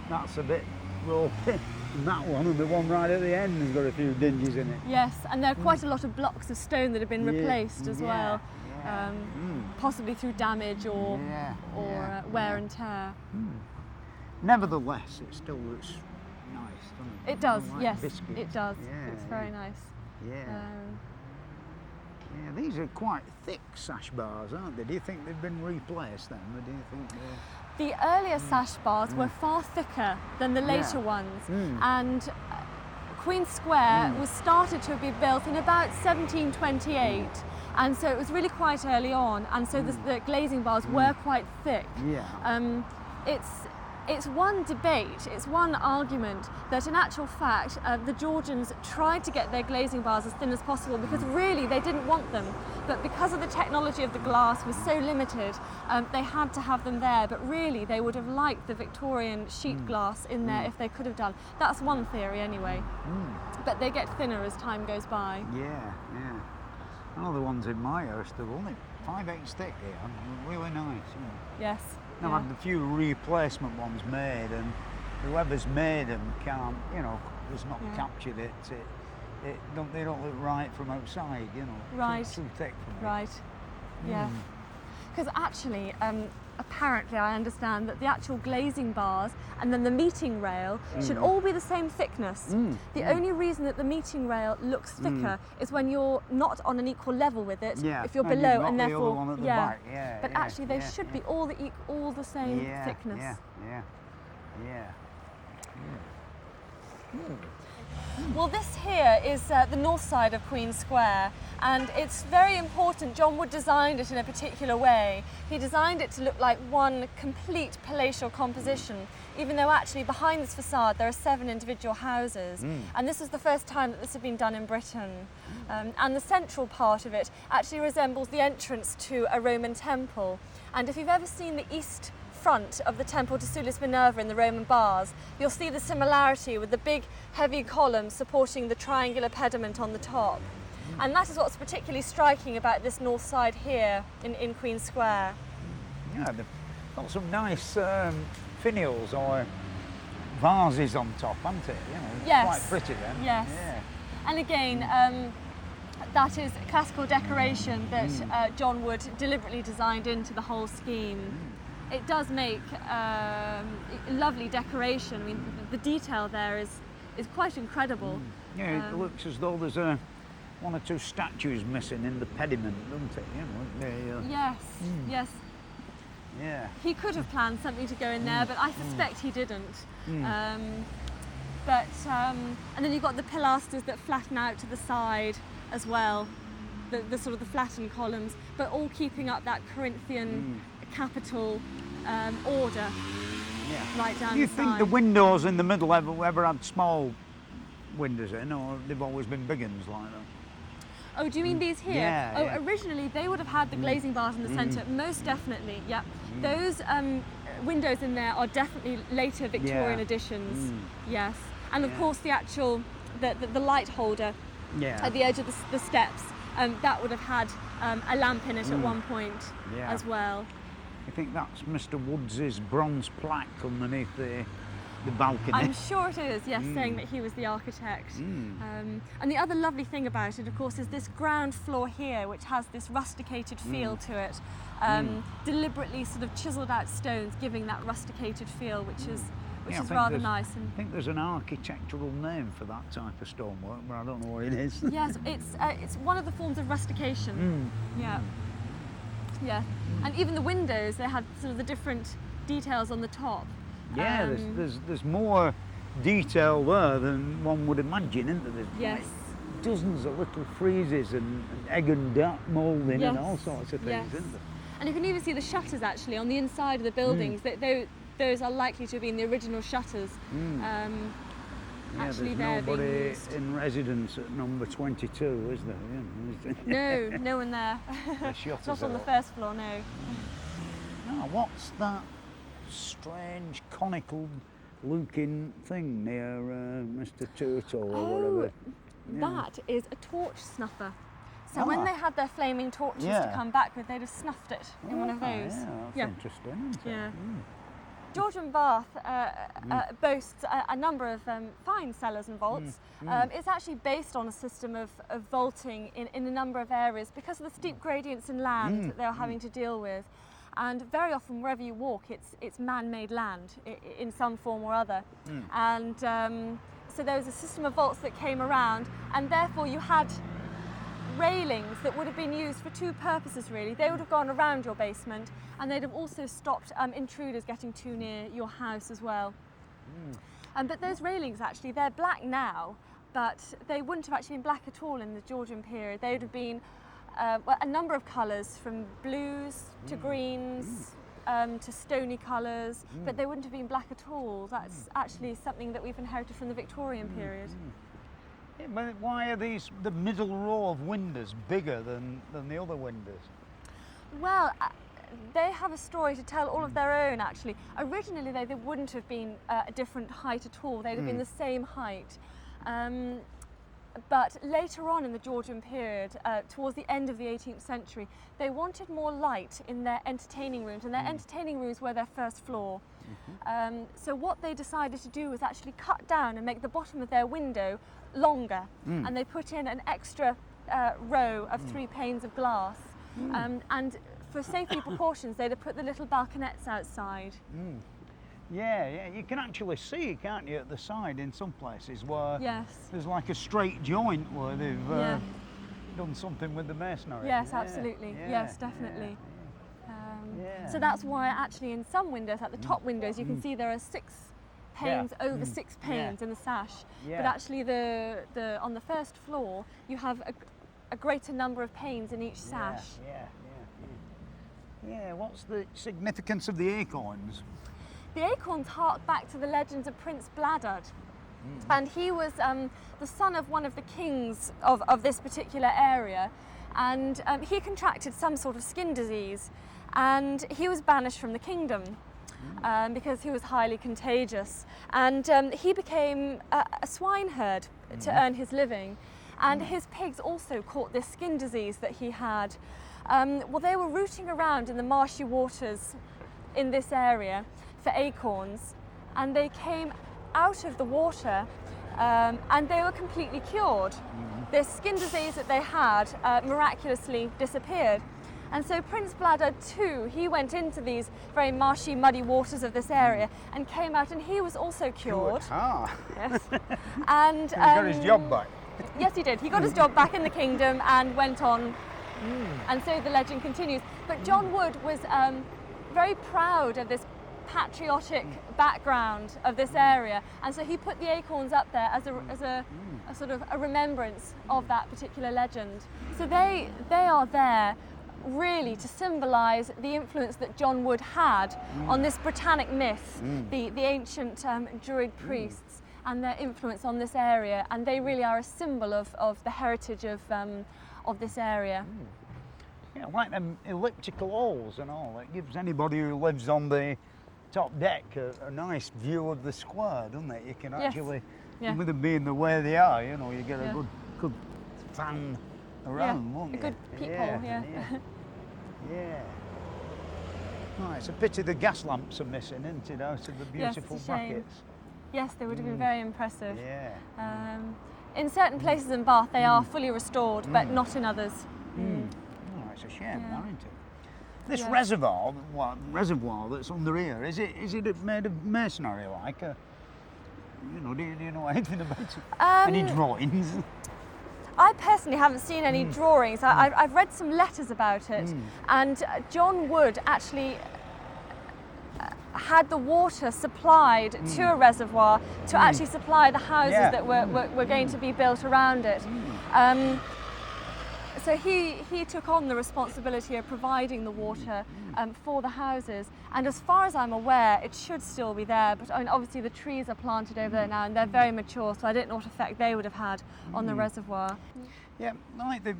That's a bit ropey. And that one, and the one right at the end, has got a few dinges in it. Yes, and there are quite a lot of blocks of stone that have been replaced as well, possibly through damage or wear and tear. Nevertheless, it still looks nice, doesn't it? It does, like yes, biscuits. it does. It's very nice. Yeah. These are quite thick sash bars, aren't they? Do you think they've been replaced then, or do you think they're... The earlier sash bars were far thicker than the later ones, and Queen Square was started to be built in about 1728, and so it was really quite early on, and so the glazing bars were quite thick. It's one debate, it's one argument that in actual fact the Georgians tried to get their glazing bars as thin as possible because really they didn't want them, but because of the technology of the glass was so limited, they had to have them there, but really they would have liked the Victorian sheet glass in there if they could have done. That's one theory anyway, but they get thinner as time goes by. All the ones in my house, they're only 5/8 thick here, really nice. Yes. I've had a few replacement ones made, and whoever's made them can't, has not captured it. They don't look right from outside, Right. Too thick for me. Right. Yeah. Because actually, apparently, I understand that the actual glazing bars and then the meeting rail should all be the same thickness. The only reason that the meeting rail looks thicker is when you're not on an equal level with it. If you're below, and therefore, the other one at the back. But actually, they should be all the same thickness. Well, this here is the north side of Queen Square, and it's very important. John Wood designed it in a particular way. He designed it to look like one complete palatial composition, even though actually behind this facade there are 7 individual houses. And this is the first time that this had been done in Britain. And the central part of it actually resembles the entrance to a Roman temple. And if you've ever seen the east front of the temple to Sulis Minerva in the Roman bars, you'll see the similarity with the big heavy columns supporting the triangular pediment on the top. And that is what's particularly striking about this north side here in Queen Square. Yeah, they've got some nice finials or vases on top, haven't it? Yes. Quite pretty then. Yes. And again, that is classical decoration that John Wood deliberately designed into the whole scheme. It does make lovely decoration. I mean, the detail there is quite incredible. It looks as though there's 1 or 2 statues missing in the pediment, doesn't it? Yes, yes. Yeah. He could have planned something to go in there, but I suspect he didn't. And then you've got the pilasters that flatten out to the side as well, the sort of the flattened columns, but all keeping up that Corinthian capital order right down the side. Do you think the windows in the middle ever had small windows in, or they've always been big ones like that? Oh, do you mean these here? Originally they would have had the glazing bars in the centre, most definitely, Those windows in there are definitely later Victorian additions, yes. And of course the actual, the light holder at the edge of the steps, that would have had a lamp in it at one point as well. I think that's Mr. Woods' bronze plaque underneath the balcony. I'm sure it is, yes, saying that he was the architect. And the other lovely thing about it, of course, is this ground floor here, which has this rusticated feel to it. Deliberately sort of chiselled out stones, giving that rusticated feel, which which is rather nice. I think there's an architectural name for that type of stonework, but I don't know what it is. Yes, it's one of the forms of rustication. Yeah. Yeah, and even the windows, they had sort of the different details on the top. Yeah, there's more detail there than one would imagine, isn't there? There's like dozens of little friezes and egg and duck moulding and all sorts of things, isn't there? And you can even see the shutters actually on the inside of the buildings. Those are likely to have been the original shutters. Actually, there's nobody in residence at number 22, is there? No, no one there. Not on the first floor, no. Now, what's that strange conical looking thing near Mr. Turtle or whatever? That is a torch snuffer. So when they had their flaming torches to come back with, they'd have snuffed it in one of those. Yeah, that's interesting, isn't it? Georgian Bath boasts a number of fine cellars and vaults. It's actually based on a system of vaulting in a number of areas because of the steep gradients in land that they're having to deal with. And very often wherever you walk, it's man-made land in some form or other. And so there was a system of vaults that came around, and therefore you had railings that would have been used for two purposes really. They would have gone around your basement, and they'd have also stopped intruders getting too near your house as well. But those railings actually, they're black now, but they wouldn't have actually been black at all in the Georgian period. They would have been a number of colours, from blues to greens to stony colours, but they wouldn't have been black at all. That's actually something that we've inherited from the Victorian period. Yeah, but why are the middle row of windows bigger than the other windows? Well, they have a story to tell all of their own actually. Originally they wouldn't have been a different height at all, they'd have been the same height. But later on in the Georgian period, towards the end of the 18th century, they wanted more light in their entertaining rooms, and their entertaining rooms were their first floor. So what they decided to do was actually cut down and make the bottom of their window longer, and they put in an extra row of 3 panes of glass. And for safety precautions, they'd have put the little balconets outside. Yeah, you can actually see, can't you, at the side in some places where there's like a straight joint where they've done something with the masonry. Yes, absolutely. Yes, definitely. So that's why actually in some windows, at the top windows, you can see there are 6 panes over 6 panes in the sash. But actually on the first floor, you have a greater number of panes in each sash. Yeah, what's the significance of the acorns? The acorns hark back to the legends of Prince Bladud, and he was the son of one of the kings of this particular area, and he contracted some sort of skin disease, and he was banished from the kingdom because he was highly contagious, and he became a swineherd to earn his living, and his pigs also caught this skin disease that he had. Well, they were rooting around in the marshy waters in this area for acorns, and they came out of the water and they were completely cured. This skin disease that they had miraculously disappeared. And so Prince Bladud too, he went into these very marshy, muddy waters of this area and came out, and he was also cured. Yes. And he got his job back. Yes, he did. He got his job back in the kingdom and went on. And so the legend continues. But John Wood was very proud of this patriotic background of this area, and so he put the acorns up there as a sort of a remembrance of that particular legend. So they are there really to symbolise the influence that John Wood had on this Britannic myth, the ancient Druid priests, and their influence on this area, and they really are a symbol of the heritage of this area. Yeah, like them elliptical halls and all. It gives anybody who lives on the top deck a nice view of the square, doesn't it? You can actually, with them being the way they are, you know, you get a good fan around, won't you? A good peephole, Yeah. Oh, it's a pity the gas lamps are missing, isn't it, out of the beautiful brackets? Yes, they would have been very impressive. Yeah. In certain places in Bath, they are fully restored, but not in others. Oh, it's a shame, isn't it? This reservoir that's under here, is it made of masonry like? You know, do you know anything about it? Any drawings? I personally haven't seen any drawings. I've read some letters about it, and John Wood actually had the water supplied to a reservoir to actually supply the houses that were going to be built around it. So he took on the responsibility of providing the water for the houses, and as far as I'm aware it should still be there, but I mean, obviously the trees are planted over there now and they're very mature, so I don't know what effect they would have had on the reservoir. Yeah, I like the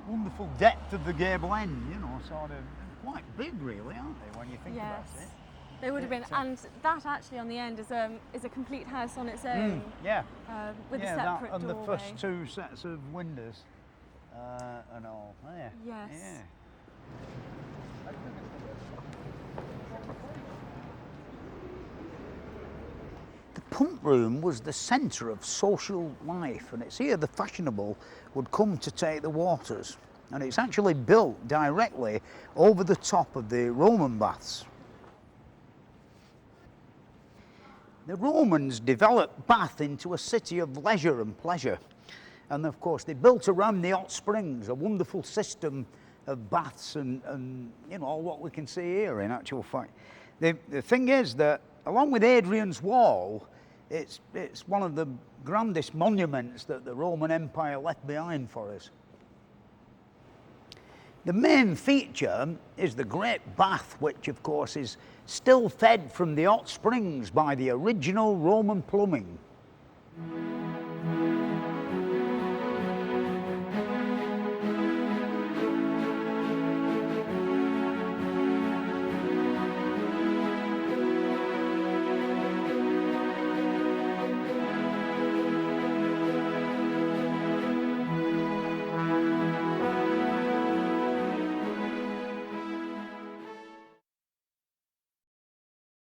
wonderful depth of the gable end, you know, sort of quite big really, aren't they, when you think about it? They would have been, and that actually on the end is a complete house on its own. With a separate and doorway. the first two sets of windows and all. Yes. The pump room was the centre of social life, and it's here the fashionable would come to take the waters, and it's actually built directly over the top of the Roman baths. The Romans developed Bath into a city of leisure and pleasure, and of course they built around the hot springs a wonderful system of baths and you know, all what we can see here in actual fact. The thing is that along with Hadrian's Wall, it's one of the grandest monuments that the Roman Empire left behind for us. The main feature is the Great Bath, which of course is still fed from the hot springs by the original Roman plumbing.